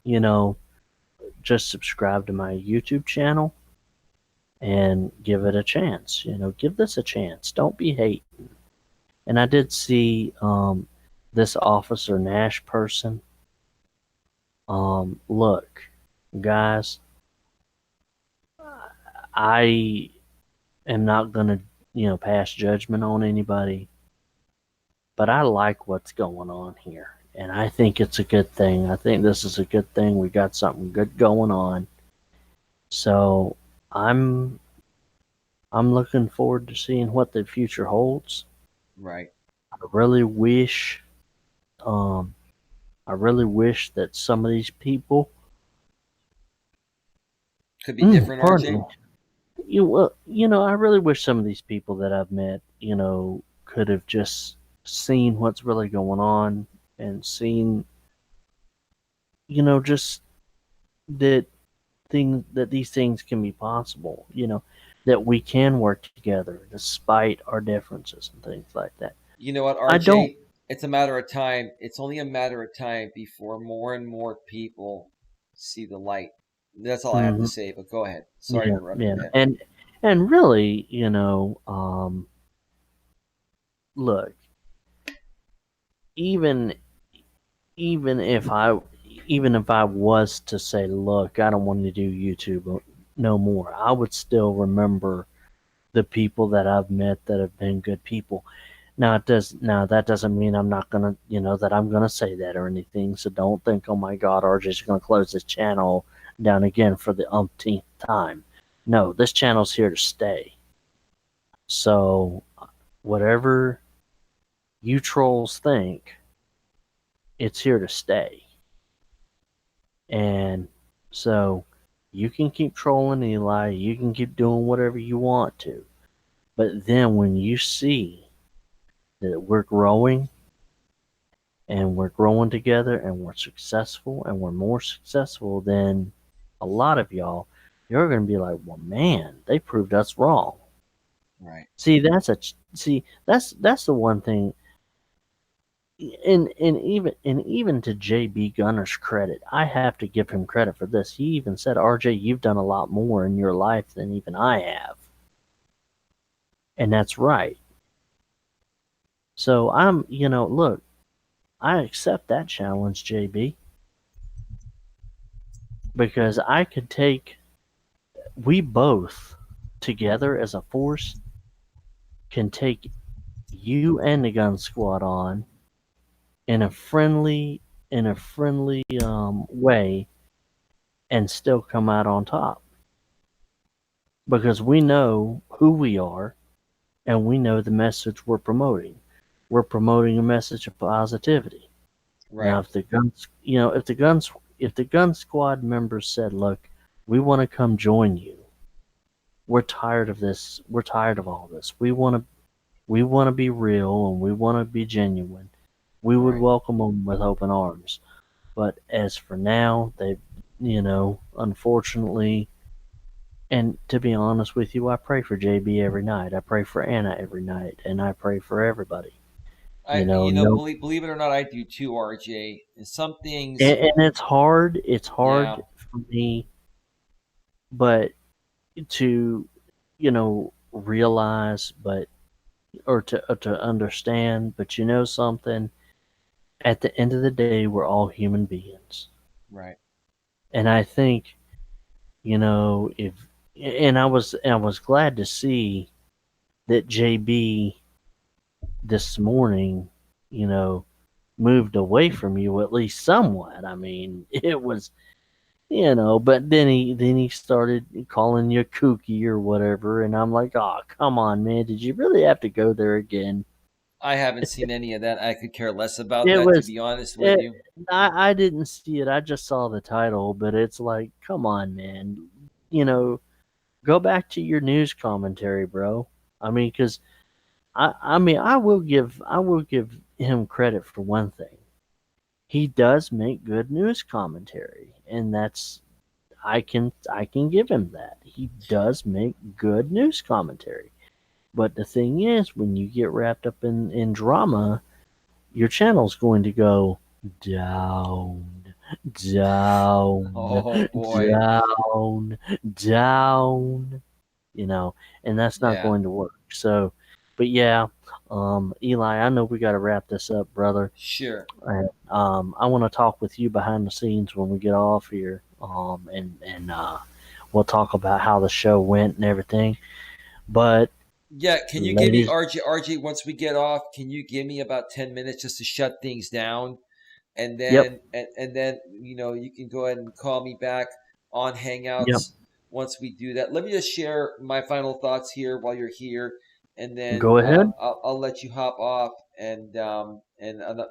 you know, just subscribe to my YouTube channel and give it a chance. Give this a chance. Don't be hating. And I did see this Officer Nash person. Look, guys, I am not gonna, pass judgment on anybody, but I like what's going on here, and I think it's a good thing. I think this is a good thing. We got something good going on, so I'm I'm looking forward to seeing what the future holds. Right. I really wish, um, I really wish that some of these people, Could be different, pardon RJ. me, I really wish some of these people that I've met, could have just seen what's really going on and seen, just that these things can be possible, that we can work together despite our differences and things like that. You know what, I don't. RJ? It's a matter of time. It's only a matter of time before more and more people see the light. That's all I have to Mhm, say, but go ahead. Sorry to yeah, interrupt you, yeah, man. and really, look, even even if I even if I was to say, look, I don't want to do YouTube no more, I would still remember the people that I've met that have been good people. Now that doesn't mean I'm not gonna, that I'm gonna say that or anything. So don't think, oh my God, RJ's gonna close this channel down again for the umpteenth time. No, this channel's here to stay. So whatever you trolls think, it's here to stay. And so you can keep trolling Eli, you can keep doing whatever you want to. But then when you see that we're growing and we're growing together and we're successful and we're more successful than a lot of y'all, you're going to be like, well, man, they proved us wrong. Right. That's the one thing. And even to JB Gunner's credit, I have to give him credit for this. He even said, RJ, you've done a lot more in your life than even I have. And that's right. So look, I accept that challenge, JB, because we both together as a force can take you and the gun squad on in a friendly way and still come out on top because we know who we are and we know the message we're promoting. We're promoting a message of positivity. Now, Right. if the gun squad members said, "Look, we want to come join you. We're tired of this. We're tired of all this. We want to be real and we want to be genuine." We would Right. welcome them with open arms. But as for now, unfortunately, and to be honest with you, I pray for JB every night. I pray for Anna every night, and I pray for everybody. No, believe it or not, I do too, RJ. And some things, and it's hard. It's yeah, hard for me, but to realize, but or to understand. But something. At the end of the day, we're all human beings, right. and I think if and I was glad to see that JB this morning, you know, moved away from you at least somewhat. I mean, it was, but then he started calling you kooky or whatever, and I'm like, oh, come on, man, did you really have to go there again? I haven't seen any of that. I could care less about It that, to was, be honest with it, you. I didn't see it. I just saw the title, but it's like, come on, man, go back to your news commentary, bro. I mean, because I mean, I will give him credit for one thing. He does make good news commentary, and I can give him that. He does make good news commentary. But the thing is, when you get wrapped up in drama, your channel's going to go down, down, Oh boy, down, down, and that's not yeah, going to work. So, but yeah, Eli, I know we got to wrap this up, brother. sure. And, I want to talk with you behind the scenes when we get off here, and we'll talk about how the show went and everything. But, Yeah, can you give me ladies, RJ once we get off? Can you give me about 10 minutes just to shut things down? And yep, then you can go ahead and call me back on yep, Hangouts once we do that. Let me just share my final thoughts here while you're here, and then go ahead. I'll let you hop off, and well,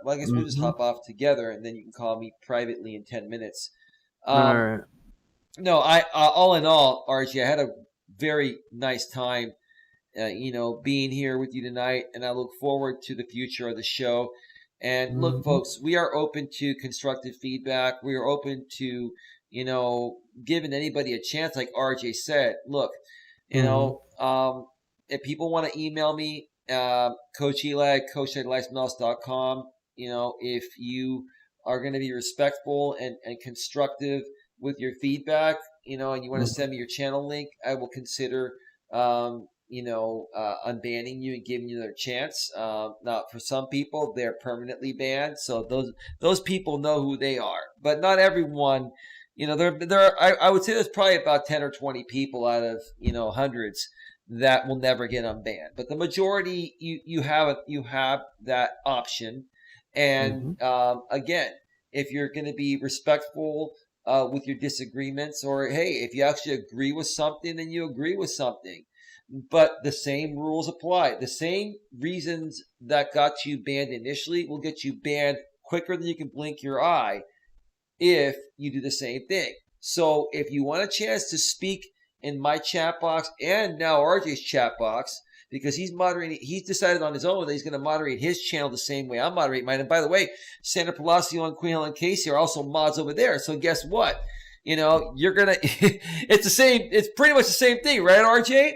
I guess we'll just Mm-hmm. hop off together, and then you can call me privately in 10 minutes. All Um, right. no, I all in all, RJ, I had a very nice time being here with you tonight, and I look forward to the future of the show. And look, Mm-hmm. folks, we are open to constructive feedback. We are open to, giving anybody a chance, like RJ said. Look, you Mm-hmm. know, um, if people want to email me, Coach Eli, coach@eliasmelas.com. If you are going to be respectful and constructive with your feedback, and you want to Mm-hmm. send me your channel link, I will consider unbanning you and giving you their chance. Now, for some people, they're permanently banned, so those people know who they are. But not everyone. I would say there's probably about 10 or 20 people out of hundreds that will never get unbanned. But the majority, you have that option. And Mm-hmm. again, if you're going to be respectful with your disagreements, or hey, if you actually agree with something, then you agree with something. But the same rules apply. The same reasons that got you banned initially will get you banned quicker than you can blink your eye if you do the same thing. So if you want a chance to speak in my chat box and now RJ's chat box, because he's decided on his own that he's going to moderate his channel the same way I moderate mine. And by the way, Sandra Palacio and Queen Helen Casey are also mods over there. So guess what? You're going to, it's pretty much the same thing, right, RJ?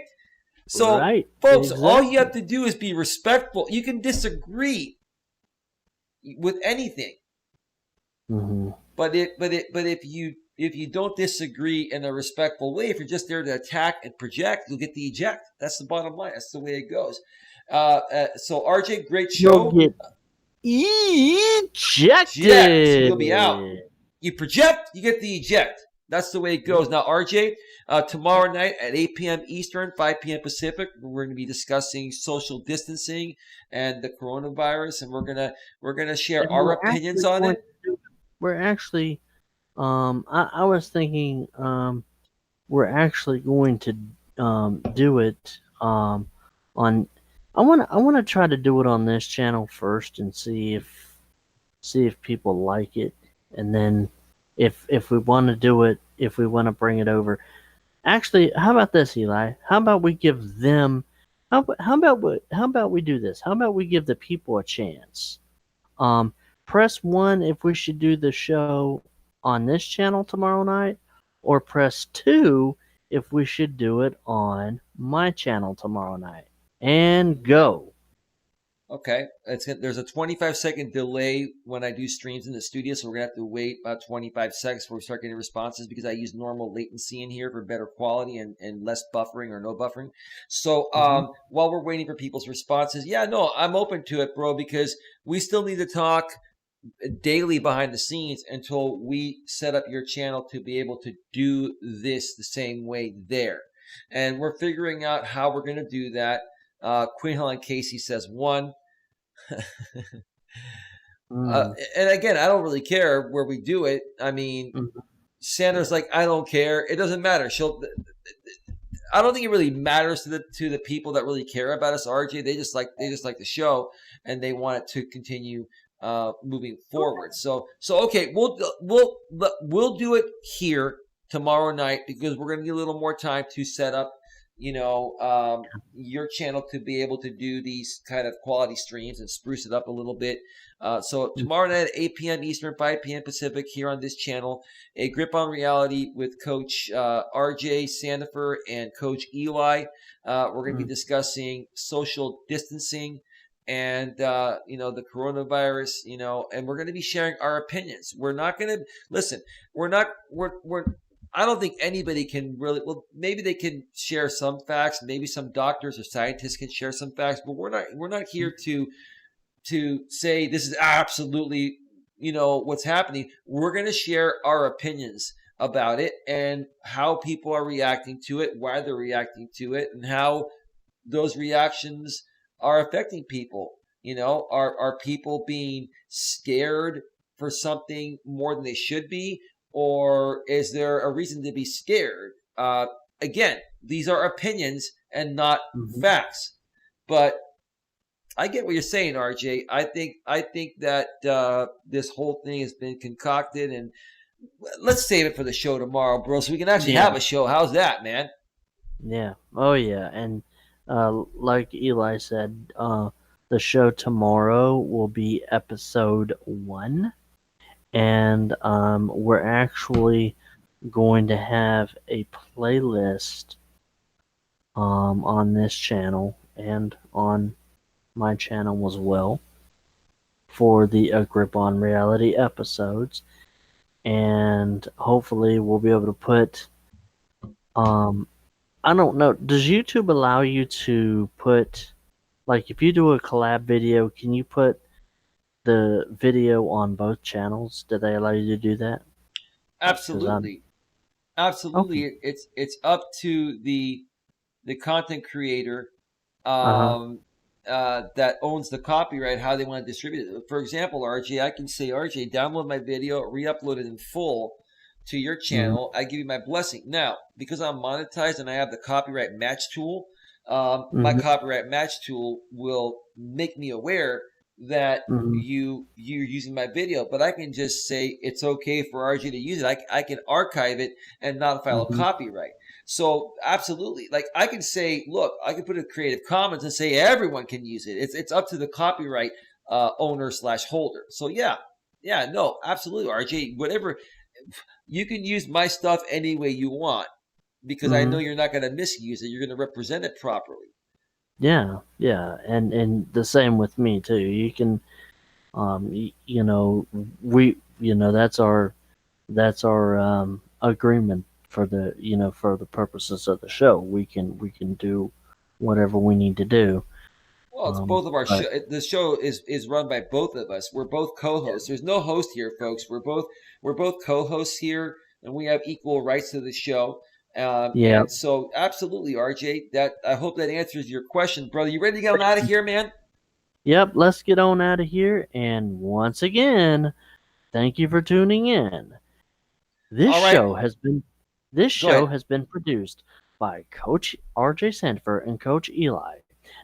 So, Right. folks, all you have Exactly. to do is be respectful. You can disagree with anything. Mm-hmm. But if you don't disagree in a respectful way, if you're just there to attack and project, you'll get the eject. That's the bottom line. That's the way it goes. So RJ, great You'll show. get Eject, you'll be out. ejected. You project, you get the eject. That's the way it goes. Now, RJ, tomorrow night at 8 p.m. Eastern, 5 p.m. Pacific, we're going to be discussing social distancing and the coronavirus, and we're gonna share And our opinions on it. we're actually, I was thinking, we're actually going to, do it, on, I want to try to do it on this channel first and see if people like it, and then if we want to do it, if we want to bring it over. Actually, how about this, Eli? How about we give them? How about we do this? How about we give the people a chance? Um, Press one if we should do the show on this channel tomorrow night, or press two if we should do it on my channel tomorrow night. And go. Okay, there's a 25-second delay when I do streams in the studio, so we're gonna have to wait about 25 seconds before we start getting responses because I use normal latency in here for better quality and less buffering or no buffering. So Mm-hmm. while we're waiting for people's responses, yeah, no, I'm open to it, bro, because we still need to talk daily behind the scenes until we set up your channel to be able to do this the same way there. And we're figuring out how we're going to do that. Queen Helen Casey says one. Mm. And again, I don't really care where we do it. I mean, Mm-hmm. Sandra's like, I don't care. It doesn't matter. I don't think it really matters to the people that really care about us, RJ. They just like the show and they want it to continue moving forward. So okay, we'll do it here tomorrow night because we're going to need a little more time to set up, your channel to be able to do these kind of quality streams and spruce it up a little bit. So tomorrow night at 8 p.m. Eastern, 5 p.m. Pacific here on this channel, a Grip on Reality with Coach RJ Sandefur and Coach Eli. We're going to be discussing social distancing and the coronavirus, and we're going to be sharing our opinions. We're not going to listen. We're I don't think anybody can really. Well, maybe they can share some facts. Maybe some doctors or scientists can share some facts, but we're not here to say this is absolutely what's happening. We're going to share our opinions about it and how people are reacting to it, why they're reacting to it, and how those reactions are affecting people. Are people being scared for something more than they should be, or is there a reason to be scared? Again, these are opinions and not facts. But I get what you're saying, RJ. I think that this whole thing has been concocted, and let's save it for the show tomorrow, bro, so we can actually have a show. How's that, man? Yeah. Oh, yeah. And like Eli said, the show tomorrow will be episode 1. And we're actually going to have a playlist on this channel and on my channel as well for the Grip on Reality episodes. And hopefully we'll be able to put I don't know, does YouTube allow you to put, like, if you do a collab video, can you put the video on both channels? Do they allow you to do that? Absolutely. Okay. It's up to the content creator Uh-huh. that owns the copyright, how they want to distribute it. For example, RJ, I can say, RJ, download my video, re-upload it in full to your Mhm. channel. I give you my blessing. Now, because I'm monetized and I have the copyright match tool, my Mhm. copyright match tool will make me aware that Mhm. you're using my video, but I can just say it's okay for RJ to use it. I can archive it and not file a Mhm. copyright. So absolutely, like I can say, look, I can put a Creative Commons and say everyone can use it. It's up to the copyright owner / holder. So yeah, no, absolutely, RJ, whatever, you can use my stuff any way you want because I know Mhm. you're not going to misuse it. You're going to represent it properly. Yeah, yeah, and the same with me too. You can, you know, that's our agreement for the purposes of the show. We can do whatever we need to do. Well, it's both of our But show. The show is run by both of us. We're both co-hosts. There's no host here, folks. We're both co-hosts here, and we have equal rights to the show. yeah, And so, absolutely, RJ. That I hope that answers your question, brother. You ready to get on out of here, man? yep. Let's get on out of here. And once again, thank you for tuning in. This All right, show has been this go show ahead. has been produced by Coach RJ Sandefur and Coach Eli.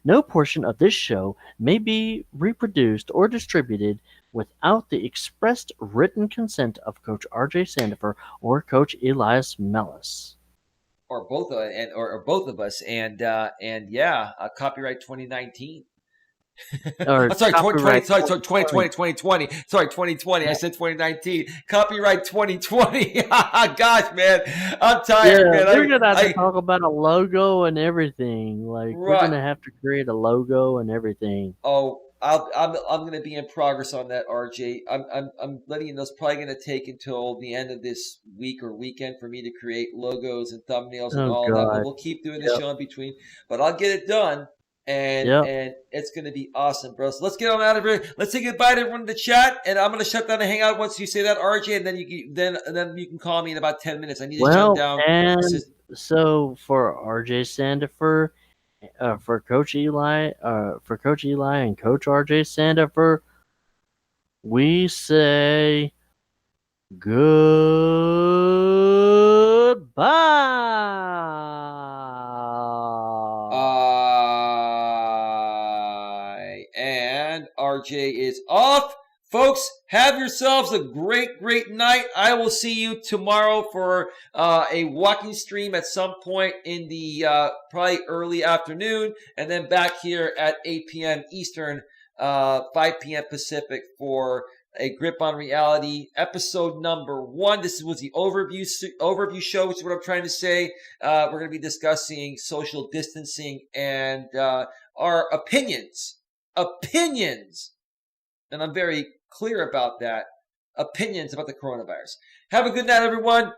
No portion of this show may be reproduced or distributed without the expressed written consent of Coach RJ Sandefur or Coach Elias Melas. Or both of us, and yeah, copyright 2019. Or I'm sorry, 2020. copyright Sorry, 2020. 2020. Sorry, 2020. I said 2019. Copyright 2020. Gosh, man, I'm tired, Yeah, man. we're gonna have to I talk about a logo and everything. Like we're right. gonna have to create a logo and everything. Oh, I'm going to be in progress on that, RJ. I'm letting you know it's probably going to take until the end of this week or weekend for me to create logos and thumbnails and Oh all that. But God. we'll keep doing the Yep. show in between. But I'll get it done, and Yep. it's going to be awesome, bro. So let's get on out of here. Let's say goodbye to everyone in the chat, and I'm going to shut down the hangout once you say that, RJ, and then you can call me in about 10 minutes. I need to shut down. And so for RJ Sandefur, for Coach Eli and Coach RJ Sandefur, we say goodbye. And RJ is off. Folks, have yourselves a great, great night. I will see you tomorrow for a walking stream at some point in the probably early afternoon, and then back here at 8 p.m. Eastern, 5 p.m. Pacific for a Grip on Reality episode number 1. This was the overview show, which is what I'm trying to say. We're going to be discussing social distancing and our opinions, and I'm very clear about that, opinions about the coronavirus. Have a good night, everyone.